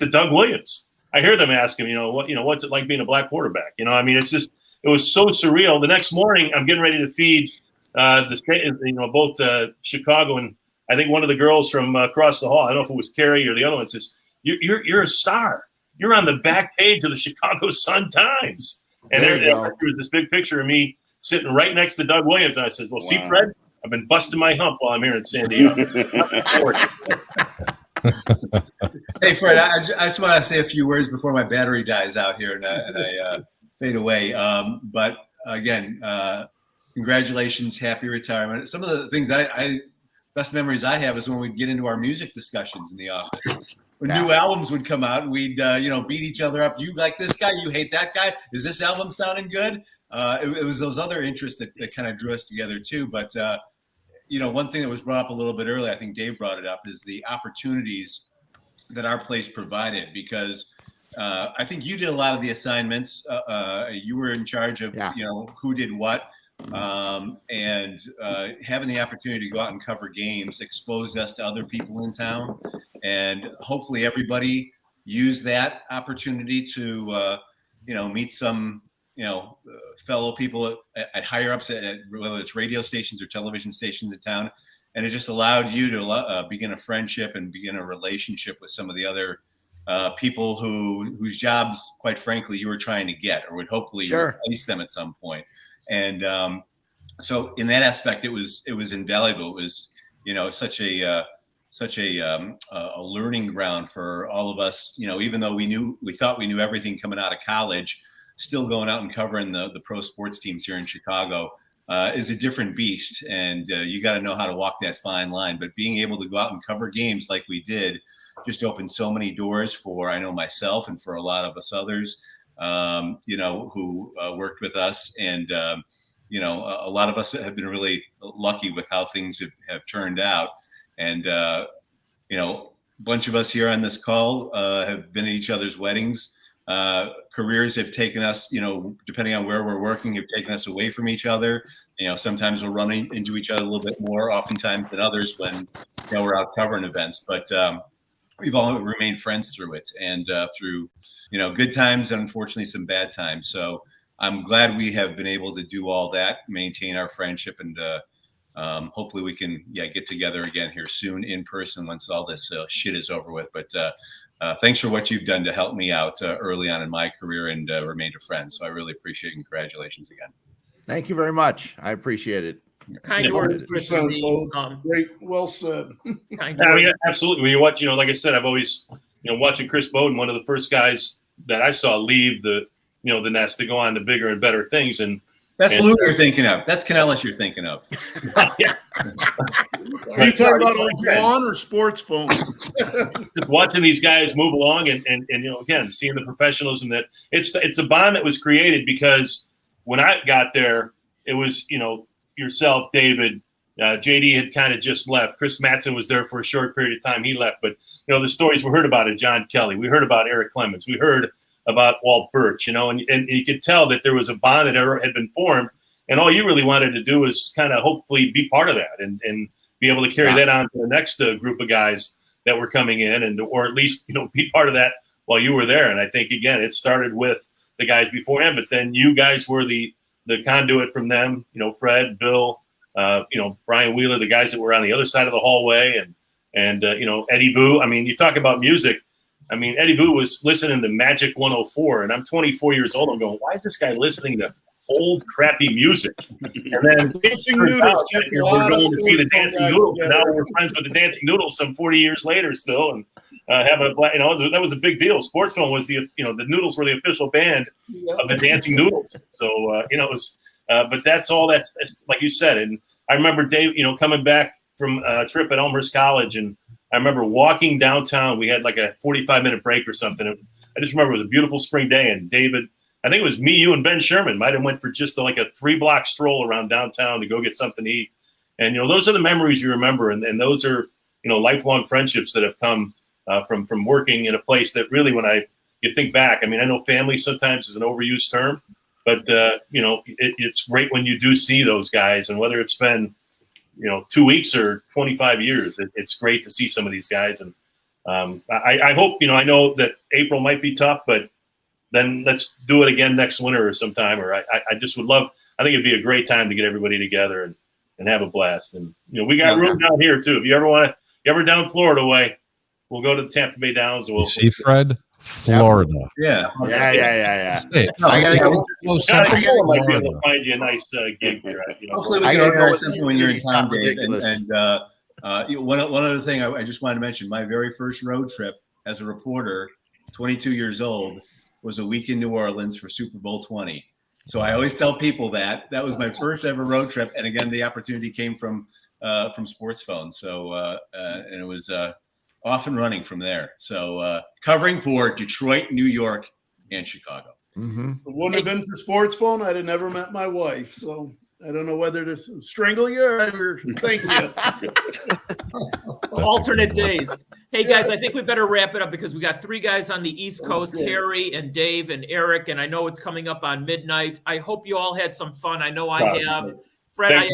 Doug Williams. I hear them ask him, what's it like being a black quarterback? It was so surreal. The next morning, I'm getting ready to feed. Both Chicago and I think one of the girls from across the hall. I don't know if it was Carrie or the other one. Says, "You're a star. You're on the back page of the Chicago Sun Times." And there was this big picture of me sitting right next to Doug Williams. And I said, "Well, see, Fred, I've been busting my hump while I'm here in San Diego." Hey, Fred, I just want to say a few words before my battery dies out here and I fade away. But again. Congratulations, happy retirement. Some of the things best memories I have is when we'd get into our music discussions in the office. When new albums would come out, we'd beat each other up. You like this guy, you hate that guy. Is this album sounding good? It was those other interests that kind of drew us together too. But one thing that was brought up a little bit earlier, I think Dave brought it up, is the opportunities that our place provided, because I think you did a lot of the assignments. You were in charge of who did what. And having the opportunity to go out and cover games exposed us to other people in town, and hopefully everybody used that opportunity to meet some fellow people at higher ups at whether it's radio stations or television stations in town, and it just allowed you to begin a friendship and begin a relationship with some of the other people whose jobs, quite frankly, you were trying to get or would hopefully replace them at some point. And so in that aspect, it was invaluable. It was such a learning ground for all of us. Even though we thought we knew everything coming out of college, still going out and covering the pro sports teams here in Chicago is a different beast, and you got to know how to walk that fine line. But being able to go out and cover games like we did just opened so many doors for, I know, myself and for a lot of us others, who worked with us. And, a lot of us have been really lucky with how things have turned out. And, a bunch of us here on this call have been at each other's weddings. Careers have taken us, depending on where we're working, have taken us away from each other. Sometimes we're running into each other a little bit more oftentimes than others when, we're out covering events. But we've all remained friends through it, and through, good times and unfortunately some bad times. So I'm glad we have been able to do all that, maintain our friendship, and hopefully we can get together again here soon in person once all this shit is over with. But thanks for what you've done to help me out early on in my career and remained a friend. So I really appreciate it. Congratulations again. Thank you very much. I appreciate it. Kind words, great, well said. Absolutely. When you watch, like I said, I've always, watching Chris Bowden, one of the first guys that I saw leave the nest to go on to bigger and better things. And that's Lou you're thinking of. That's Canellis you're thinking of. Yeah. Are you talking about old lawn or sports phone? Just watching these guys move along and again, seeing the professionalism that it's a bond that was created, because when I got there, it was, yourself, David, JD had kind of just left. Chris Mattson was there for a short period of time. He left. But, the stories we heard about it, John Kelly, we heard about Eric Clemens, we heard about Walt Birch, and you could tell that there was a bond that had been formed. And all you really wanted to do was kind of hopefully be part of that and be able to carry that on to the next group of guys that were coming in, or at least, be part of that while you were there. And I think, again, it started with the guys beforehand, but then you guys were the conduit from them, Fred, Bill, Brian Wheeler, the guys that were on the other side of the hallway, and Eddie Vu. I mean, you talk about music. I mean, Eddie Vu was listening to Magic 104, and I'm 24 years old. I'm going, why is this guy listening to old, crappy music? And then Dancing Noodles. We're going to be the Dancing Noodles, and now we're friends with the Dancing Noodles some 40 years later still, and having a black, that was a big deal. Sports Phone was the Noodles were the official band of the Dancing Noodles. So it was, but that's all. That's like you said. And I remember Dave, coming back from a trip at Elmhurst College, and I remember walking downtown. We had like a 45-minute break or something. And I just remember it was a beautiful spring day, and David, I think it was me, you, and Ben Sherman might have went for just like a 3-block stroll around downtown to go get something to eat. And those are the memories you remember, and those are lifelong friendships that have come from working in a place that really, when you think back, I mean, I know family sometimes is an overused term, but it's great when you do see those guys, and whether it's been 2 weeks or 25 years, it's great to see some of these guys. And I hope, I know that April might be tough, but then let's do it again next winter or sometime. Or I just would love, I think it'd be a great time to get everybody together and have a blast. And, we got room down here too. If you ever down Florida way, we'll go to the Tampa Bay Downs. You see, Fred, Florida. Yeah. I might be able to find you a nice gig here. Hopefully we can organize something when you're in town, Dave. And one other thing I just wanted to mention, my very first road trip as a reporter, 22 years old, was a week in New Orleans for Super Bowl 20. So I always tell people that was my first ever road trip. And again, the opportunity came from Sports Phone. So, and it was off and running from there. So covering for Detroit, New York, and Chicago. Mm-hmm. If it wouldn't have been for Sports Phone, I'd have never met my wife. So I don't know whether to strangle you or thank you. Alternate days. Hey, guys, I think we better wrap it up because we got 3 guys on the East Coast, Harry and Dave and Eric, and I know it's coming up on midnight. I hope you all had some fun. I know I have. Fred, I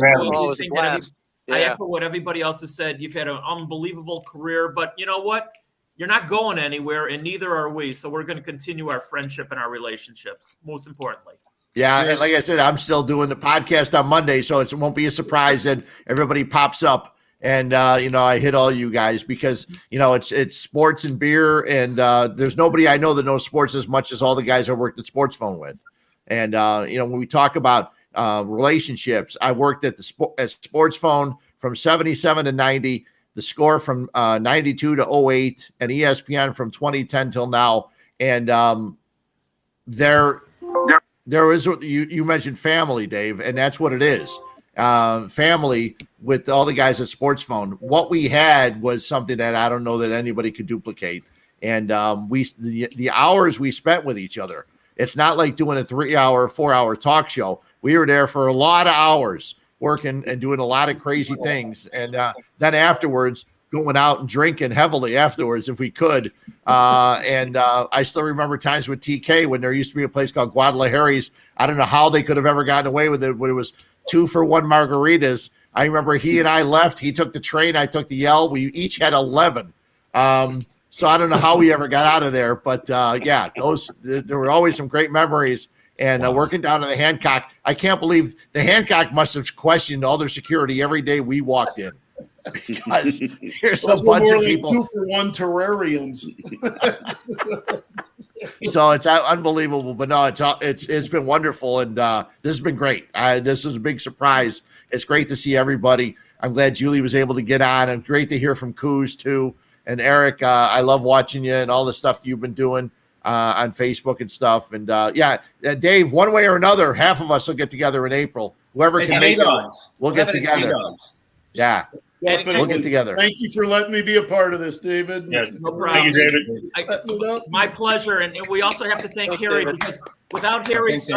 echo what everybody else has said. You've had an unbelievable career, but you know what? You're not going anywhere, and neither are we. So we're going to continue our friendship and our relationships, most importantly. Yeah, and like I said, I'm still doing the podcast on Monday, so it won't be a surprise that everybody pops up. And I hit all you guys because it's sports and beer, and there's nobody I know that knows sports as much as all the guys I worked at Sports Phone with. And when we talk about relationships, I worked at Sports Phone from 77 to 90, the Score from 92 to 08, and ESPN from 2010 till now. And there is what you mentioned, family, Dave, and that's what it is. Family with all the guys at Sports Phone. What we had was something that I don't know that anybody could duplicate. And the hours we spent with each other. It's not like doing a 3-hour, 4-hour talk show. We were there for a lot of hours working and doing a lot of crazy things. And then afterwards, going out and drinking heavily afterwards if we could. I still remember times with TK when there used to be a place called Guadalajara's. I don't know how they could have ever gotten away with it when it was 2-for-1 margaritas. I remember he and I left. He took the train. I took the L. We each had 11. So I don't know how we ever got out of there. But, there were always some great memories. And working down in the Hancock, I can't believe the Hancock must have questioned all their security every day we walked in. Because here's a bunch of people. 2-for-1 terrariums. So it's unbelievable, but no, it's been wonderful, and this has been great. This is a big surprise. It's great to see everybody. I'm glad Julie was able to get on, and great to hear from Coos too. And Eric, I love watching you and all the stuff you've been doing on Facebook and stuff. And Dave, one way or another, half of us will get together in April. Whoever can make it, we'll get together. Yeah. Definitely. We'll get together. Thank you for letting me be a part of this, David. Yes, no problem. Thank you, David. My pleasure. And we also have to thank Harry, because without Harry's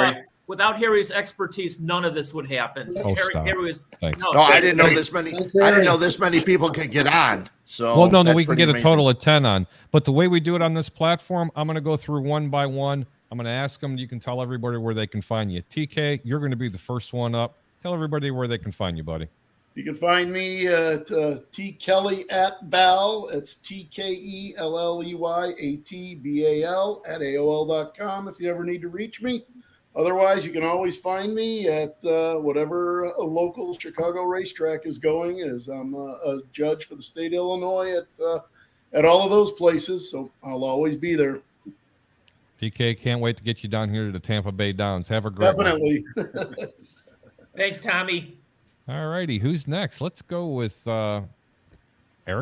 expertise, none of this would happen. Harry was. I didn't know this many. I didn't know this many people could get on. So we can get amazing. A total of 10 on. But the way we do it on this platform, I'm going to go through one by one. I'm going to ask them. You can tell everybody where they can find you. TK, you're going to be the first one up. Tell everybody where they can find you, buddy. You can find me at tkelly@bal. It's TKELLEYATBAL at AOL.com if you ever need to reach me. Otherwise, you can always find me at whatever local Chicago racetrack is going, as I'm a judge for the state of Illinois at all of those places. So I'll always be there. TK, can't wait to get you down here to the Tampa Bay Downs. Have a great Definitely. Thanks, Tommy. All righty. Who's next? Let's go with Eric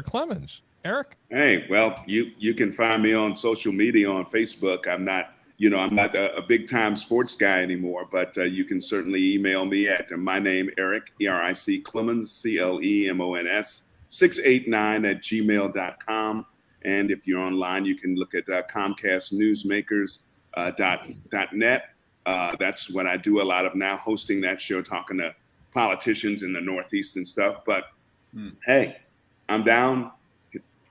Clemens. Eric? Hey, well, you can find me on social media on Facebook. I'm not a big time sports guy anymore, but you can certainly email me at my name, Eric, ERIC Clemens, CLEMONS 689@gmail.com. And if you're online, you can look at ComcastNewsmakers.net. That's what I do a lot of now, hosting that show, talking to politicians in the Northeast and stuff. But hey, I'm down.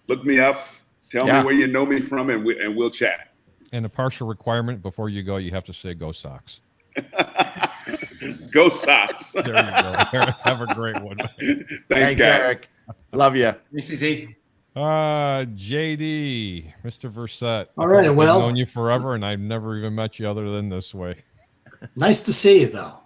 Look me up. Tell me where you know me from, and we'll chat. And a partial requirement before you go, you have to say "Go Sox." Go Sox. There you go. Have a great one. Thanks, guys. Eric. Love you. CC. JD, Mr. Versette. All right. Well, I've known you forever, and I've never even met you other than this way. Nice to see you, though.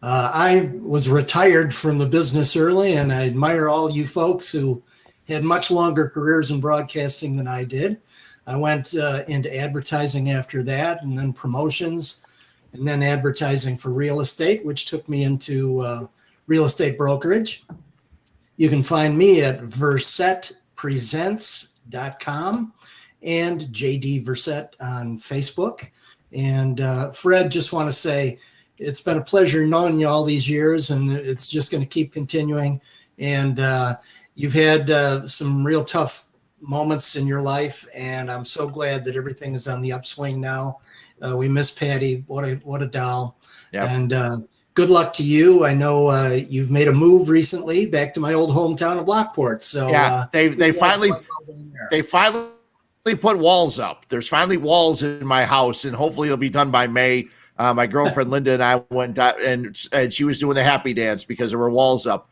I was retired from the business early, and I admire all you folks who had much longer careers in broadcasting than I did. I went into advertising after that, and then promotions, and then advertising for real estate, which took me into real estate brokerage. You can find me at versettepresents.com and JD Versette on Facebook. And Fred, just want to say it's been a pleasure knowing you all these years, and it's just going to keep continuing. And you've had some real tough moments in your life, and I'm so glad that everything is on the upswing now. We miss Patty. What a doll. Yep. And good luck to you. I know you've made a move recently back to my old hometown of Lockport. So yeah, they finally put walls up. There's finally walls in my house, and hopefully it'll be done by May. My girlfriend Linda and I went and she was doing the happy dance because there were walls up.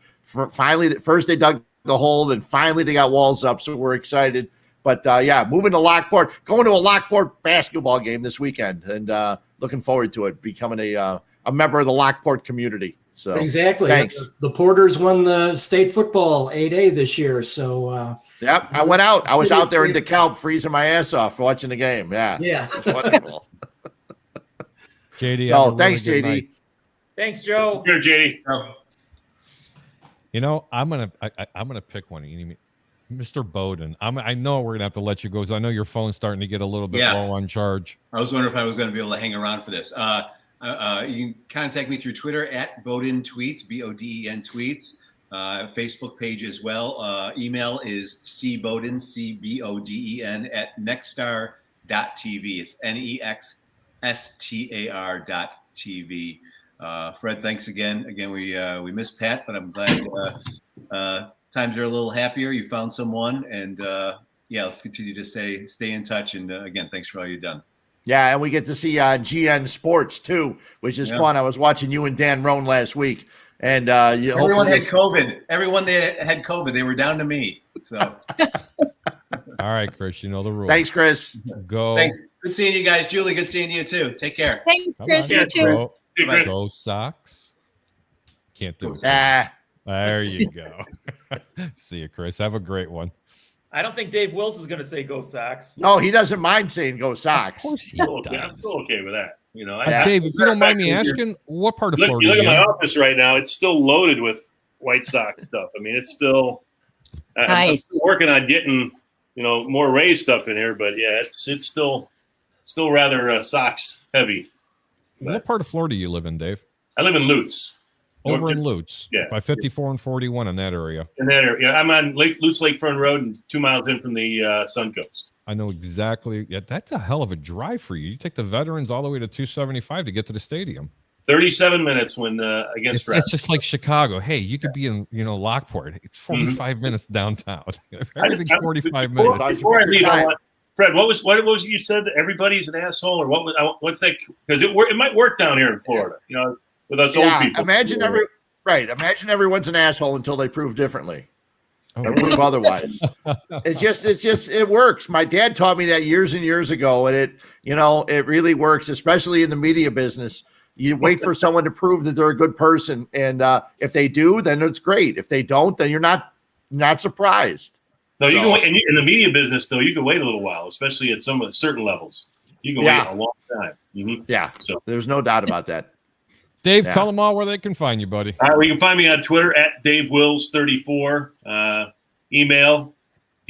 Finally, first they dug the hole, and finally they got walls up. So we're excited. But yeah, moving to Lockport, going to a Lockport basketball game this weekend, and looking forward to it, becoming a member of the Lockport community. So exactly. Thanks. The Porters won the state football 8A this year. So yep, I went out. I was out there in DeKalb freezing my ass off watching the game. Yeah. It's wonderful. JD. So thanks, JD. Night. Thanks, Joe. Here, JD. You know, I'm gonna pick one. Mr. Bowden. I know we're gonna have to let you go, because I know your phone's starting to get a little bit low on charge. I was wondering if I was going to be able to hang around for this. You can contact me through Twitter at Bowden Tweets, BODEN Tweets. Facebook page as well. Email is cbowden, CBODEN at nexstar.tv. It's NEXSTAR.tv. Fred, thanks again. Again, we miss Pat, but I'm glad times are a little happier. You found someone, and let's continue to stay in touch. And again, thanks for all you've done. Yeah, and we get to see GN Sports too, which is fun. I was watching you and Dan Roan last week, and everyone had COVID. Everyone that had COVID, they were down to me. So, all right, Chris, you know the rules. Thanks, Chris. Go. Thanks. Good seeing you guys. Julie, good seeing you too. Take care. Thanks, Chris. You too. Go Sox. Can't do it. There you go. See you, Chris. Have a great one. I don't think Dave Wills is going to say go Sox. No, he doesn't mind saying go Sox. Of course he I'm does. still okay with that. You know, Dave, if you don't mind me asking, what part of Florida? You look at my office right now; it's still loaded with White Sox stuff. I mean, it's still. I'm still working on getting more Rays stuff in here, but yeah, it's still rather Sox heavy. What part of Florida you live in, Dave? I live in Lutz. Over in Lutz, by 54 and 41 in that area. In that area, I'm on Lutz Lakefront Road, and 2 miles in from the Suncoast. I know exactly. Yeah, that's a hell of a drive for you. You take the Veterans all the way to 275 to get to the stadium. 37 minutes when against. It's just like Chicago. Hey, you could be in Lockport. It's 45 minutes downtown. Everything's 45 minutes. Before I leave, Fred, what was you said that everybody's an asshole, or what's that? Because it might work down here in Florida. With us old people. Imagine everyone's an asshole until they prove differently. Or prove otherwise. It works. My dad taught me that years and years ago, and it really works, especially in the media business. You wait for someone to prove that they're a good person, and if they do, then it's great. If they don't, then you're not surprised. No, you can wait. And in the media business, though, you can wait a little while, especially at some certain levels. You can wait a long time. Mm-hmm. Yeah, so there's no doubt about that. Dave, tell them all where they can find you, buddy. You can find me on Twitter at DaveWills34. Email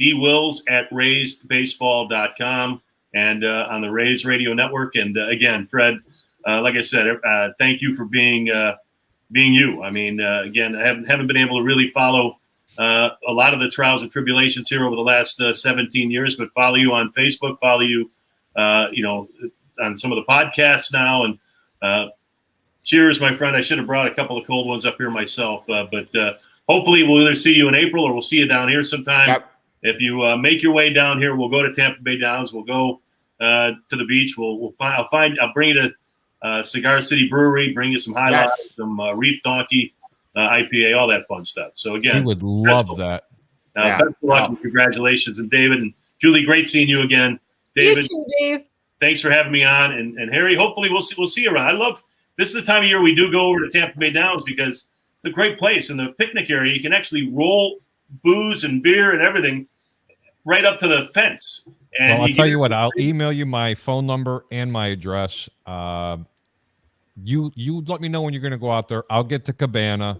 dwills@raisebaseball.com, and on the Rays Radio Network. And again, Fred, like I said, thank you for being you. I mean, again, I haven't been able to really follow a lot of the trials and tribulations here over the last 17 years, but follow you on Facebook, follow you, on some of the podcasts now, and cheers, my friend. I should have brought a couple of cold ones up here myself, but hopefully we'll either see you in April or we'll see you down here sometime. Yep. If you make your way down here, we'll go to Tampa Bay Downs. We'll go to the beach. I'll bring you to Cigar City Brewery. Bring you some High Life, some Reef Donkey IPA, all that fun stuff. So again, we would love that. Best of luck and congratulations, and David and Julie. Great seeing you again, David. You too, Dave. Thanks for having me on, and Harry. Hopefully we'll see you around. I love. This is the time of year we do go over to Tampa Bay Downs because it's a great place. In the picnic area, you can actually roll booze and beer and everything right up to the fence. And I'll tell you what, I'll email you my phone number and my address. You let me know when you're going to go out there. I'll get to Cabana.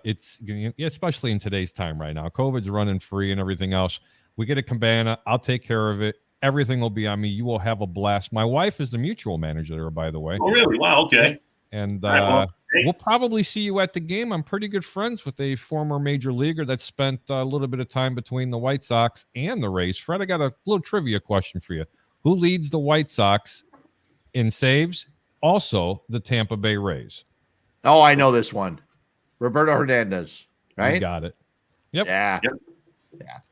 It's especially in today's time right now. COVID's running free and everything else. We get a Cabana. I'll take care of it. Everything will be on me. You will have a blast. My wife is the mutual manager there, by the way. Oh, really? Wow. Okay. And we'll probably see you at the game. I'm pretty good friends with a former major leaguer that spent a little bit of time between the White Sox and the Rays. Fred, I got a little trivia question for you. Who leads the White Sox in saves? Also, the Tampa Bay Rays. Oh, I know this one. Roberto Hernandez, right? You got it. Yep. Yeah.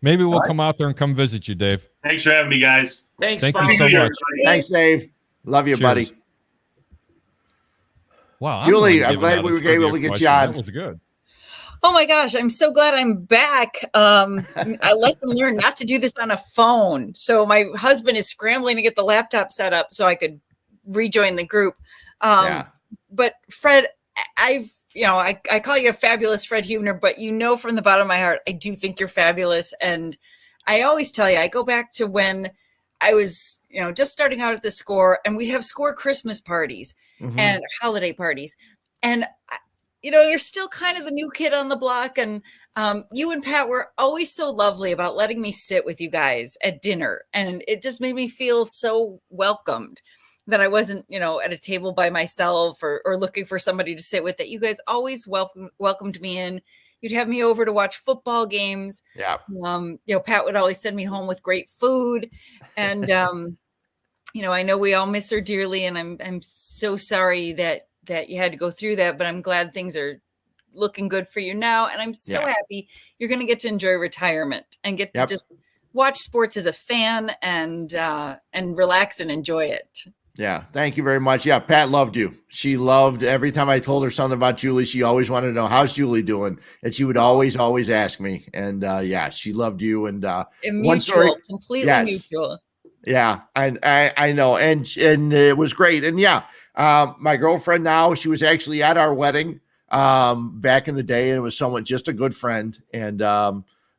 Maybe we'll come out there and come visit you, Dave. Thanks for having me, guys. Thanks. Thank you so much. Thanks, Dave. Love you, Cheers. buddy. Wow, Julie, I'm glad we were able to get you on. That was good. Oh my gosh, I'm so glad I'm back. I lesson learned not to do this on a phone. So my husband is scrambling to get the laptop set up so I could rejoin the group. But Fred, I call you a fabulous Fred Huebner, but from the bottom of my heart, I do think you're fabulous. And I always tell you, I go back to when I was, just starting out at the Score, and we'd have Score Christmas parties and holiday parties. And you're still kind of the new kid on the block. And you and Pat were always so lovely about letting me sit with you guys at dinner. And it just made me feel so welcomed that I wasn't, at a table by myself or looking for somebody to sit with, that you guys always welcomed me in. You'd have me over to watch football games. Yeah. Pat would always send me home with great food. And, I know we all miss her dearly. And I'm so sorry that you had to go through that, but I'm glad things are looking good for you now. And I'm so happy you're going to get to enjoy retirement and get to just watch sports as a fan and relax and enjoy it. Yeah. Thank you very much. Yeah. Pat loved you. She loved every time I told her something about Julie, she always wanted to know, how's Julie doing? And she would always ask me. And she loved you. And one story, completely mutual. Yeah, I know. And it was great. And my girlfriend now, she was actually at our wedding back in the day, and it was just a good friend. And,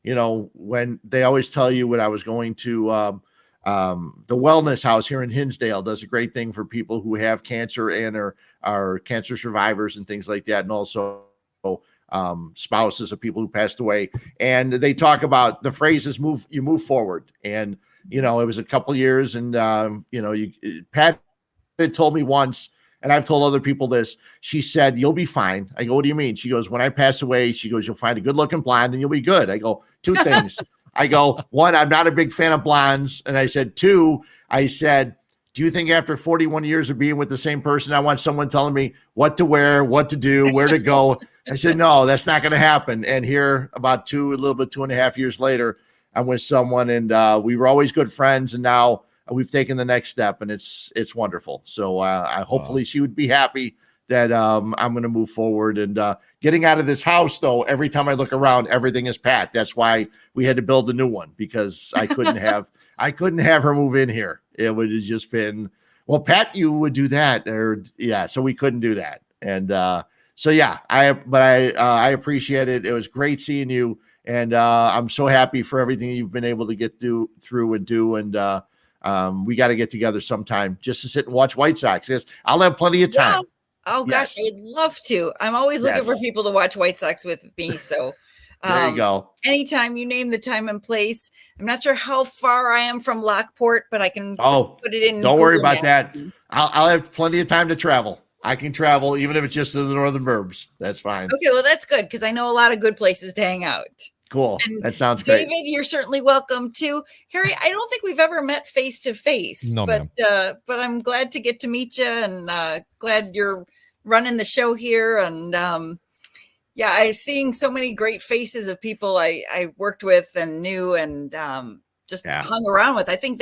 when they always tell you when I was going to the wellness house here in Hinsdale does a great thing for people who have cancer and are cancer survivors and things like that. And also spouses of people who passed away. And they talk about the phrases, you move forward. And, it was a couple years and, Pat had told me once, and I've told other people this, she said, you'll be fine. I go, what do you mean? She goes, when I pass away, she goes, you'll find a good looking blonde and you'll be good. I go, two things. I go, one, I'm not a big fan of blondes. And I said, two, do you think after 41 years of being with the same person, I want someone telling me what to wear, what to do, where to go? I said, no, that's not going to happen. And here about 2.5 years later, I'm with someone and we were always good friends. And now we've taken the next step and it's wonderful. So hopefully she would be happy that I'm going to move forward and getting out of this house, though. Every time I look around, everything is Pat. That's why we had to build a new one, because I couldn't have her move in here. It would have just been, well, Pat, you would do that. So we couldn't do that. And I appreciate it. It was great seeing you. And I'm so happy for everything you've been able to get through and do. And we got to get together sometime just to sit and watch White Sox. Yes, I'll have plenty of time. Yeah. Oh gosh, I would love to. I'm always looking for people to watch White Sox with me. So there you go. Anytime you name the time and place. I'm not sure how far I am from Lockport, but I can put it in. Don't worry about that. I'll have plenty of time to travel. I can travel even if it's just to the northern burbs. That's fine. Okay, well that's good because I know a lot of good places to hang out. Cool. And that sounds great. David, you're certainly welcome too. Harry, I don't think we've ever met face to face. No, but I'm glad to get to meet you and glad you're running the show here. And I seeing so many great faces of people I worked with and knew and just hung around with. I think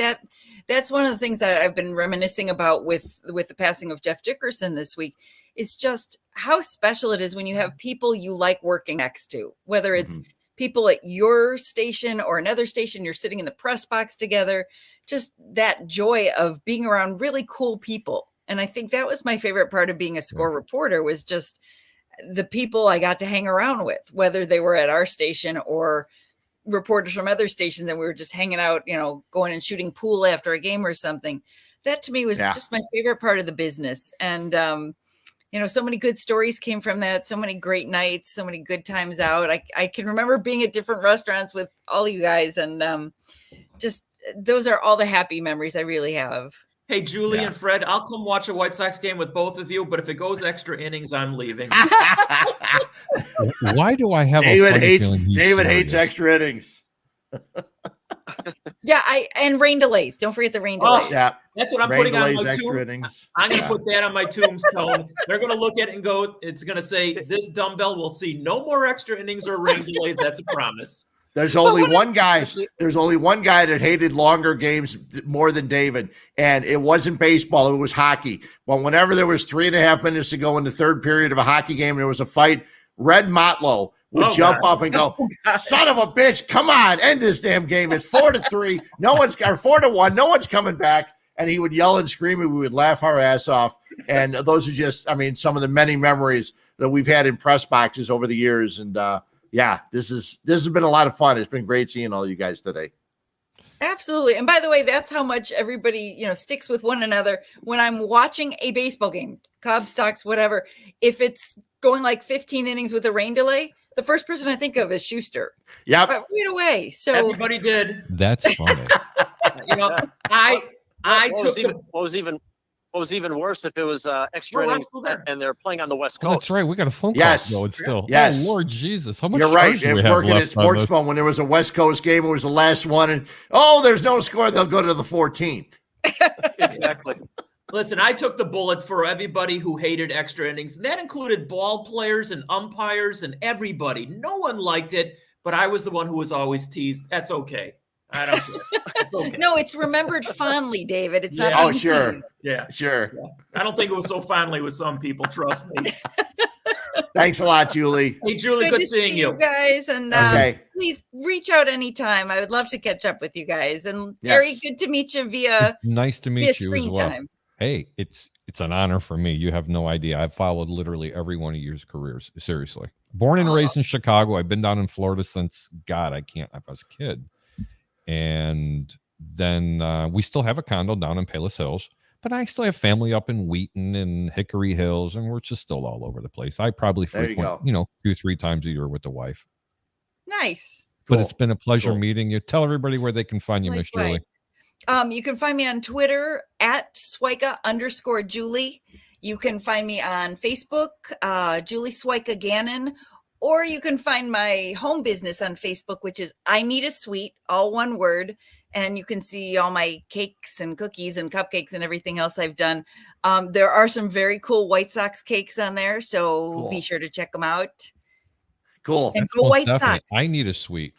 that's one of the things that I've been reminiscing about with the passing of Jeff Dickerson this week. Is just how special it is when you have people you like working next to, whether it's people at your station or another station, you're sitting in the press box together, just that joy of being around really cool people. And I think that was my favorite part of being a Score reporter was just the people I got to hang around with, whether they were at our station or reporters from other stations. And we were just hanging out, going and shooting pool after a game or something. That to me was just my favorite part of the business. And, so many good stories came from that. So many great nights, so many good times out. I can remember being at different restaurants with all you guys. And just those are all the happy memories I really have. Hey, Julie and Fred, I'll come watch a White Sox game with both of you, but if it goes extra innings, I'm leaving. Why do I have David hates extra innings. And rain delays. Don't forget the rain delays. That's what I'm putting on my tombstone. I'm going to put that on my tombstone. They're going to look at it and go, it's going to say, this dumbbell will see no more extra innings or rain delays. That's a promise. There's only one guy that hated longer games more than David, and it wasn't baseball, it was hockey. But whenever there was 3.5 minutes to go in the third period of a hockey game and there was a fight, Red Motlow would jump up and go, son of a bitch, come on, end this damn game. It's 4-3. No one's got 4-1. No one's coming back. And he would yell and scream, and we would laugh our ass off. And those are just, I mean, some of the many memories that we've had in press boxes over the years. And yeah, this has been a lot of fun. It's been great seeing all you guys today. Absolutely. And by the way, that's how much everybody, sticks with one another. When I'm watching a baseball game, Cubs, Sox, whatever, if it's going like 15 innings with a rain delay, the first person I think of is Schuster. Yep. But right away. So everybody did. That's funny. What was even worse if it was extra innings and they're playing on the West Coast. Oh, that's right. We got a phone call. Yes. No, it's still. Yes. Oh, Lord Jesus. How much You're right. charge do we And have working at left on Sports this? Phone, when there was a West Coast game, it was the last one. And, there's no score. They'll go to the 14th. Exactly. Listen, I took the bullet for everybody who hated extra innings. And that included ball players and umpires and everybody. No one liked it, but I was the one who was always teased. That's okay. I don't care. It's okay. No, it's remembered fondly, David. It's not. Oh, sure. Teased. Yeah. Sure. Yeah. I don't think it was so fondly with some people. Trust me. Thanks a lot, Julie. Hey, Julie, good to seeing see you. guys. And Okay. please reach out anytime. I would love to catch up with you guys. And Yes. Harry, good to meet you via. It's nice to meet via you as screen well. time. Hey, it's an honor for me. You have no idea. I've followed literally every one of your careers. Seriously. Born and raised in Chicago. I've been down in Florida since, I was a kid. And then we still have a condo down in Palos Hills, but I still have family up in Wheaton and Hickory Hills, and we're just still all over the place. I probably frequent, 2-3 times a year with the wife. Nice. But it's been a pleasure meeting you. Tell everybody where they can find you, Miss Julie. You can find me on Twitter at Swyka_Julie. You can find me on Facebook, Julie Swyka Gannon, or you can find my home business on Facebook, which is I Need a Sweet, all one word. And you can see all my cakes and cookies and cupcakes and everything else I've done. There are some very cool White Sox cakes on there, so be sure to check them out. Cool. And go White Sox. I Need a Sweet.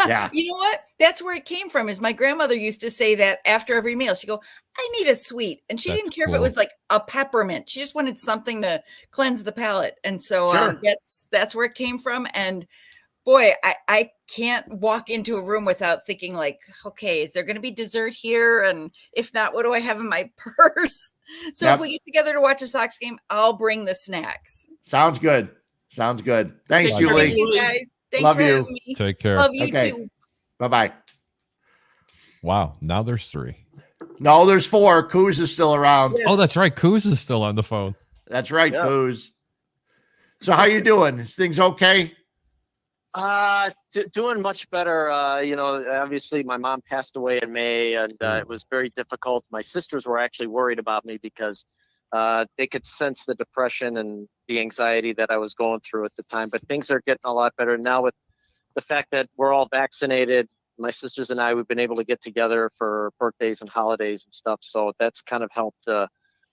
Yeah. You know what? That's where it came from. Is my grandmother used to say that after every meal. She'd go, I need a sweet. And she didn't care if it was like a peppermint. She just wanted something to cleanse the palate. And so that's where it came from. And boy, I can't walk into a room without thinking like, okay, is there going to be dessert here? And if not, what do I have in my purse? So if we get together to watch a Sox game, I'll bring the snacks. Sounds good. Thanks, Thank Julie. you guys. Thanks Love for you. having me. Take care. Love you too. Bye-bye. Wow. Now there's 3. No, there's 4. Coos is still around. Yes. Oh, that's right. Coos is still on the phone. That's right, Coos. So how you doing? Is things okay? Doing much better. Obviously my mom passed away in May, and it was very difficult. My sisters were actually worried about me because they could sense the depression and the anxiety that I was going through at the time. But things are getting a lot better now with the fact that we're all vaccinated. My sisters and I, we've been able to get together for birthdays and holidays and stuff. So that's kind of helped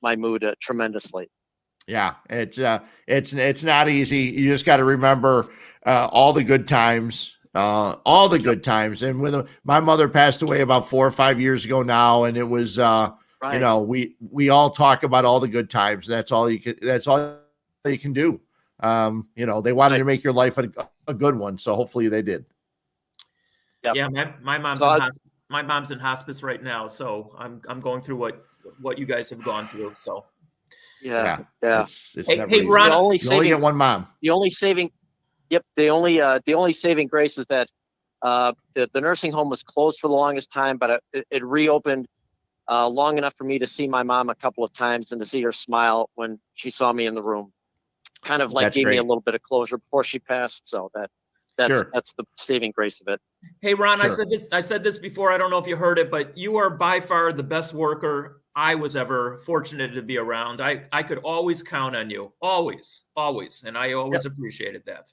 my mood tremendously. Yeah, it's not easy. You just got to remember all the good times, And when my mother passed away about 4 or 5 years ago now, and it was, we all talk about all the good times. That's all you can do. They wanted to make your life a good one, so hopefully they did. Yep. Yeah, my mom's in hospice right now, so I'm going through what you guys have gone through. So yeah. It's hey, Ron, you only get one mom. The only saving grace is that the nursing home was closed for the longest time, but it reopened long enough for me to see my mom a couple of times and to see her smile when she saw me in the room. Kind of like gave me a little bit of closure before she passed. So that's the saving grace of it. Hey, Ron, I said this before. I don't know if you heard it, but you are by far the best worker I was ever fortunate to be around. I could always count on you, always. And I always appreciated that.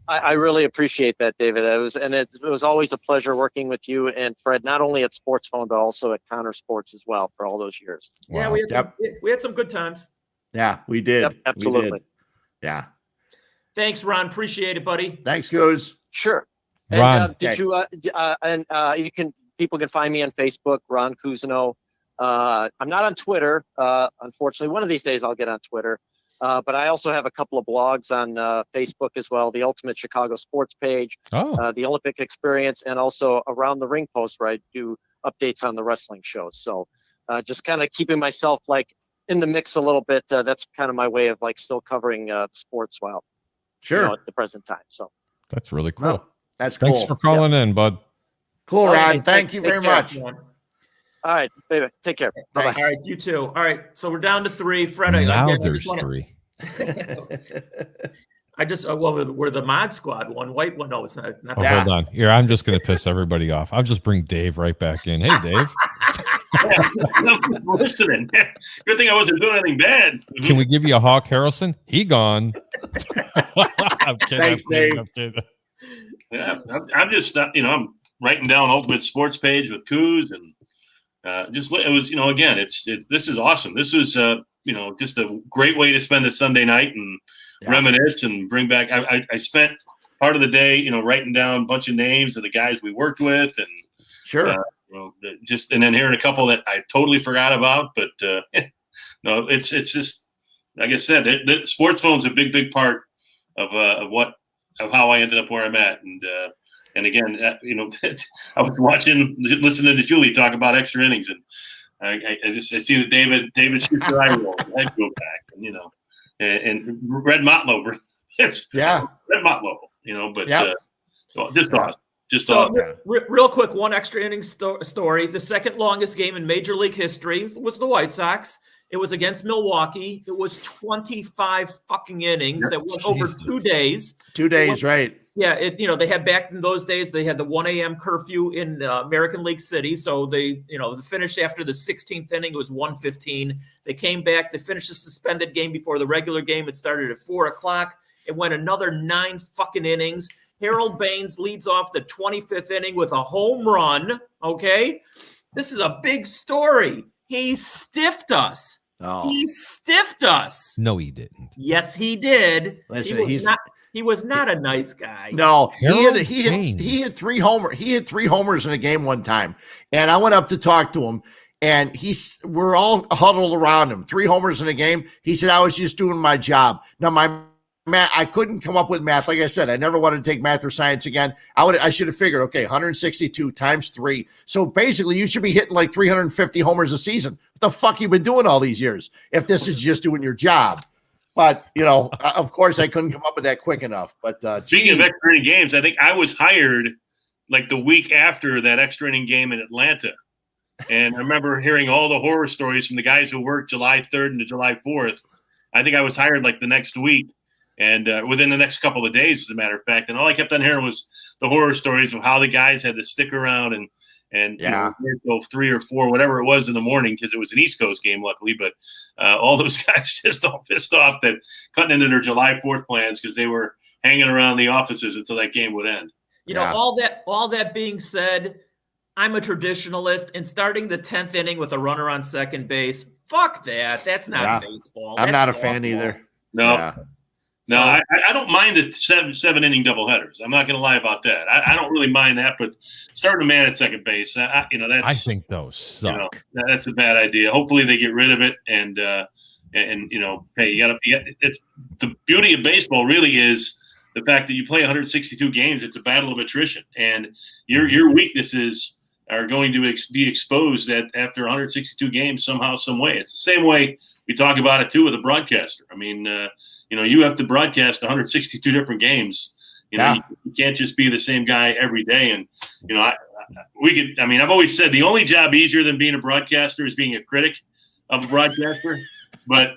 I really appreciate that, David. It was always a pleasure working with you and Fred, not only at Sports Phone, but also at Counter Sports as well for all those years. Wow. Yeah, we had some good times. Yeah, we did. Yep, absolutely. We did. Yeah. Thanks, Ron. Appreciate it, buddy. Thanks, Goose. Sure. Ron, and people can find me on Facebook, Ron Cousineau. I'm not on Twitter. Unfortunately, one of these days I'll get on Twitter. But I also have a couple of blogs on Facebook as well, the Ultimate Chicago Sports page, the Olympic Experience, and also Around the Ring Post, where I do updates on the wrestling shows. So just kind of keeping myself like in the mix a little bit. That's kind of my way of like still covering sports while at the present time. So that's really cool. Well, that's cool. Thanks for calling in, bud. Cool, Okay, Ron. Thank you very much. All right, baby. Take care. Bye-bye. All right, you too. All right, so we're down to 3. Fred, Now there's 3. I just we're the mod squad. One white one. No, it's not. Hold on. Here, I'm just going to piss everybody off. I'll just bring Dave right back in. Hey, Dave. I'm listening. Good thing I wasn't doing anything bad. Can we give you a Hawk Harrelson? He gone. I'm kidding. Thanks, Dave. I'm kidding. Yeah, I'm just I'm writing down Ultimate Sports page with Coos and it was again this is awesome. This was just a great way to spend a Sunday night and reminisce and bring back. I spent part of the day writing down a bunch of names of the guys we worked with and and then hearing a couple that I totally forgot about. But no, it's just like I said, the sports phone's a big part of how I ended up where I'm at. And again, I was listening to Julie talk about extra innings, and I see the David Schuster eye roll. I go back, and Red Motlow. Red Motlow. But just awesome. Real quick, one extra inning story. The second longest game in Major League history was the White Sox. It was against Milwaukee. It was 25 fucking innings that went over 2 days. 2 days, right? Yeah, they had back in those days, they had the 1 a.m. curfew in American League City. So they, the finish after the 16th inning was 1:15. They came back, they finished the suspended game before the regular game. It started at 4 o'clock. It went another 9 fucking innings. Harold Baines leads off the 25th inning with a home run. Okay. This is a big story. He stiffed us. Oh. He stiffed us. No, he didn't. Yes, he did. Listen, he was not a nice guy. No, he had 3 homers. He had 3 homers in a game one time, and I went up to talk to him, and we're all huddled around him. 3 homers in a game. He said, "I was just doing my job." Now my math, I couldn't come up with math. Like I said, I never wanted to take math or science again. I should have figured, okay, 162 times 3. So basically, you should be hitting like 350 homers a season. What the fuck you been doing all these years? If this is just doing your job. But, of course, I couldn't come up with that quick enough. But speaking of extra inning games, I think I was hired like the week after that extra inning game in Atlanta. And I remember hearing all the horror stories from the guys who worked July 3rd and to July 4th. I think I was hired like the next week and within the next couple of days, as a matter of fact. And all I kept on hearing was the horror stories of how the guys had to stick around and go 3 or 4, whatever it was in the morning, because it was an East Coast game, luckily. But all those guys just all pissed off that cutting into their July 4th plans because they were hanging around the offices until that game would end. All that being said, I'm a traditionalist, and starting the 10th inning with a runner on second base, fuck that. That's not baseball. I'm not a fan either. No. Yeah. No, I don't mind the seven inning doubleheaders. I'm not going to lie about that. I don't really mind that, but starting a man at second base, that's. I think those suck. That's a bad idea. Hopefully they get rid of it, and hey, you got. It's the beauty of baseball. Really is the fact that you play 162 games. It's a battle of attrition, and your weaknesses are going to be exposed after 162 games somehow, some way. It's the same way we talk about it too with a broadcaster. I mean. You have to broadcast 162 different games. You can't just be the same guy every day. And, I've always said the only job easier than being a broadcaster is being a critic of a broadcaster. But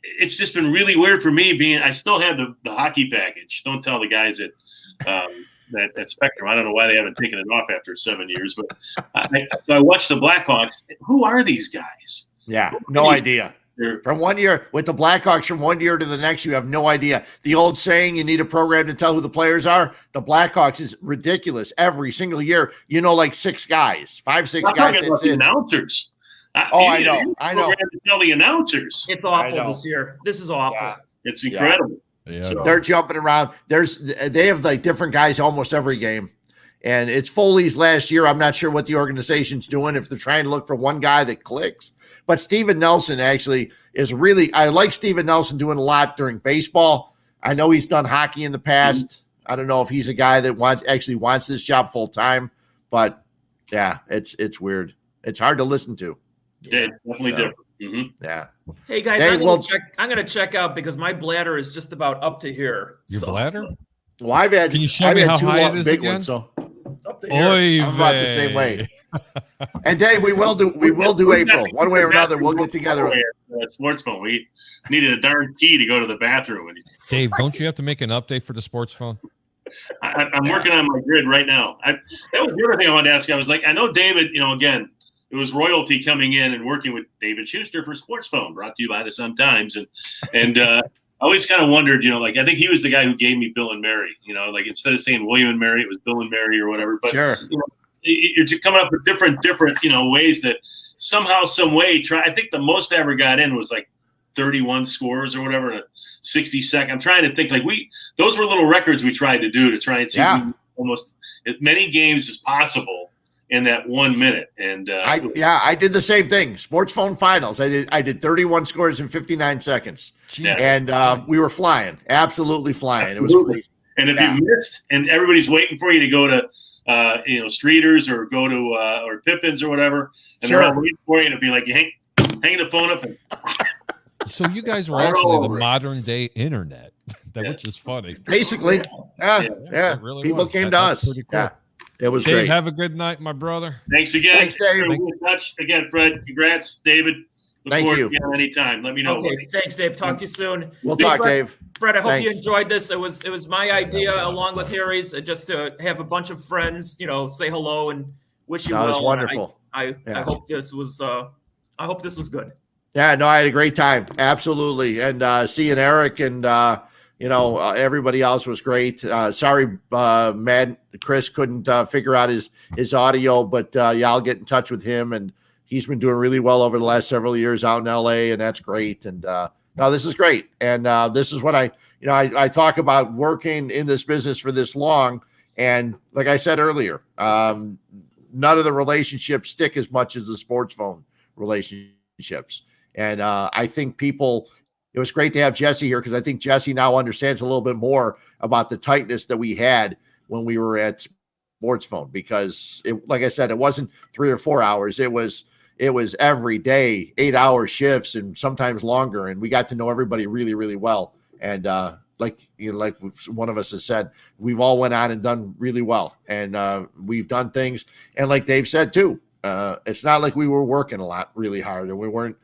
it's just been really weird for me I still have the hockey package. Don't tell the guys at Spectrum. I don't know why they haven't taken it off after 7 years. But so I watched the Blackhawks. Who are these guys? Yeah, no idea. From 1 year with the Blackhawks, from 1 year to the next, you have no idea. The old saying, you need a program to tell who the players are. The Blackhawks is ridiculous. Every single year, like 6 guys, 5-6 guys. That's the announcers. I know. To tell the announcers. It's awful this year. This is awful. Yeah. It's incredible. Yeah. So they're jumping around. They have like different guys almost every game. And it's Foley's last year. I'm not sure what the organization's doing, if they're trying to look for one guy that clicks. But Steven Nelson actually is really, I like Steven Nelson doing a lot during baseball. I know he's done hockey in the past. I don't know if he's a guy that wants this job full time, but yeah, it's weird. It's hard to listen to. Yeah, definitely different. Mm-hmm. Yeah. Hey guys, I'm gonna check out because my bladder is just about up to here. Your bladder? Well, I've had. Can you show me how high it is big again? Ones, so it's up to here. I'm about the same way. And Dave, we will do April one way or another. We'll get together. Sports phone. We needed a darn key to go to the bathroom. Dave, don't you have to make an update for the sports phone? I'm working on my grid right now. That was the other thing I wanted to ask. I was like, I know David. Again, it was royalty coming in and working with David Schuster for Sports Phone, brought to you by the Sun-Times, and I always kind of wondered, I think he was the guy who gave me Bill and Mary. Like instead of saying William and Mary, it was Bill and Mary or whatever. But sure. You're coming up with different ways that somehow, some way. I think the most I ever got in was like 31 scores or whatever in a 60 second. I'm trying to think those were little records we tried to do to try and see almost as many games as possible in that 1 minute. And I did the same thing. Sports phone finals. I did 31 scores in 59 seconds. Yeah. And we were flying, absolutely flying. Absolutely. It was crazy. And if you missed, and everybody's waiting for you to go to Streeters or go to or Pippins or whatever, and they're all waiting for you, and it'd be like you hang the phone up. And so you guys were actually the modern day internet, which is funny. Basically, yeah. Really people came to us. Pretty cool. Yeah. It was Dave, great. have a good night, my brother. Thanks again. Thanks, Dave. We'll be in touch again, Fred. Congrats, David. Thank you. Anytime. Let me know. Okay, thanks, Dave. Talk to you soon. We'll talk, Dave. Fred, I hope Thanks. you enjoyed this. It was my idea, along with Harry's, just to have a bunch of friends, say hello and wish you well. That was wonderful. I hope this was good. Yeah, no, I had a great time. Absolutely. And seeing Eric and everybody else was great. Sorry, Matt, Chris couldn't figure out his audio, but I'll get in touch with him, and he's been doing really well over the last several years out in LA, and that's great. And no, this is great. And this is what I talk about working in this business for this long. And like I said earlier, none of the relationships stick as much as the sports phone relationships. And I think it was great to have Jesse here, because I think Jesse now understands a little bit more about the tightness that we had when we were at Sports Phone, because like I said, it wasn't 3 or 4 hours. It was every day, 8-hour shifts and sometimes longer. And we got to know everybody really, really well. And like one of us has said, we've all went on and done really well. And we've done things. And like Dave said too, it's not like we were working a lot really hard, and we weren't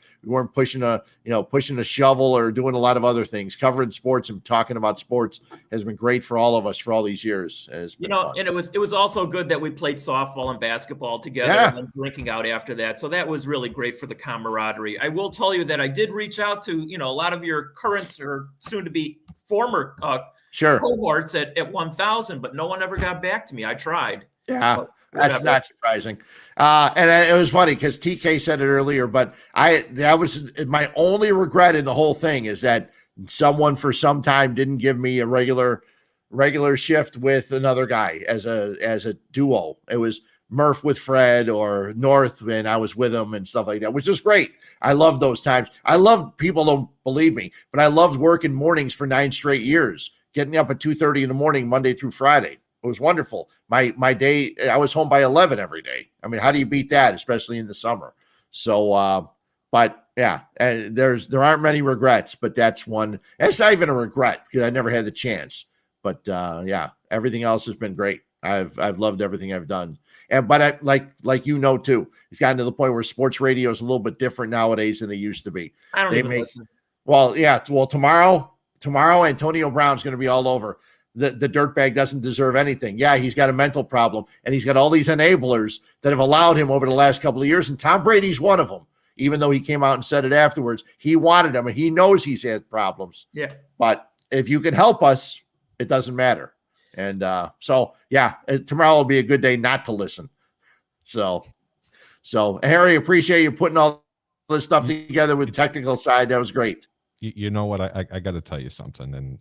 pushing a shovel or doing a lot of other things. Covering sports and talking about sports has been great for all of us for all these years. And and it was also good that we played softball and basketball together and then drinking out after that. So that was really great for the camaraderie. I will tell you that I did reach out to, a lot of your current or soon to be former cohorts at 1,000, but no one ever got back to me. I tried. Yeah. That's not surprising. And it was funny because TK said it earlier, but that was my only regret in the whole thing, is that someone for some time didn't give me a regular shift with another guy as a duo. It was Murph with Fred or North, and I was with him and stuff like that, which is great. I love those times. I love, people don't believe me, but I loved working mornings for 9 straight years, getting up at 2:30 in the morning, Monday through Friday. It was wonderful. My day, I was home by 11 every day. I mean, how do you beat that, especially in the summer? So, but yeah, and there aren't many regrets, but that's one. It's not even a regret because I never had the chance. But yeah, everything else has been great. I've loved everything I've done. But I, like too, it's gotten to the point where sports radio is a little bit different nowadays than it used to be. I don't even listen. Well, yeah. Well, tomorrow, Antonio Brown's going to be all over. The dirtbag doesn't deserve anything. Yeah, he's got a mental problem, and he's got all these enablers that have allowed him over the last couple of years, and Tom Brady's one of them. Even though he came out and said it afterwards, he wanted him, and he knows he's had problems. Yeah. But if you can help us, it doesn't matter. And so, yeah, tomorrow will be a good day not to listen. So Harry, appreciate you putting all this stuff together with technical side. That was great. You know what? I got to tell you something, and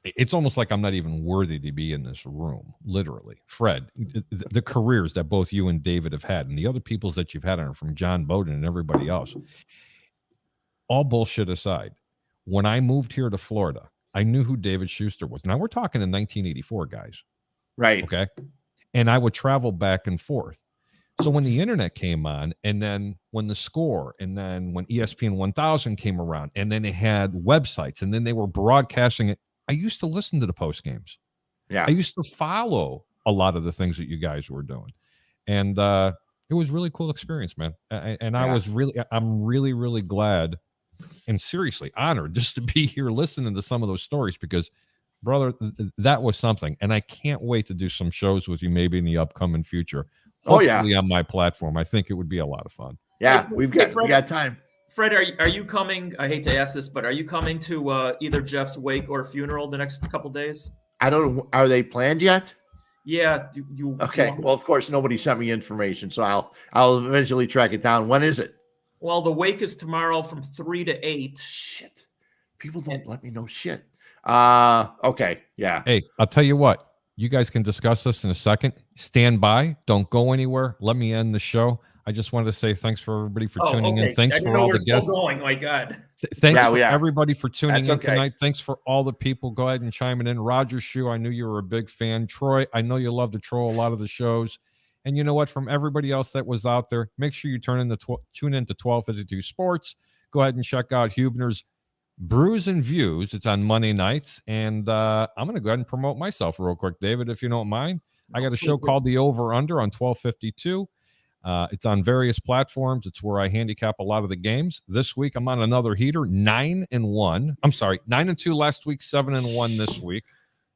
it's almost like I'm not even worthy to be in this room, literally. Fred, the careers that both you and David have had, and the other peoples that you've had on, from John Bowden and everybody else, all bullshit aside, when I moved here to Florida, I knew who David Schuster was. Now we're talking in 1984, guys. Right. Okay. And I would travel back and forth. So when the internet came on, and then when the Score, and then when ESPN 1000 came around, and then they had websites, and then they were broadcasting it, I used to listen to the post games. Yeah. I used to follow a lot of the things that you guys were doing. And it was really cool experience, man. I'm really, really glad and seriously honored just to be here listening to some of those stories, because brother, that was something. And I can't wait to do some shows with you maybe in the upcoming future. Hopefully on my platform. I think it would be a lot of fun. Yeah, Fred, we got time. Fred, are you coming? I hate to ask this, but are you coming to either Jeff's wake or funeral the next couple days? I don't know. Are they planned yet? Yeah. Okay. Well, of course, nobody sent me information, so I'll eventually track it down. When is it? Well, the wake is tomorrow from 3 to 8. Shit. People don't let me know shit. Okay. Yeah. Hey, I'll tell you what. You guys can discuss this in a second. Stand by. Don't go anywhere. Let me end the show. I just wanted to say thanks for everybody for tuning in. Thanks for all the guests. Going. My God. Thanks for everybody for tuning in tonight. Thanks for all the people. Go ahead and chime in. Roger Shue, I knew you were a big fan. Troy, I know you love to troll a lot of the shows. And you know what? From everybody else that was out there, make sure you tune into 1252 Sports. Go ahead and check out Huebner's Brews and Views. It's on Monday nights. And I'm going to go ahead and promote myself real quick, David, if you don't mind. I got a show called The Over Under on 1252. It's on various platforms. It's where I handicap a lot of the games. This week, I'm on another heater, 9-1. I'm sorry, 9-2 last week, 7-1 this week.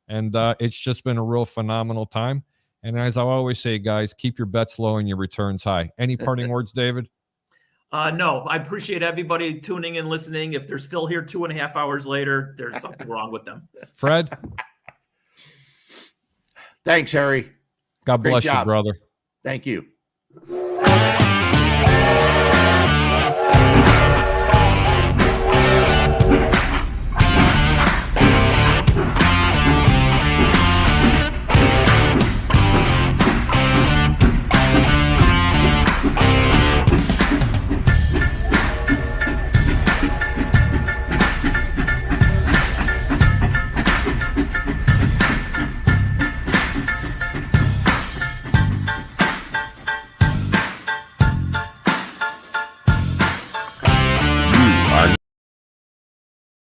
And it's just been a real phenomenal time. And as I always say, guys, keep your bets low and your returns high. Any parting words, David? No, I appreciate everybody tuning in, listening. If they're still here 2.5 hours later, there's something wrong with them. Fred? Thanks, Harry. God bless you, brother. Thank you.